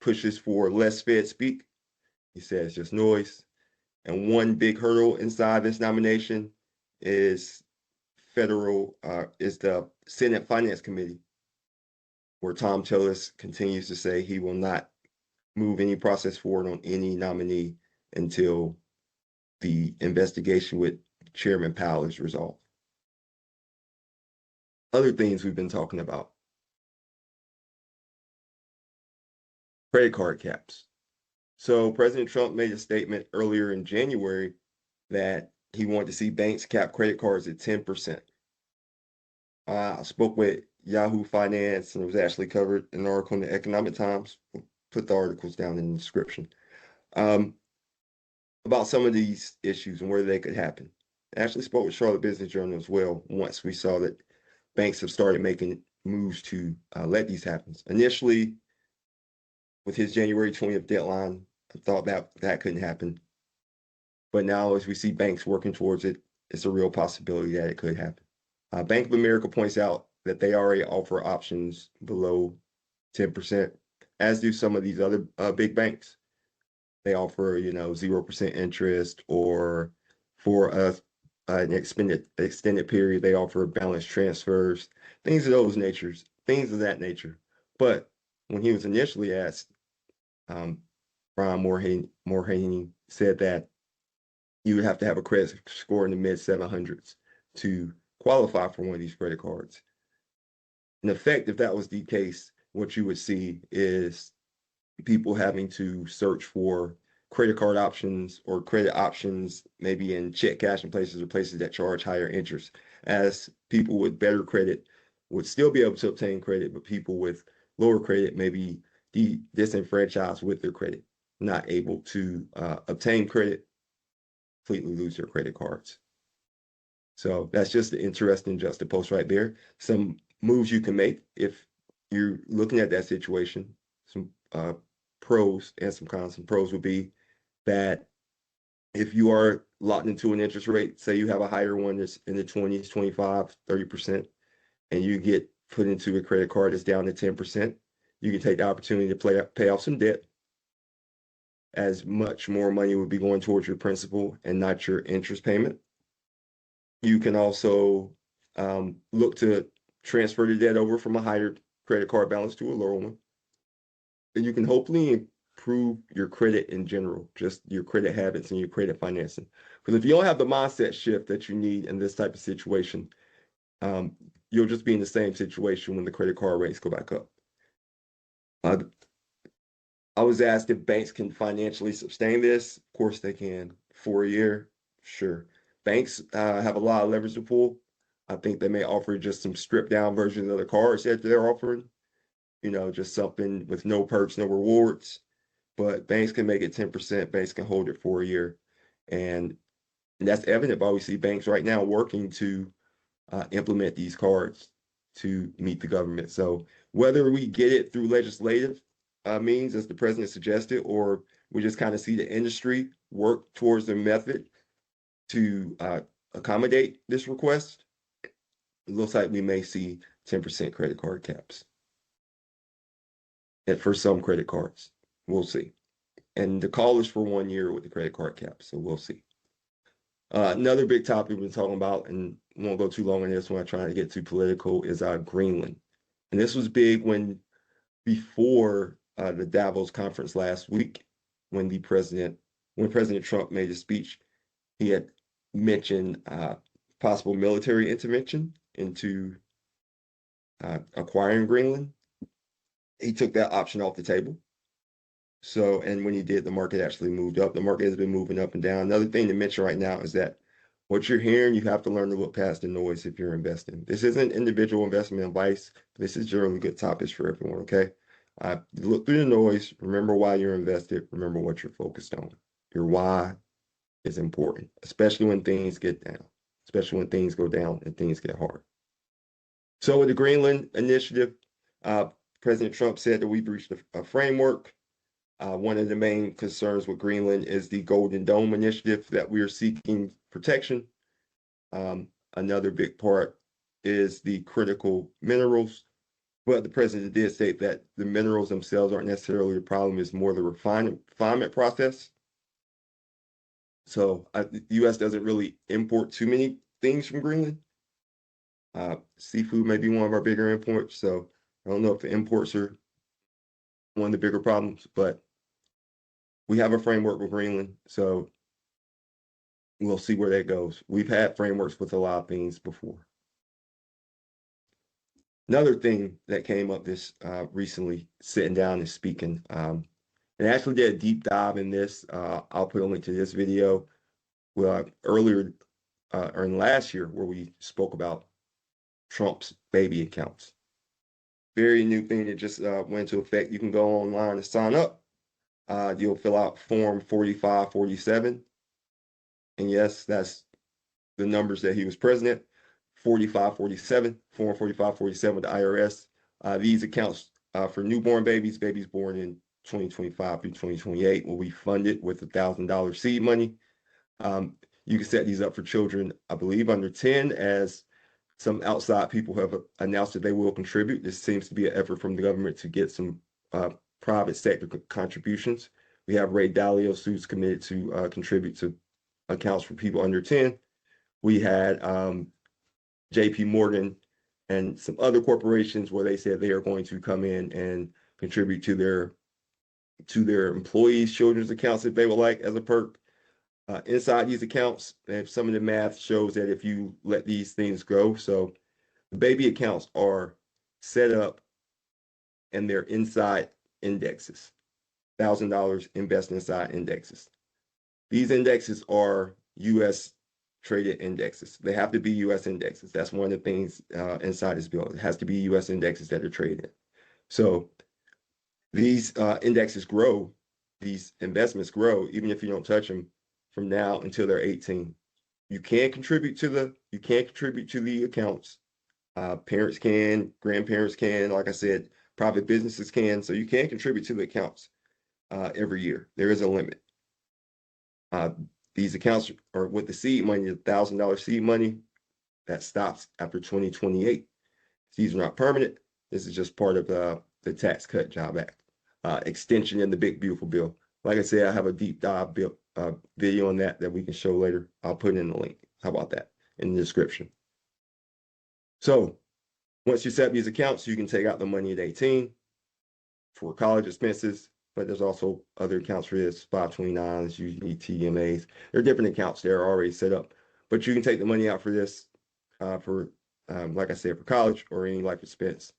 pushes for less Fed speak. He says it's just noise. And one big hurdle inside this nomination is the Senate Finance Committee, where Tom Tillis continues to say he will not move any process forward on any nominee until the investigation with Chairman Powell is resolved. Other things we've been talking about. Credit card caps. So President Trump made a statement earlier in January that he wanted to see banks cap credit cards at 10%. I spoke with Yahoo Finance, and it was actually covered in an article in the Economic Times. We'll put the articles down in the description. um, about some of these issues and where they could happen. I actually spoke with Charlotte Business Journal as well once we saw that banks have started making moves to let these happen. Initially, with his January 20th deadline, I thought that couldn't happen. But now, as we see banks working towards it, it's a real possibility that it could happen. Bank of America points out that they already offer options below 10%, as do some of these other big banks. They offer, 0% interest, or for an extended period, they offer balance transfers, things of that nature. But when he was initially asked, um, Brian Morhaney said that you would have to have a credit score in the mid 700s to qualify for one of these credit cards. In effect, if that was the case, what you would see is people having to search for credit card options or credit options, maybe in check cashing places or places that charge higher interest, as people with better credit would still be able to obtain credit, but people with lower credit may be disenfranchised with their credit, not able to obtain credit, completely lose their credit cards. So that's just an interesting juxtapost right there. Some moves you can make if you're looking at that situation. Some pros and some cons. Some pros would be that if you are locked into an interest rate, say you have a higher one that's in the 20s, 25, 30%, and you get put into a credit card that's down to 10%, you can take the opportunity to pay off some debt, as much more money would be going towards your principal and not your interest payment. You can also look to transfer the debt over from a higher credit card balance to a lower one. And you can hopefully improve your credit in general, just your credit habits and your credit financing. Because if you don't have the mindset shift that you need in this type of situation, you'll just be in the same situation when the credit card rates go back up. I was asked if banks can financially sustain this. Of course they can. For a year, sure. Banks have a lot of leverage to pull. I think they may offer just some stripped down versions of the cards that they're offering, just something with no perks, no rewards. But banks can make it 10%. Banks can hold it for a year. And that's evident by we see banks right now working to implement these cards to meet the government. So whether we get it through legislative means, as the president suggested, or we just kind of see the industry work towards the method to accommodate this request, it looks like we may see 10% credit card caps. And for some credit cards, we'll see. And the call is for 1 year with the credit card cap, so we'll see. Another big topic we've been talking about, and won't go too long on this one, I'm trying to get too political, is Greenland. And this was big before the Davos conference last week, when President Trump made a speech. He had mentioned possible military intervention into acquiring Greenland. He took that option off the table. So, and when he did, the market actually moved up. The market has been moving up and down. Another thing to mention right now is that what you're hearing, you have to learn to look past the noise if you're investing. This isn't individual investment advice. This is generally good topics for everyone, okay? Look through the noise. Remember why you're invested. Remember what you're focused on. Your why is important, especially when things get down, especially when things go down and things get hard. So with the Greenland initiative, President Trump said that we've reached a framework. One of the main concerns with Greenland is the Golden Dome initiative that we are seeking protection. Another big part is the critical minerals. But the president did state that the minerals themselves aren't necessarily the problem, it's more the refinement process. So the U.S. doesn't really import too many things from Greenland. Seafood may be one of our bigger imports. So I don't know if the imports are one of the bigger problems, but we have a framework with Greenland, so we'll see where that goes. We've had frameworks with a lot of things before. Another thing that came up this recently, sitting down and speaking, and actually did a deep dive in this. I'll put a link to this video. Well, earlier or in last year, where we spoke about Trump's baby accounts. Very new thing that just went into effect. You can go online and sign up You'll fill out form 4547. And yes, that's the numbers that he was president. 4547, form 4547 with the IRS. These accounts for newborn babies, babies born in 2025 through 2028 will be funded with $1,000 seed money. You can set these up for children, I believe, under 10, as some outside people have announced that they will contribute. This seems to be an effort from the government to get some private sector contributions. We have Ray Dalio, who's committed to contribute to accounts for people under 10. We had JP Morgan and some other corporations where they said they are going to come in and contribute to their employees' children's accounts if they would like as a perk. Inside these accounts, some of the math shows that if you let these things go, so the baby accounts are set up and they're inside indexes, $1,000 invest inside indexes. These indexes are U.S. traded indexes. They have to be U.S. indexes. That's one of the things inside this bill. It has to be U.S. indexes that are traded. So these indexes grow, these investments grow, even if you don't touch them from now until they're 18. You can't contribute to the accounts. Parents can, grandparents can, like I said, private businesses can. So you can contribute to the accounts every year. There is a limit. These accounts are with the seed money, the $1,000 seed money, that stops after 2028. These are not permanent. This is just part of the Tax Cut Job Act extension in the big beautiful bill. Like I said, I have a deep dive video on that we can show later. I'll put in the link. How about that in the description? So once you set up these accounts, you can take out the money at 18 for college expenses, but there's also other accounts for this, 529s, usually TMAs. There are different accounts that are already set up, but you can take the money out for this, like I said, for college or any life expense,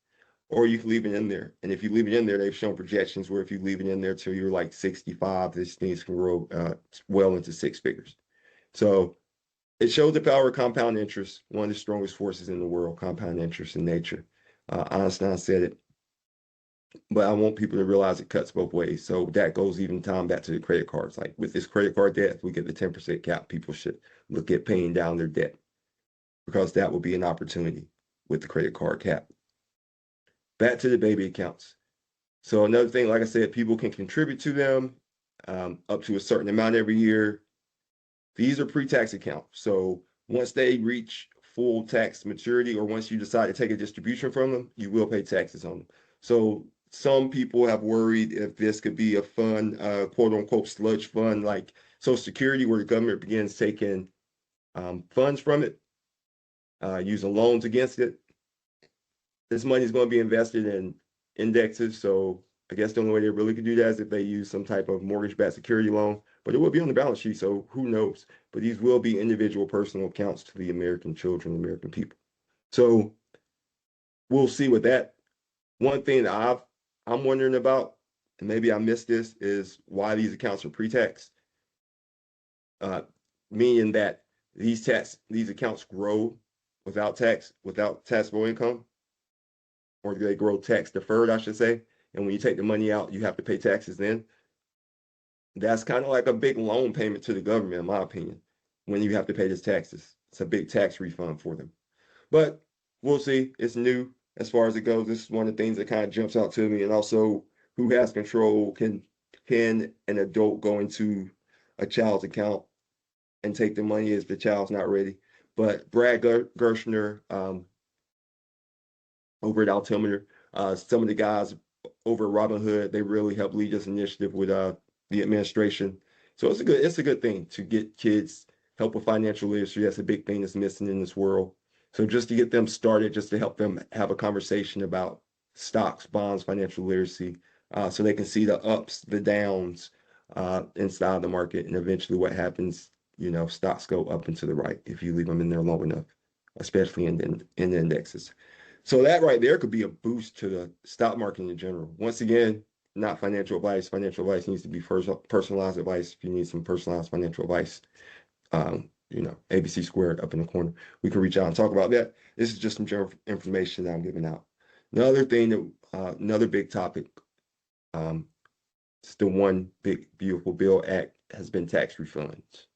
or you can leave it in there. And if you leave it in there, they've shown projections where if you leave it in there till you're like 65, these things can grow well into six figures. So it shows the power of compound interest, one of the strongest forces in the world, compound interest in nature. Einstein said it, but I want people to realize it cuts both ways. So that goes even time back to the credit cards. Like with this credit card debt, if we get the 10% cap, people should look at paying down their debt because that will be an opportunity with the credit card cap. Back to the baby accounts. So another thing, like I said, people can contribute to them up to a certain amount every year. These are pre-tax accounts. So once they reach full tax maturity, or once you decide to take a distribution from them, you will pay taxes on them. So some people have worried if this could be a fun, quote unquote, sludge fund like Social Security, where the government begins taking funds from it, using loans against it. This money is going to be invested in indexes. So I guess the only way they really could do that is if they use some type of mortgage-backed security loan, but it will be on the balance sheet. So who knows? But these will be individual personal accounts to the American children, the American people. So we'll see with that. One thing that I'm wondering about, and maybe I missed this, is why these accounts are pre-tax. Meaning that these accounts grow without taxable income, or they grow tax deferred, I should say. And when you take the money out, you have to pay taxes then. That's kind of like a big loan payment to the government, in my opinion, when you have to pay these taxes. It's a big tax refund for them. But we'll see. It's new as far as it goes. This is one of the things that kind of jumps out to me. And also, who has control? Can an adult go into a child's account and take the money if the child's not ready? But Brad Gershner, over at Altimeter, some of the guys over at Robinhood, they really helped lead this initiative with the administration. So it's a good thing to get kids help with financial literacy. That's a big thing that's missing in this world. So just to get them started, just to help them have a conversation about stocks, bonds, financial literacy, so they can see the ups, the downs inside the market, and eventually what happens. Stocks go up and to the right if you leave them in there long enough, especially in the indexes. So that right there could be a boost to the stock market in general. Once again, not financial advice. Financial advice needs to be personalized advice. If you need some personalized financial advice, ABC Squared up in the corner, we can reach out and talk about that. This is just some general information that I'm giving out. Another thing another big topic It's the one big beautiful bill act has been tax refunds.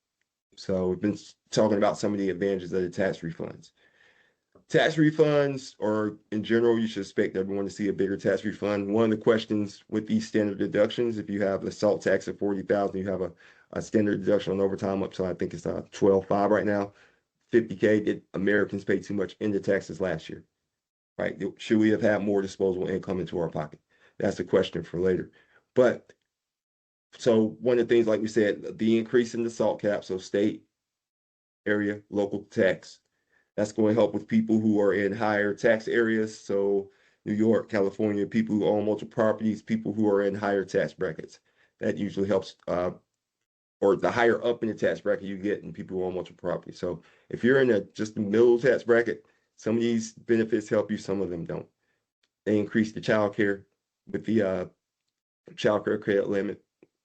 So we've been talking about some of the advantages of the tax refunds. Tax refunds, or in general, you should expect everyone to see a bigger tax refund. One of the questions with these standard deductions, if you have a SALT tax of 40,000, you have a standard deduction on overtime up to, I think it's 12.5 right now, 50K. Did Americans pay too much into taxes last year? Right? Should we have had more disposable income into our pocket? That's a question for later. But so one of the things, like we said, the increase in the SALT cap, so state, area, local tax, that's going to help with people who are in higher tax areas. So New York, California, people who own multiple properties, people who are in higher tax brackets. That usually helps, or the higher up in the tax bracket you get, and people who own multiple properties. So if you're in just the middle tax bracket, some of these benefits help you, some of them don't. They increase the child care with the child care credit limit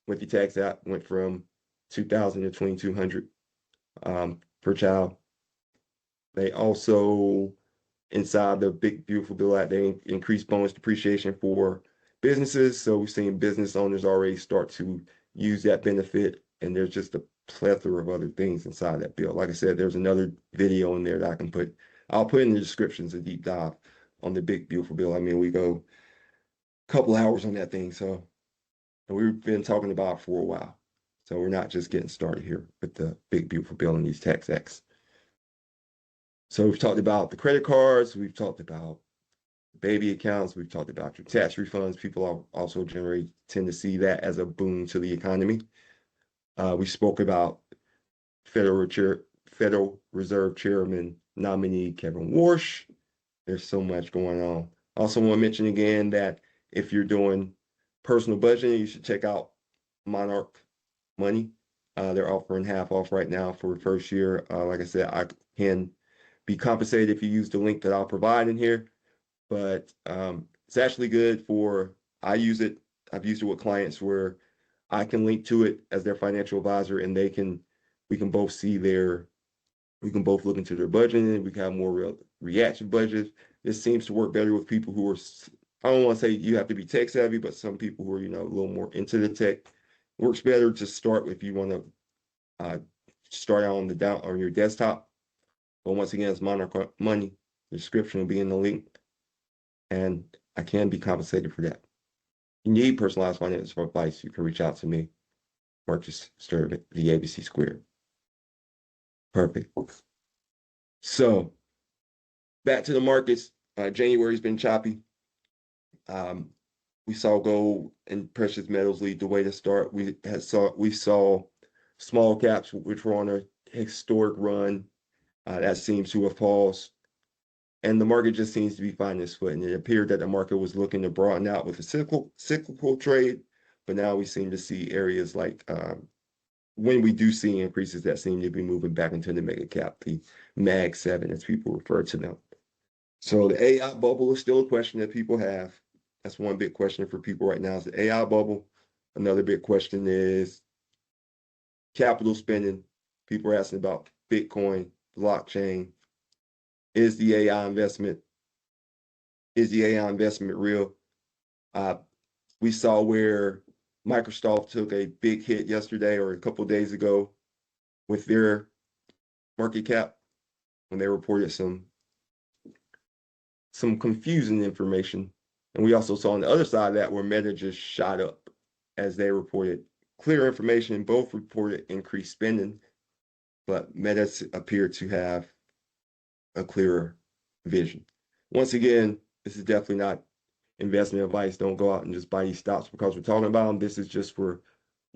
with the tax out went from 2,000 to 2,200 per child. They also, inside the big beautiful bill act, they increase bonus depreciation for businesses. So we've seen business owners already start to use that benefit, and there's just a plethora of other things inside that bill. Like I said, there's another video in there that I'll put in the descriptions, a deep dive on the big beautiful bill. I mean, we go a couple hours on that thing, so we've been talking about it for a while. So we're not just getting started here with the big beautiful bill and these tax acts. So we've talked about the credit cards, we've talked about baby accounts, we've talked about your tax refunds. People also tend to see that as a boon to the economy. We spoke about Federal Reserve Chairman nominee Kevin Warsh. There's so much going on. I also want to mention again that if you're doing personal budgeting, you should check out Monarch Money. They're offering half off right now for the first year. Like I said, I can be compensated if you use the link that I'll provide in here, but it's actually good for, I use it, I've used it with clients where I can link to it as their financial advisor, and we can both look into their budget, and we can have more reaction budgets. This seems to work better with people who are, I don't want to say you have to be tech savvy, but some people who are, a little more into the tech. Works better to start if you want to start out on your desktop. But once again, it's Monarch Money. The description will be in the link, and I can be compensated for that. If you need personalized financial advice, you can reach out to me, Marcus Sturb at the ABC Squared. Perfect. So back to the markets. January's been choppy. We saw gold and precious metals lead the way to start. We saw small caps, which were on a historic run. That seems to have paused. And the market just seems to be finding its foot. And it appeared that the market was looking to broaden out with a cyclical trade. But now we seem to see areas like when we do see increases that seem to be moving back into the mega cap, the Mag 7, as people refer to them. So the AI bubble is still a question that people have. That's one big question for people right now is the AI bubble. Another big question is capital spending. People are asking about Bitcoin, blockchain. Is the AI investment real? We saw where Microsoft took a big hit yesterday or a couple of days ago with their market cap when they reported some confusing information. And we also saw on the other side of that where Meta just shot up as they reported clear information. Both reported increased spending, but Meta appeared to have a clearer vision. Once again, this is definitely not investment advice. Don't go out and just buy these stocks because we're talking about them. This is just for,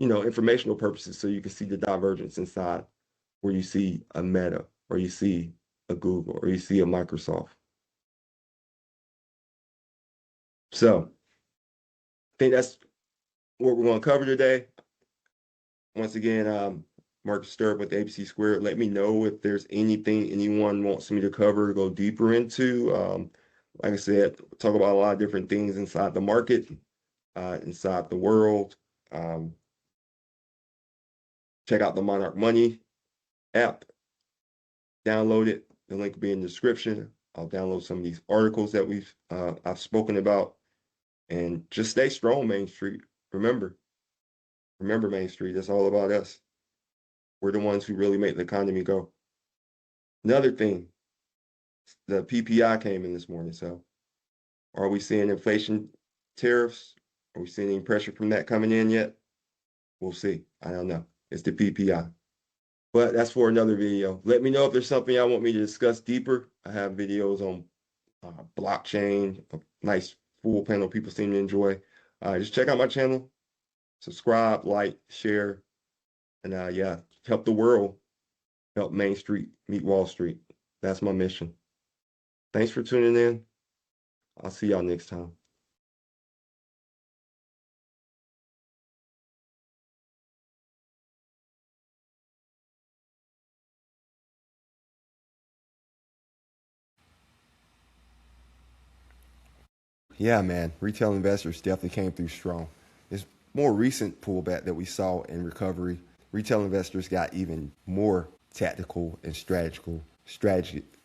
informational purposes, so you can see the divergence inside where you see a Meta or you see a Google or you see a Microsoft. So I think that's what we're going to cover today. Once again, Marcus Sturb with ABC Squared. Let me know if there's anything anyone wants me to cover, go deeper into. Like I said, talk about a lot of different things inside the market, inside the world. Check out the Monarch Money app. Download it. The link will be in the description. I'll download some of these articles that I've spoken about. And just stay strong, Main Street. Remember, Remember, Main Street, that's all about us. We're the ones who really make the economy go. Another thing, the PPI came in this morning. So are we seeing inflation tariffs? Are we seeing any pressure from that coming in yet? We'll see. I don't know. It's the PPI. But that's for another video. Let me know if there's something y'all want me to discuss deeper. I have videos on blockchain, a nice full panel people seem to enjoy. Just check out my channel, subscribe, like, share, and yeah, help the world, help Main Street meet Wall Street. That's my mission. Thanks for tuning in. I'll see y'all next time. Yeah, man, retail investors definitely came through strong. This more recent pullback that we saw in recovery, retail investors got even more tactical and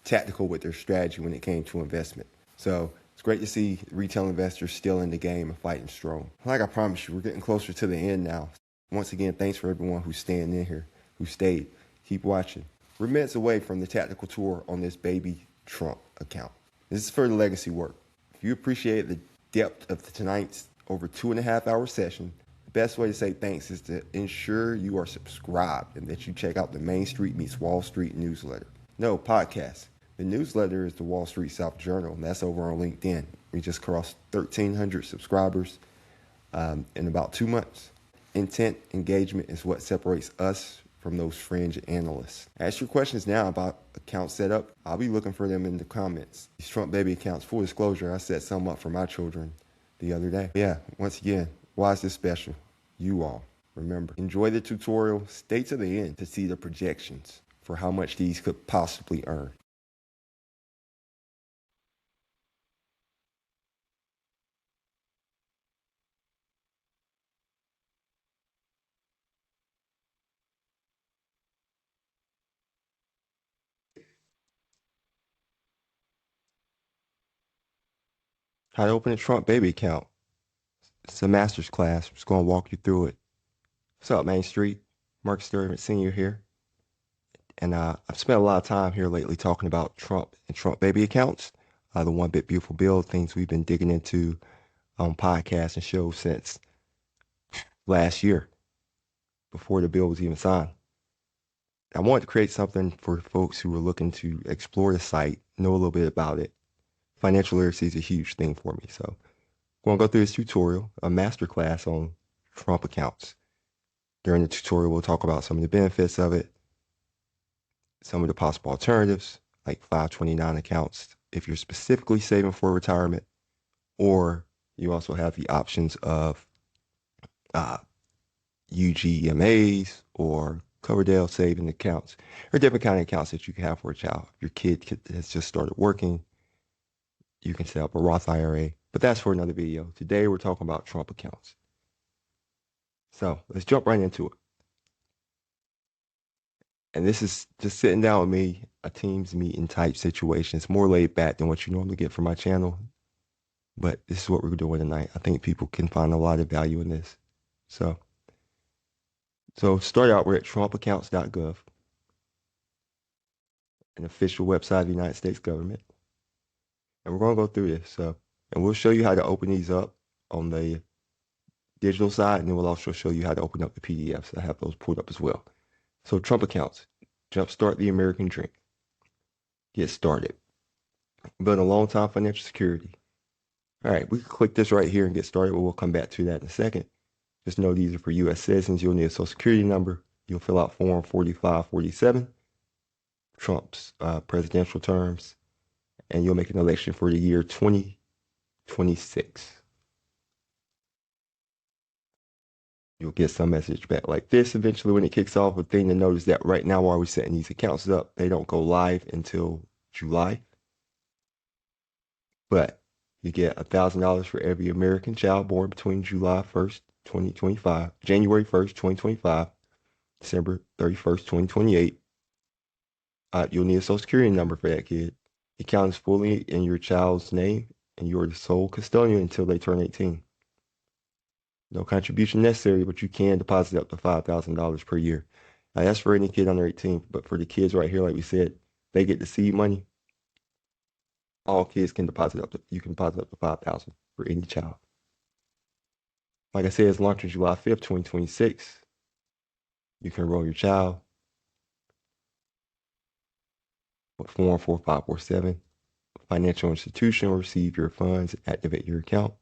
tactical with their strategy when it came to investment. So it's great to see retail investors still in the game and fighting strong. Like I promised you, we're getting closer to the end now. Once again, thanks for everyone who's staying in here, who stayed. Keep watching. We're minutes away from the tactical tour on this baby Trump account. This is for the legacy work. If you appreciate the depth of tonight's over 2.5 hour session, the best way to say thanks is to ensure you are subscribed and that you check out the Main Street Meets Wall Street newsletter. No, podcast. The newsletter is the Wall Street South Journal, and that's over on LinkedIn. We just crossed 1,300 subscribers in about 2 months. Intent, engagement is what separates us from those fringe analysts. Ask your questions now about account setup. I'll be looking for them in the comments. These Trump baby accounts, full disclosure, I set some up for my children the other day. Yeah, once again, why is this special? You all, remember, enjoy the tutorial, stay to the end to see the projections for how much these could possibly earn. How to open a Trump baby account. It's a master's class. I'm just going to walk you through it. What's up, Main Street? Mark Sturman Sr. here. And I've spent a lot of time here lately talking about Trump and Trump baby accounts, the One Big Beautiful Bill, things we've been digging into on podcasts and shows since last year, before the bill was even signed. I wanted to create something for folks who were looking to explore the site, know a little bit about it. Financial literacy is a huge thing for me. So I'm going to go through this tutorial, a masterclass on Trump accounts. During the tutorial, we'll talk about some of the benefits of it, some of the possible alternatives, like 529 accounts, if you're specifically saving for retirement, or you also have the options of UGMAs or Coverdale saving accounts, or different kind of accounts that you can have for a child. If your kid has just started working, you can set up a Roth IRA, but that's for another video. Today, we're talking about Trump accounts. So let's jump right into it. And this is just sitting down with me, a Teams meeting type situation. It's more laid back than what you normally get from my channel. But this is what we're doing tonight. I think people can find a lot of value in this. So start out, we're at trumpaccounts.gov, an official website of the United States government. And we're going to go through this. And we'll show you how to open these up on the digital side. And then we'll also show you how to open up the PDFs. I have those pulled up as well. So Trump accounts, jumpstart the American dream. Get started. Build a long-time financial security. All right, we can click this right here and get started, but we'll come back to that in a second. Just know these are for U.S. citizens. You'll need a social security number. You'll fill out form 4547, Trump's presidential terms, and you'll make an election for the year 2026. You'll get some message back like this eventually when it kicks off. A thing to note is that right now, while we're setting these accounts up, they don't go live until July. But you get $1,000 for every American child born between July 1st, 2025, January 1st, 2025, December 31st, 2028. You'll need a social security number for that kid. The account is fully in your child's name, and you're the sole custodian until they turn 18. No contribution necessary, but you can deposit up to $5,000 per year. Now, that's for any kid under 18, but for the kids right here, like we said, they get the seed money. All kids can deposit you can deposit up to 5,000 for any child. Like I said, it's launching July 5th, 2026. You can enroll your child with Form 4547. Financial institution will receive your funds, activate your account.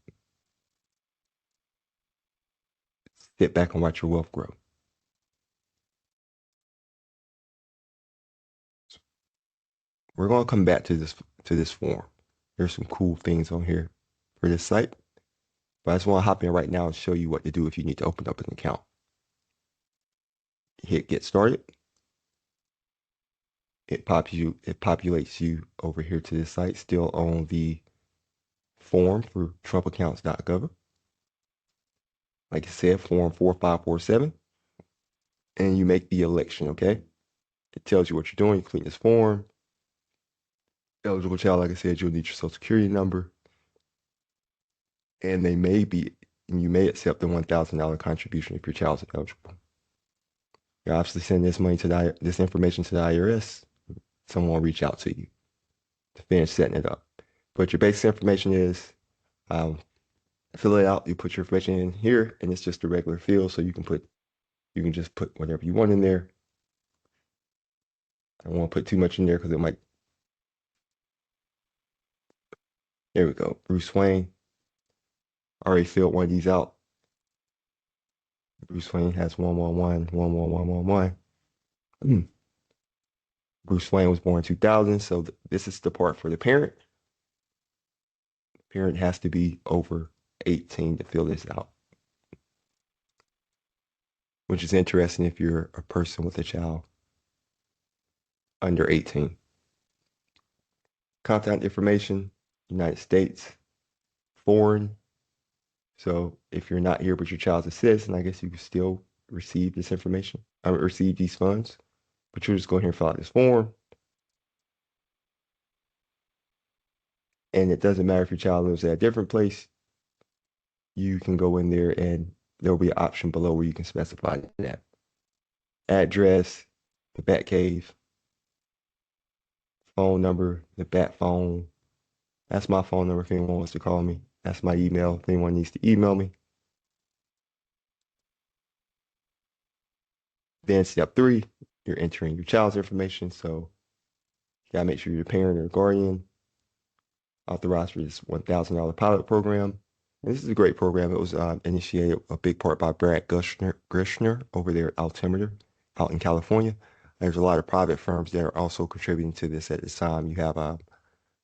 Sit back and watch your wealth grow. We're going to come back to this form. There's some cool things on here for this site, but I just want to hop in right now and show you what to do if you need to open up an account. Hit get started. It populates you over here to this site, still on the form for trumpaccounts.gov. Like I said, form 4547, and you make the election, okay? It tells you what you're doing. You complete this form. Eligible child, like I said, you'll need your social security number. And you may accept the $1,000 contribution if your child's eligible. You obviously send this information to the IRS. Someone will reach out to you to finish setting it up. But your basic information is, fill it out. You put your information in here, and it's just a regular field, so you can just put whatever you want in there. I don't want to put too much in there because it might. There we go. Bruce Wayne. Already filled one of these out. Bruce Wayne has 111, 11111. Bruce Wayne was born in 2000, so this is the part for the parent. The parent has to be over 18 to fill this out, which is interesting if you're a person with a child under 18. Contact information, United States, foreign. So if you're not here but your child's a citizen, I guess you can still receive this information, receive these funds. But you'll just go here and fill out this form. And it doesn't matter if your child lives at a different place. You can go in there and there'll be an option below where you can specify that. Address, the Bat Cave, phone number, the Bat phone. That's my phone number if anyone wants to call me. That's my email if anyone needs to email me. Then step 3, you're entering your child's information. So you gotta make sure you're a parent or a guardian authorized for this $1,000 pilot program. And this is a great program. It was initiated a big part by Brad Grishner over there at Altimeter out in California. There's a lot of private firms that are also contributing to this at this time. You have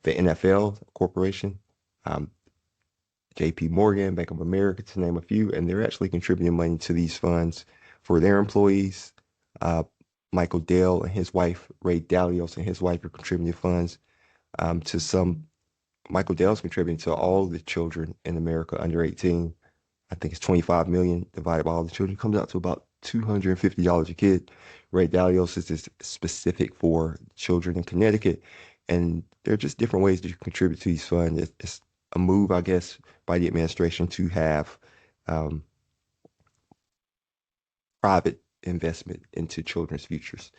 the NFL Corporation, JP Morgan, Bank of America, to name a few, and they're actually contributing money to these funds for their employees. Michael Dell and his wife, Ray Dallios and his wife, are contributing funds to some. Michael Dell's contributing to all the children in America under 18. I think it's 25 million divided by all the children. It comes out to about $250 a kid. Ray Dallios is specific for children in Connecticut. And there are just different ways that you contribute to these funds. It's a move, I guess, by the administration to have private investment into children's futures.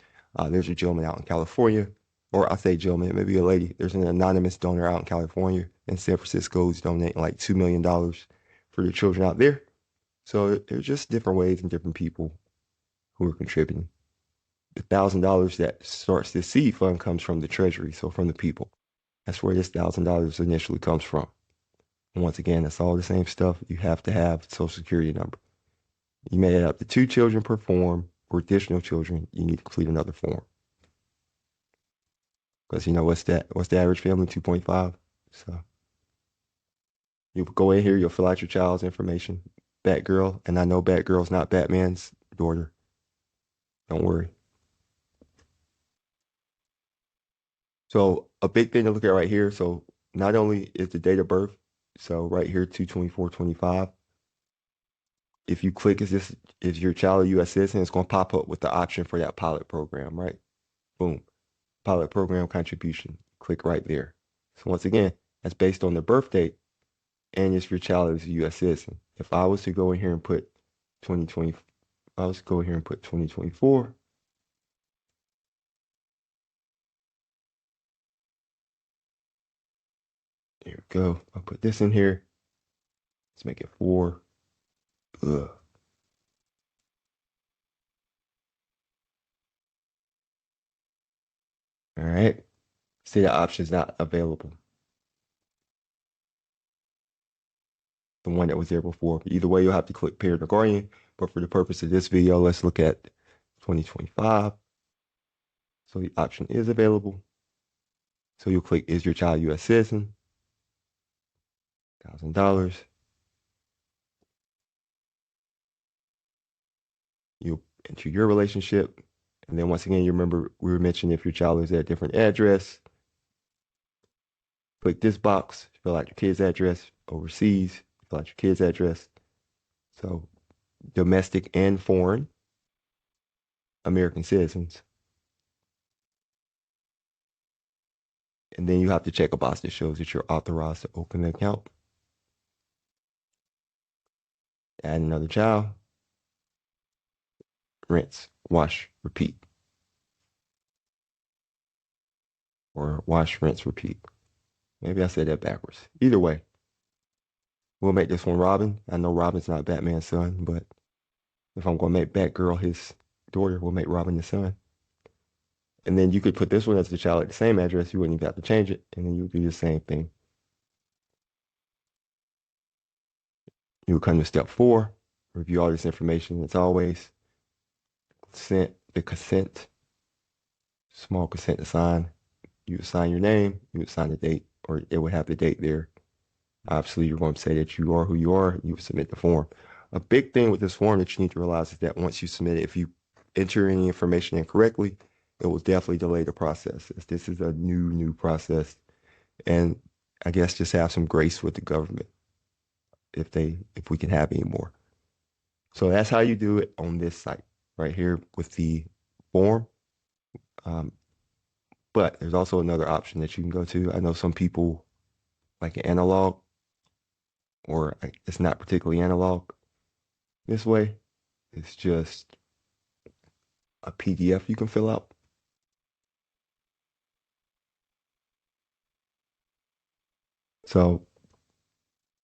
There's a gentleman out in California, or I say gentleman, maybe a lady. There's an anonymous donor out in California and San Francisco who's donating like $2 million for the children out there. So there's just different ways and different people who are contributing. The $1,000 that starts this seed fund comes from the Treasury, so from the people. That's where this $1,000 initially comes from. And once again, that's all the same stuff. You have to have a social security number. You may have up to 2 children per form. For additional children, you need to complete another form. Because you know what's the average family? 2.5. So you go in here, you'll fill out your child's information. Batgirl, and I know Batgirl's not Batman's daughter. Don't worry. So a big thing to look at right here. So not only is the date of birth, so right here 2/24/25. If you click is your child a U.S. citizen, it's going to pop up with the option for that pilot program, right? Boom. Pilot program contribution. Click right there. So once again, that's based on the birth date and if your child is a U.S. citizen. if I was to go in here and put 2020, if I was to go in here and put 2024, there we go. I'll put this in here. Let's make it 4. Ugh. All right. See, the option is not available. The one that was there before. Either way, you'll have to click Parent or Guardian. But for the purpose of this video, let's look at 2025. So the option is available. So you'll click, is your child U.S. citizen? $1,000. You'll enter your relationship. And then once again, you remember we were mentioning if your child is at a different address, click this box, fill out your kid's address. Overseas, fill out your kid's address. So domestic and foreign American citizens. And then you have to check a box that shows that you're authorized to open an account. Add another child. Rinse, wash, repeat. Or wash, rinse, repeat. Maybe I said that backwards. Either way, we'll make this one Robin. I know Robin's not Batman's son, but if I'm going to make Batgirl his daughter, we'll make Robin the son. And then you could put this one as the child at the same address. You wouldn't even have to change it. And then you would do the same thing. You would come to step 4, review all this information. As always, the consent, small consent to sign. You would sign your name, you would sign the date, or it would have the date there. Obviously, you're going to say that you are who you are. You would submit the form. A big thing with this form that you need to realize is that once you submit it, if you enter any information incorrectly, it will definitely delay the process. This is a new process. And I guess just have some grace with the government if we can have any more. So that's how you do it on this site right here with the form. But there's also another option that you can go to. I know some people like an analog, or it's not particularly analog this way. It's just a PDF you can fill out. So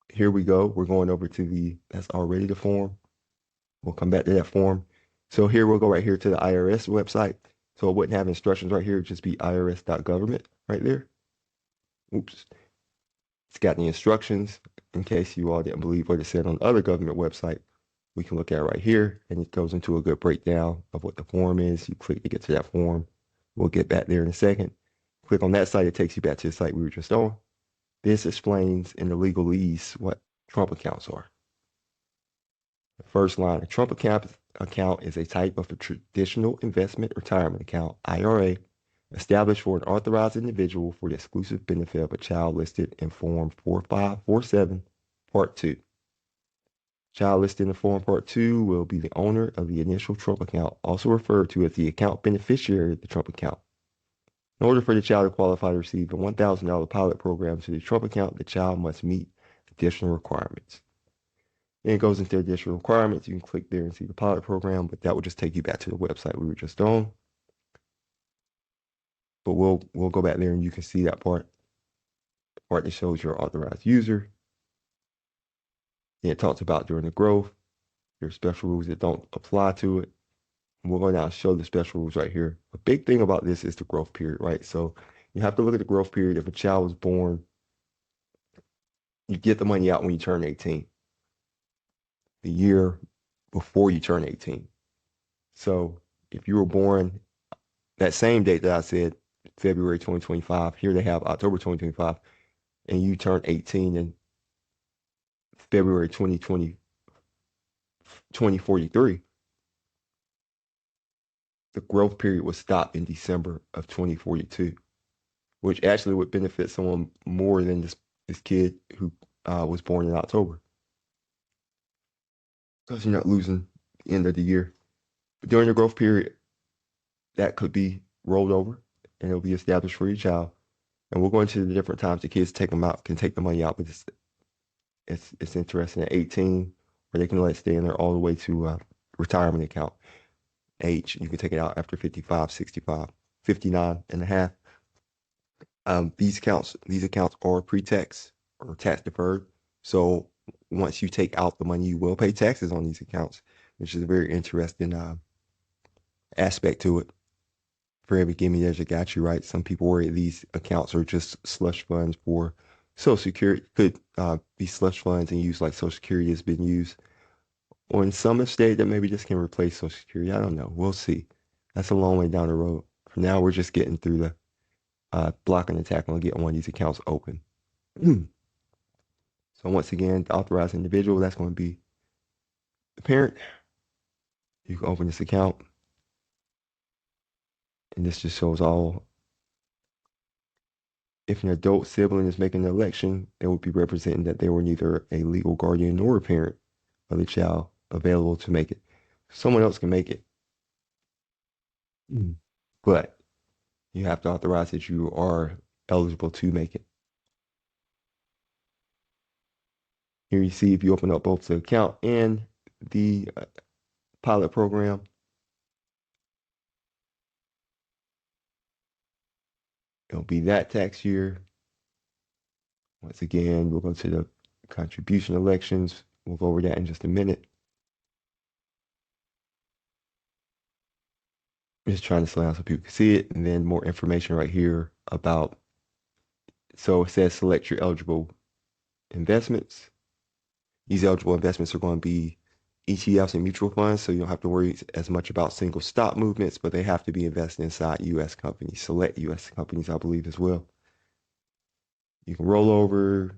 here we go. We're going over to that's already the form. We'll come back to that form. So here we'll go right here to the IRS website. So it wouldn't have instructions right here. It'd just be irs.government right there. Oops. It's got the instructions in case you all didn't believe what it said on the other government website. We can look at it right here, and it goes into a good breakdown of what the form is. You click to get to that form. We'll get back there in a second. Click on that site. It takes you back to the site we were just on. This explains in the legalese what Trump accounts are. The first line, a Trump account is a type of a traditional investment retirement account, IRA, established for an authorized individual for the exclusive benefit of a child listed in Form 4547, Part 2. Child listed in Form Part 2 will be the owner of the initial Trump account, also referred to as the account beneficiary of the Trump account. In order for the child to qualify to receive the $1,000 pilot program to the Trump account, the child must meet additional requirements. Then it goes into additional requirements. You can click there and see the pilot program, but that will just take you back to the website we were just on. But we'll go back there and you can see that part that shows your authorized user. Then it talks about during the growth, there are special rules that don't apply to it. We're going to now show the special rules right here. A big thing about this is the growth period, right? So you have to look at the growth period. If a child was born, you get the money out when you turn 18. The year before you turn 18. So if you were born that same date that I said, February 2025, here they have October 2025, and you turn 18 in February 2043, the growth period would stop in December of 2042, which actually would benefit someone more than this kid who was born in October, because you're not losing the end of the year. But during the growth period, that could be rolled over and it'll be established for your child. And we'll go into the different times the kids can take the money out, but it's interesting. At 18, or they can let it stay in there all the way to retirement account age. You can take it out after 55, 65, 59 and a half. These accounts are pre-tax or tax deferred. So once you take out the money, you will pay taxes on these accounts, which is a very interesting aspect to it. For every gimme, there's a got you, right? Some people worry these accounts are just slush funds for Social Security. Could be slush funds and use like Social Security has been used. Or in some state that maybe this can replace Social Security. I don't know. We'll see. That's a long way down the road. For now, we're just getting through the blocking and tackling, getting one of these accounts open. So once again, the authorized individual, that's going to be the parent. You can open this account. And this just shows all. If an adult sibling is making an election, it would be representing that they were neither a legal guardian nor a parent of the child available to make it. Someone else can make it. But you have to authorize that you are eligible to make it. Here you see if you open up both the account and the pilot program, it'll be that tax year. Once again, we'll go to the contribution elections. We'll go over that in just a minute. I'm just trying to slow down so people can see it. And then more information right here about, so it says select your eligible investments. These eligible investments are going to be ETFs and mutual funds, so you don't have to worry as much about single stock movements, but they have to be invested inside U.S. companies, select U.S. companies, I believe, as well. You can roll over,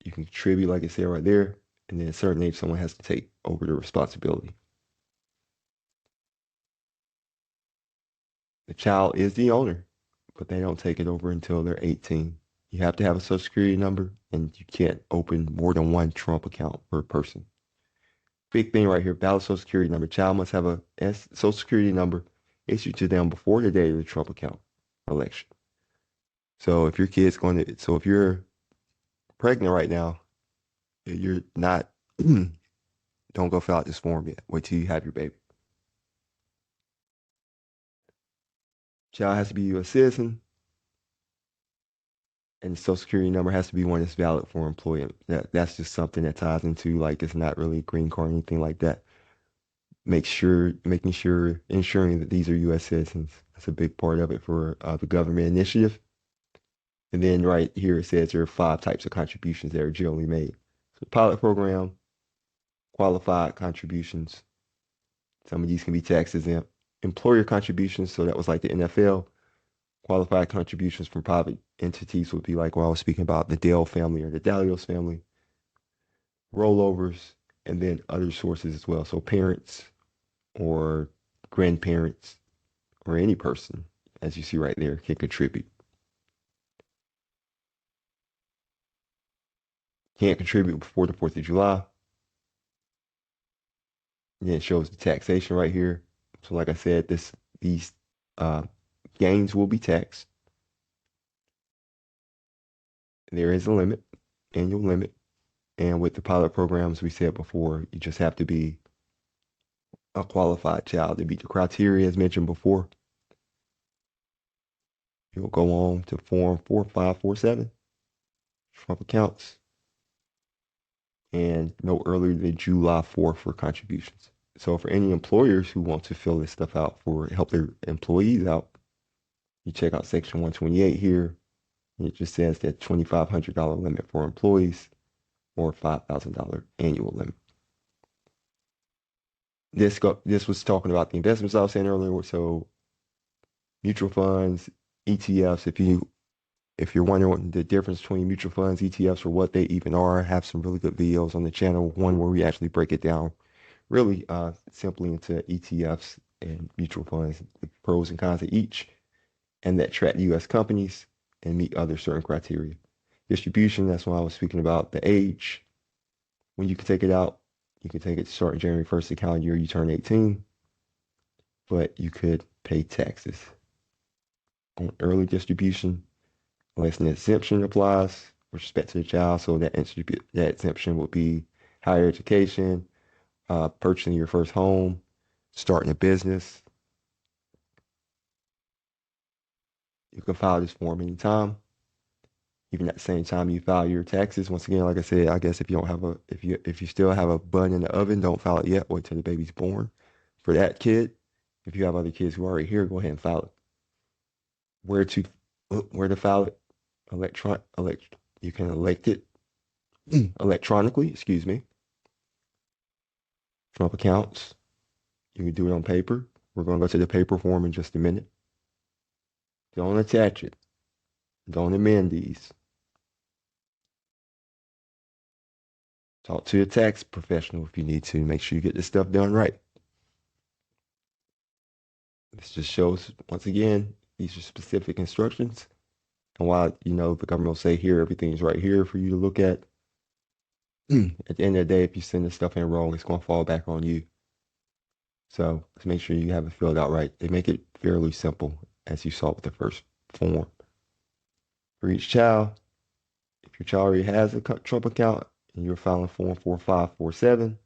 you can contribute, like I said right there, and then at a certain age, someone has to take over the responsibility. The child is the owner, but they don't take it over until they're 18. You have to have a Social Security number, and you can't open more than one Trump account per person. Big thing right here, valid Social Security number. Child must have a Social Security number issued to them before the day of the Trump account election. So if your kid's if you're pregnant right now, you're not, don't go fill out this form yet. Wait till you have your baby. Child has to be a U.S. citizen. And the Social Security number has to be one that's valid for employment. That's just something that ties into, like, it's not really a green card or anything like that. Ensuring that these are U.S. citizens. That's a big part of it for the government initiative. And then right here it says there are 5 types of contributions that are generally made. So pilot program, qualified contributions. Some of these can be tax exempt. Employer contributions, so that was like the NFL. Qualified contributions from private entities would be like what I was speaking about, the Dale family or the Dalios family. Rollovers, and then other sources as well. So parents or grandparents or any person, as you see right there, can contribute. Can't contribute before the 4th of July. And then it shows the taxation right here. So like I said, these gains will be taxed. There is a limit, annual limit. And with the pilot programs, we said before, you just have to be a qualified child to meet the criteria as mentioned before. You'll go on to Form 4547, Trump accounts, and no earlier than July 4th for contributions. So for any employers who want to fill this stuff out for help their employees out, you check out Section 128 here. And it just says that $2,500 limit for employees or $5,000 annual limit. This was talking about the investments I was saying earlier. So mutual funds, ETFs. If you're wondering the difference between mutual funds, ETFs, or what they even are, I have some really good videos on the channel. One where we actually break it down really simply into ETFs and mutual funds, the pros and cons of each, and that track U.S. companies and meet other certain criteria. Distribution, that's what I was speaking about. The age, when you can take it out, you can take it starting January 1st, the calendar year you turn 18, but you could pay taxes on early distribution unless an exemption applies with respect to the child. So that exemption will be higher education, purchasing your first home, starting a business. You can file this form anytime. Even at the same time you file your taxes. Once again, like I said, I guess if you don't have if you still have a bun in the oven, don't file it yet. Wait till the baby's born. For that kid, if you have other kids who are already here, go ahead and file it. Where to file it? You can elect it electronically, excuse me. Trump accounts. You can do it on paper. We're going to go to the paper form in just a minute. Don't attach it. Don't amend these. Talk to a tax professional if you need to. Make sure you get this stuff done right. This just shows, once again, these are specific instructions. And while, the government will say here, everything's right here for you to look at, at the end of the day, if you send this stuff in wrong, it's going to fall back on you. So let's make sure you have it filled out right. They make it fairly simple, as you saw with the first form. For each child, if your child already has a Trump account and you're filing form 4547,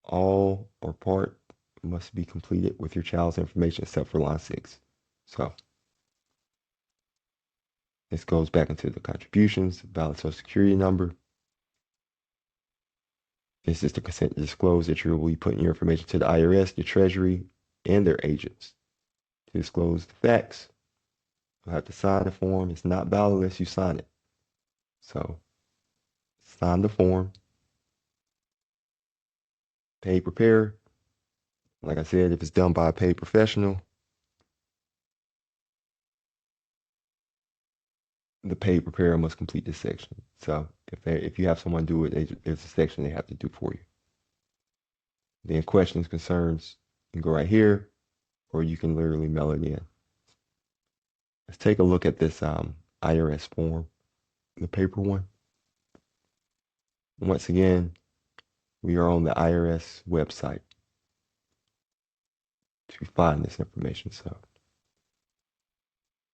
all or part must be completed with your child's information except for line 6. So this goes back into the contributions, valid social security number. This is the consent to disclose that you will be putting your information to the IRS, the Treasury, and their agents. To disclose the facts, you'll have to sign the form. It's not valid unless you sign it. So sign the form. Paid preparer. Like I said, if it's done by a paid professional, the paid preparer must complete this section. So if you have someone do it, there's a section they have to do for you. Then questions, concerns, you can go right here, or you can literally mail it in. Let's take a look at this IRS form, the paper one. Once again, we are on the IRS website to find this information. So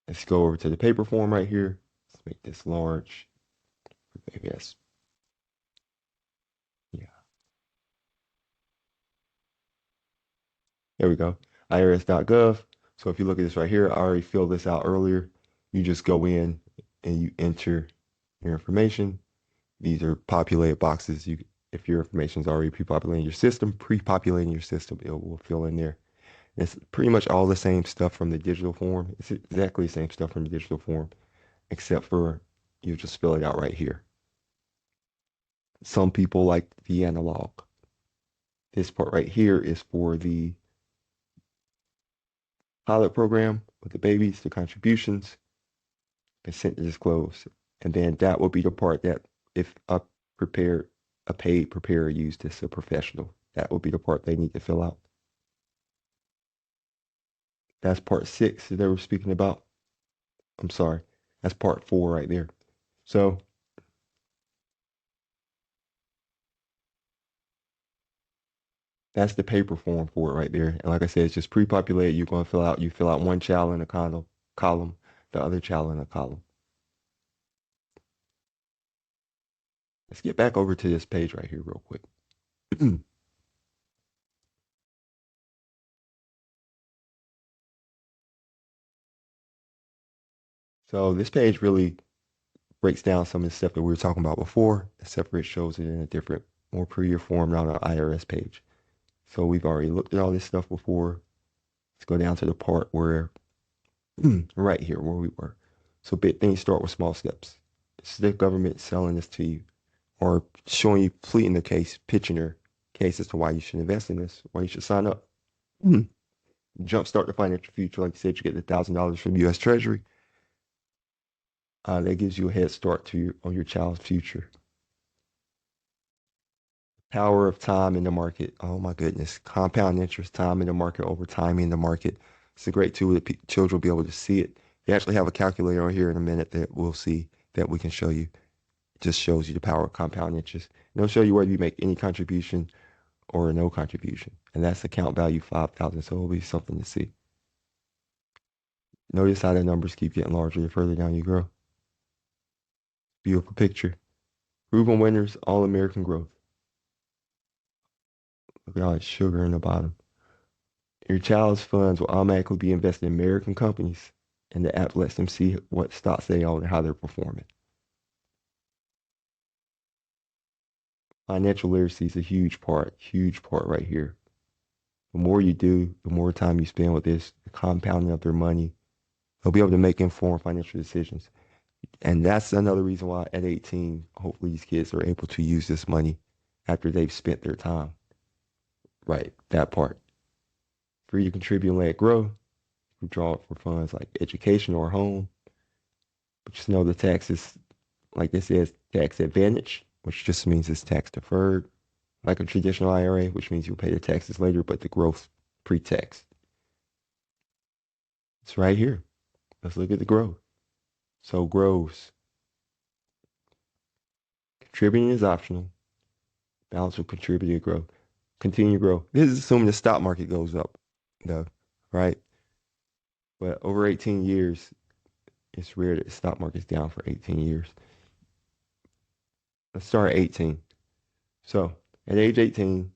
let's go over to the paper form right here. Let's make this large. Yes. Yeah. There we go. IRS.gov. So if you look at this right here, I already filled this out earlier. You just go in and you enter your information. These are populated boxes. If your information is already pre-populating your system, it will fill in there. It's pretty much all the same stuff from the digital form. It's exactly the same stuff from the digital form, except for you just fill it out right here. Some people like the analog. This part right here is for the pilot program with the babies, the contributions, consent to disclose. And then that will be the part that if a paid preparer used as a professional, that will be the part they need to fill out. That's part 6 that they were speaking about. I'm sorry. That's part 4 right there. So that's the paper form for it right there. And like I said, it's just pre-populated. You fill out one child in a column, the other child in a column. Let's get back over to this page right here real quick. So this page really breaks down some of the stuff that we were talking about before, except for it shows it in a different, more prettier form on our IRS page. So we've already looked at all this stuff before. Let's go down to the part where, right here where we were. So big things start with small steps. This is the government selling this to you, or showing you, pleading the case, pitching their case as to why you should invest in this, why you should sign up. Jumpstart the financial future. Like you said, you get the $1,000 from U.S. Treasury. That gives you a head start on your child's future. Power of time in the market. Oh my goodness. Compound interest, time in the market over time in the market. It's a great tool that children will be able to see it. They actually have a calculator on here in a minute that we'll see that we can show you. It just shows you the power of compound interest. And it'll show you whether you make any contribution or no contribution. And that's account value 5,000. So it'll be something to see. Notice how the numbers keep getting larger the further down you go. Beautiful picture. Proven winners, all American growth. Look at all that sugar in the bottom. Your child's funds will automatically be invested in American companies, and the app lets them see what stocks they own and how they're performing. Financial literacy is a huge part right here. The more you do, the more time you spend with this, the compounding of their money, they'll be able to make informed financial decisions. And that's another reason why at 18, hopefully these kids are able to use this money after they've spent their time. Right, that part. Free to contribute and let it grow. Withdraw it for funds like education or home. But just know the tax is, like this says, tax advantage, which just means it's tax deferred. Like a traditional IRA, which means you'll pay the taxes later, but the growth pre-tax. It's right here. Let's look at the growth. So grows. Contributing is optional. Balance will contribute to growth. Continue to grow. This is assuming the stock market goes up, though, right? But over 18 years, it's rare that the stock market's down for 18 years. Let's start at 18. So at age 18,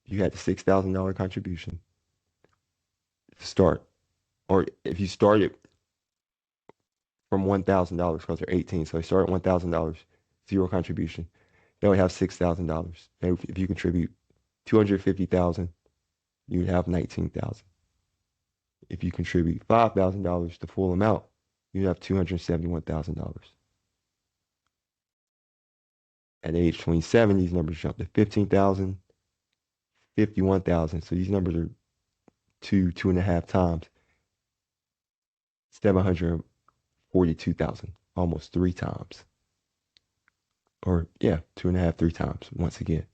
you had the $6,000 contribution to start. Or if you started from $1,000 because they're 18, so you start at $1,000, zero contribution, they would have $6,000. And if you contribute $250,000, you would have $19,000. If you contribute $5,000, the full amount, you have $271,000. At age 27, these numbers jump to 15,000, 51,000. So these numbers are two and a half times 742,000, almost three times. Or yeah, two and a half, three times once again.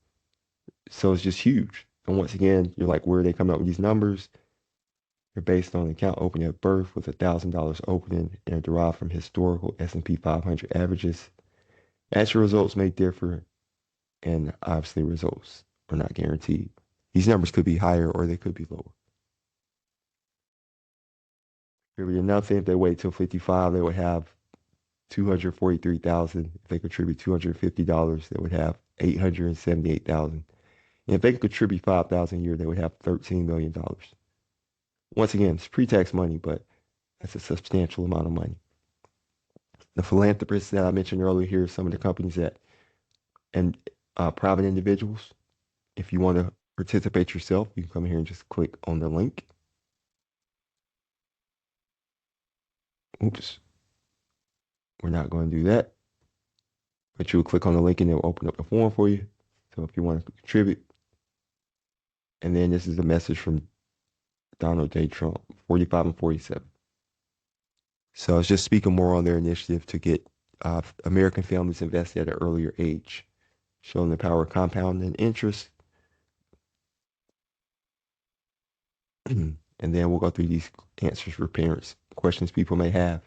So it's just huge. And once again, you're like, where are they coming up with these numbers? They're based on the account opening at birth with $1,000 opening and are derived from historical S&P 500 averages. Actual results may differ, and obviously results are not guaranteed. These numbers could be higher or they could be lower. Contribute nothing. If they wait till 55, they would have $243,000. If they contribute $250, they would have $878,000. And if they could contribute $5,000 a year, they would have $13 million. Once again, it's pre-tax money, but that's a substantial amount of money. The philanthropists that I mentioned earlier here, some of the companies that, and private individuals, if you want to participate yourself, you can come here and just click on the link. Oops. We're not going to do that. But you'll click on the link and it will open up the form for you. So if you want to contribute. And then this is a message from Donald J. Trump, 45 and 47. So it's just speaking more on their initiative to get American families invested at an earlier age, showing the power of compounding interest. And then we'll go through these answers for parents, questions people may have.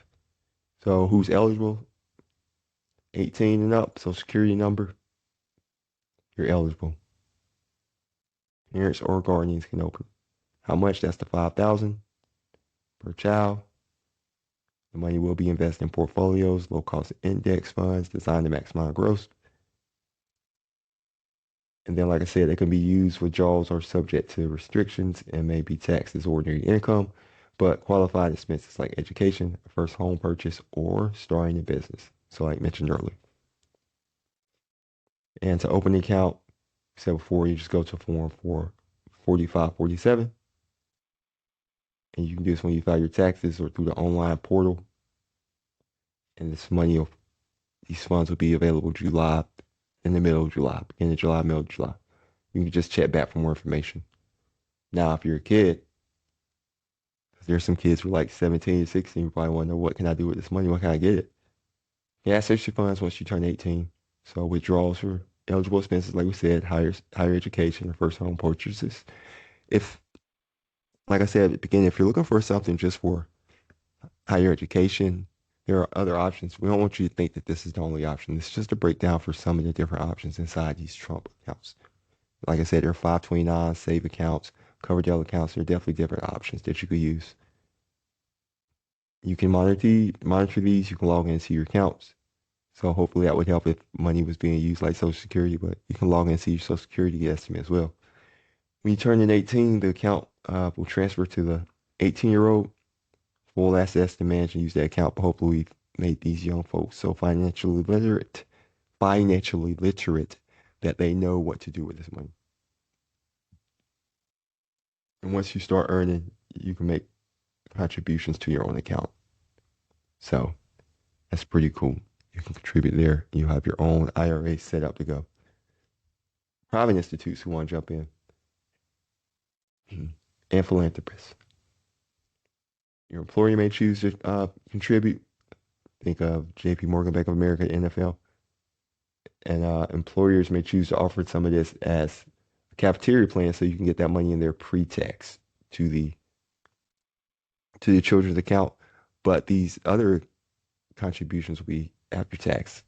So who's eligible? 18 and up, Social Security number, you're eligible. Parents or guardians can open. How much? That's the $5,000 per child. The money will be invested in portfolios, low-cost index funds designed to maximize growth. And then, like I said, they can be used. Withdrawals are subject to restrictions and may be taxed as ordinary income, but qualified expenses like education, first home purchase, or starting a business. So like mentioned earlier. And to open an account, I said before, you just go to form 4547. And you can do this when you file your taxes or through the online portal. And these funds will be available July, in the middle of July, beginning of July, middle of July. You can just check back for more information. Now, if you're a kid, there's some kids who are like 17 and 16 who probably want to know, what can I do with this money? What can I get it? You access your funds once you turn 18. So withdrawals for eligible expenses, like we said, higher education or first home purchases. If, like I said at the beginning, if you're looking for something just for higher education, there are other options. We don't want you to think that this is the only option. It's just a breakdown for some of the different options inside these Trump accounts. Like I said, there are 529 save accounts, Coverdell accounts. There are definitely different options that you could use. You can monitor these. You can log into your accounts. So hopefully that would help if money was being used like Social Security, but you can log in and see your Social Security estimate as well. When you turn in 18, the account will transfer to the 18-year-old. Full access to manage and use that account, but hopefully we've made these young folks so financially literate that they know what to do with this money. And once you start earning, you can make contributions to your own account. So that's pretty cool. You can contribute there. You have your own IRA set up to go. Private institutes who want to jump in. And philanthropists. Your employer may choose to contribute. Think of JP Morgan, Bank of America, NFL. And employers may choose to offer some of this as a cafeteria plan so you can get that money in there pre-tax to the children's account. But these other contributions will be after tax.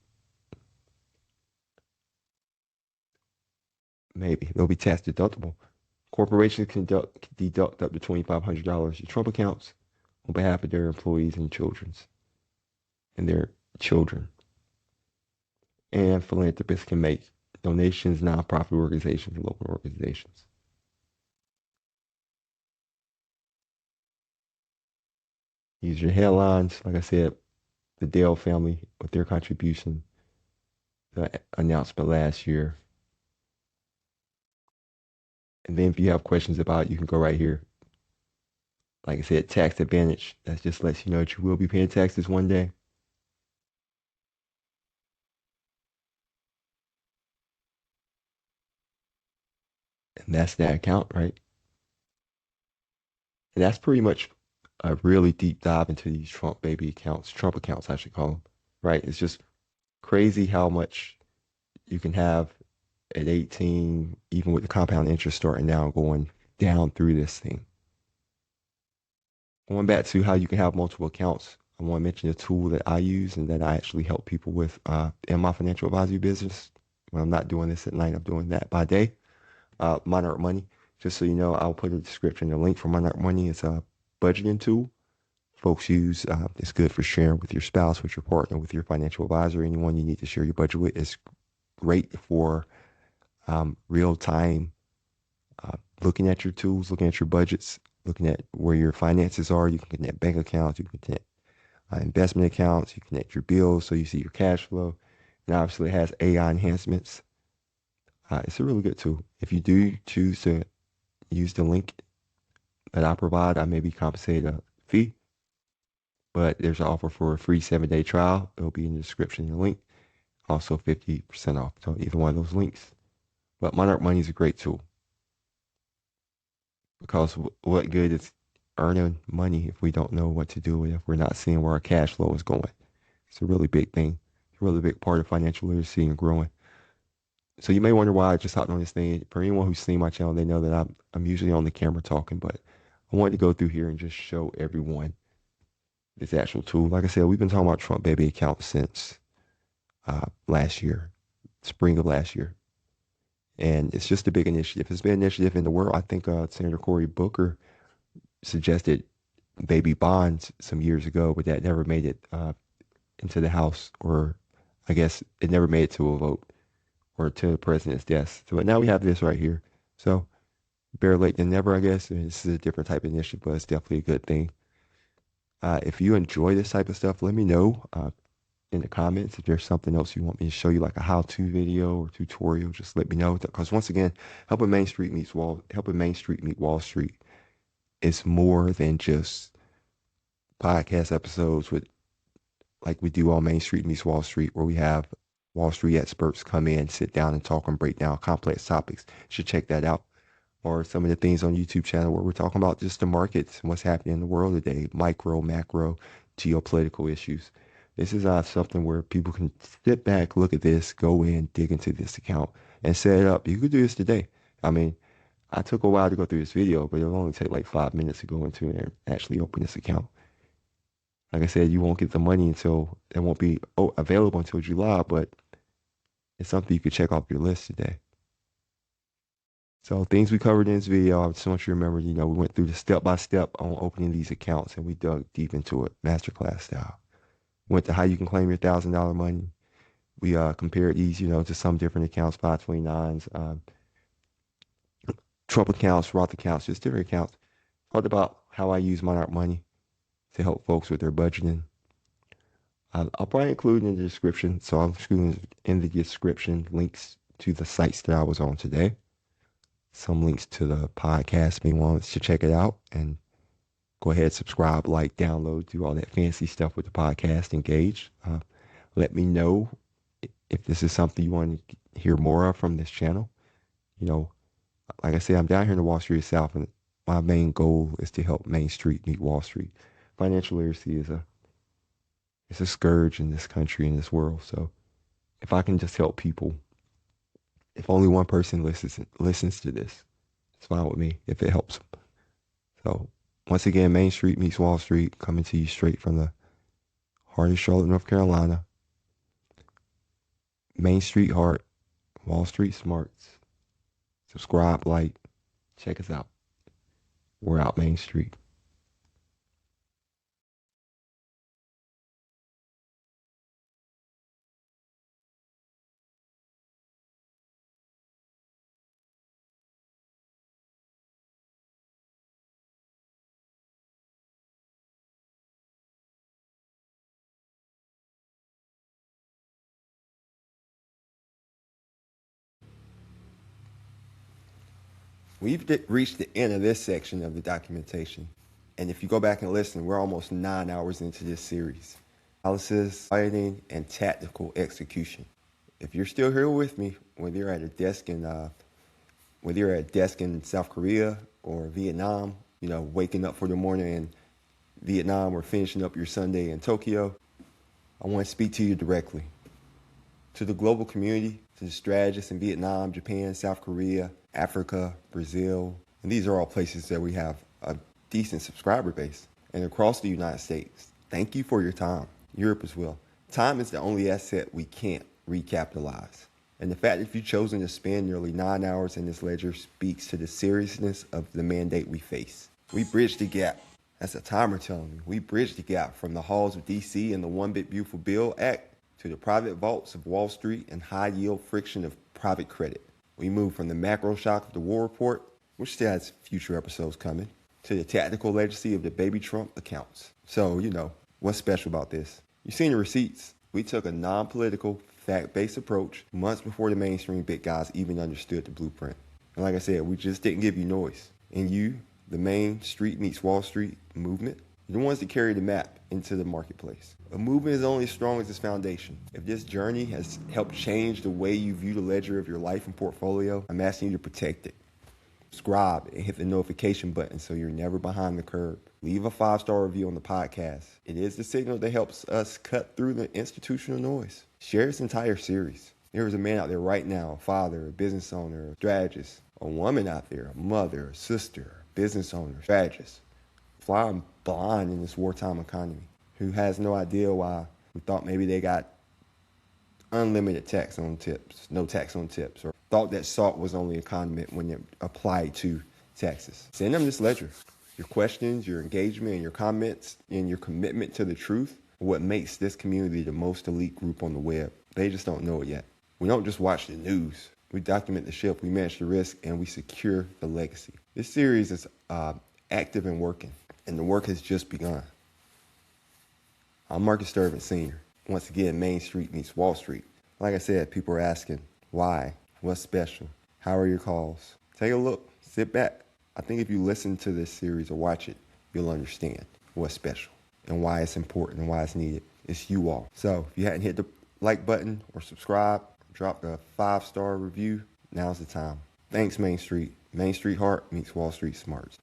Maybe they'll be tax deductible. Corporations can deduct up to $2,500 in Trump accounts on behalf of their employees and their children. And philanthropists can make donations, nonprofit organizations, and local organizations. These are your headlines. Like I said, the Dale family with their contribution, the announcement last year. And then if you have questions about it, you can go right here. Like I said, tax advantage. That just lets you know that you will be paying taxes one day. And that's that account, right? And that's pretty much a really deep dive into these Trump accounts, I should call them, right? It's just crazy how much you can have at 18, even with the compound interest starting now going down through this thing. Going back to how you can have multiple accounts, I want to mention a tool that I use and that I actually help people with in my financial advisory business. When I'm not doing this at night, I'm doing that by day. Monarch Money. Just so you know, I'll put in the description the link for Monarch Money. It's a budgeting tool folks use. It's good for sharing with your spouse, with your partner, with your financial advisor, anyone you need to share your budget with. It's great for real time looking at your tools, looking at your budgets, looking at where your finances are. You can connect bank accounts, you can connect investment accounts, you connect your bills so you see your cash flow. And obviously it has AI enhancements. It's a really good tool. If you do choose to use the link that I provide, I may be compensated a fee, but there's an offer for a free 7-day trial. It'll be in the description in the link. Also 50% off. So either one of those links. But Monarch Money is a great tool because what good is earning money if we don't know what to do with it, if we're not seeing where our cash flow is going? It's a really big thing. It's a really big part of financial literacy and growing. So you may wonder why I just hopped on this thing. For anyone who's seen my channel, they know that I'm usually on the camera talking, but I wanted to go through here and just show everyone this actual tool. Like I said, we've been talking about Trump Baby accounts since last year, spring of last year. And it's just a big initiative. It's been an initiative in the world. I think Senator Cory Booker suggested baby bonds some years ago, but that never made it into the House, or I guess it never made it to a vote or to the president's desk. So, but now we have this right here. So better late than never, I guess. And this is a different type of initiative, but it's definitely a good thing. If you enjoy this type of stuff, let me know in the comments. If there's something else you want me to show you, like a how-to video or tutorial, just let me know. Because once again, helping Main Street meet Wall Street is more than just podcast episodes with, like we do on Main Street meets Wall Street, where we have Wall Street experts come in, sit down and talk and break down complex topics. You should check that out. Or some of the things on YouTube channel where we're talking about just the markets and what's happening in the world today, micro, macro, geopolitical issues. This is something where people can sit back, look at this, go in, dig into this account, and set it up. You could do this today. I mean, I took a while to go through this video, but it'll only take like 5 minutes to go into it and actually open this account. Like I said, you won't get the money until it won't be available until July, but it's something you could check off your list today. So things we covered in this video, I just want you to remember, we went through the step-by-step on opening these accounts, and we dug deep into it, masterclass style. Went to how you can claim your $1,000 money. We compared these, to some different accounts, 529s, Trump accounts, Roth accounts, just different accounts. Talked about how I use Monarch Money to help folks with their budgeting. I'll probably include in the description, so I'll include in the description links to the sites that I was on today. Some links to the podcast if anyone wants to check it out, and go ahead, subscribe, like, download, do all that fancy stuff with the podcast, engage. Let me know if this is something you want to hear more of from this channel. Like I said, I'm down here in the Wall Street South, and my main goal is to help Main Street meet Wall Street. Financial literacy is a scourge in this country, in this world. So if I can just help people, if only one person listens to this, it's fine with me if it helps. So once again, Main Street meets Wall Street, coming to you straight from the heart of Charlotte, North Carolina. Main Street Heart, Wall Street Smarts. Subscribe, like, check us out. We're out Main Street. We've reached the end of this section of the documentation. And if you go back and listen, we're almost 9 hours into this series. Analysis, planning, and tactical execution. If you're still here with me, whether you're at a desk in South Korea or Vietnam, waking up for the morning in Vietnam or finishing up your Sunday in Tokyo, I want to speak to you directly. To the global community, to the strategists in Vietnam, Japan, South Korea, Africa, Brazil, and these are all places that we have a decent subscriber base. And across the United States, thank you for your time. Europe as well. Time is the only asset we can't recapitalize. And the fact that you've chosen to spend nearly 9 hours in this ledger speaks to the seriousness of the mandate we face. We bridge the gap. That's a timer telling me. We bridge the gap from the halls of DC and the One Big Beautiful Bill Act to the private vaults of Wall Street and high-yield friction of private credit. We move from the macro shock of the war report, which still has future episodes coming, to the tactical legacy of the baby Trump accounts. So, what's special about this? You've seen the receipts. We took a non-political, fact-based approach months before the mainstream big guys even understood the blueprint. And like I said, we just didn't give you noise. And you, the Main Street meets Wall Street movement, you're the ones that carry the map into the marketplace. A movement is only as strong as its foundation. If this journey has helped change the way you view the ledger of your life and portfolio, I'm asking you to protect it. Subscribe and hit the notification button so you're never behind the curve. Leave a 5-star review on the podcast. It is the signal that helps us cut through the institutional noise. Share this entire series. There is a man out there right now, a father, a business owner, a strategist, a woman out there, a mother, a sister, a business owner, strategist, flying blind in this wartime economy, who has no idea why we thought maybe they got unlimited tax on tips, no tax on tips, or thought that salt was only a condiment when it applied to taxes. Send them this ledger. Your questions, your engagement, and your comments, and your commitment to the truth are what makes this community the most elite group on the web. They just don't know it yet. We don't just watch the news. We document the shift, we manage the risk, and we secure the legacy. This series is active and working, and the work has just begun. I'm Marcus Sturban Sr. Once again, Main Street meets Wall Street. Like I said, people are asking, why? What's special? How are your calls? Take a look. Sit back. I think if you listen to this series or watch it, you'll understand what's special and why it's important and why it's needed. It's you all. So if you hadn't hit the like button or subscribe, drop a 5-star review, now's the time. Thanks, Main Street. Main Street Heart meets Wall Street Smarts.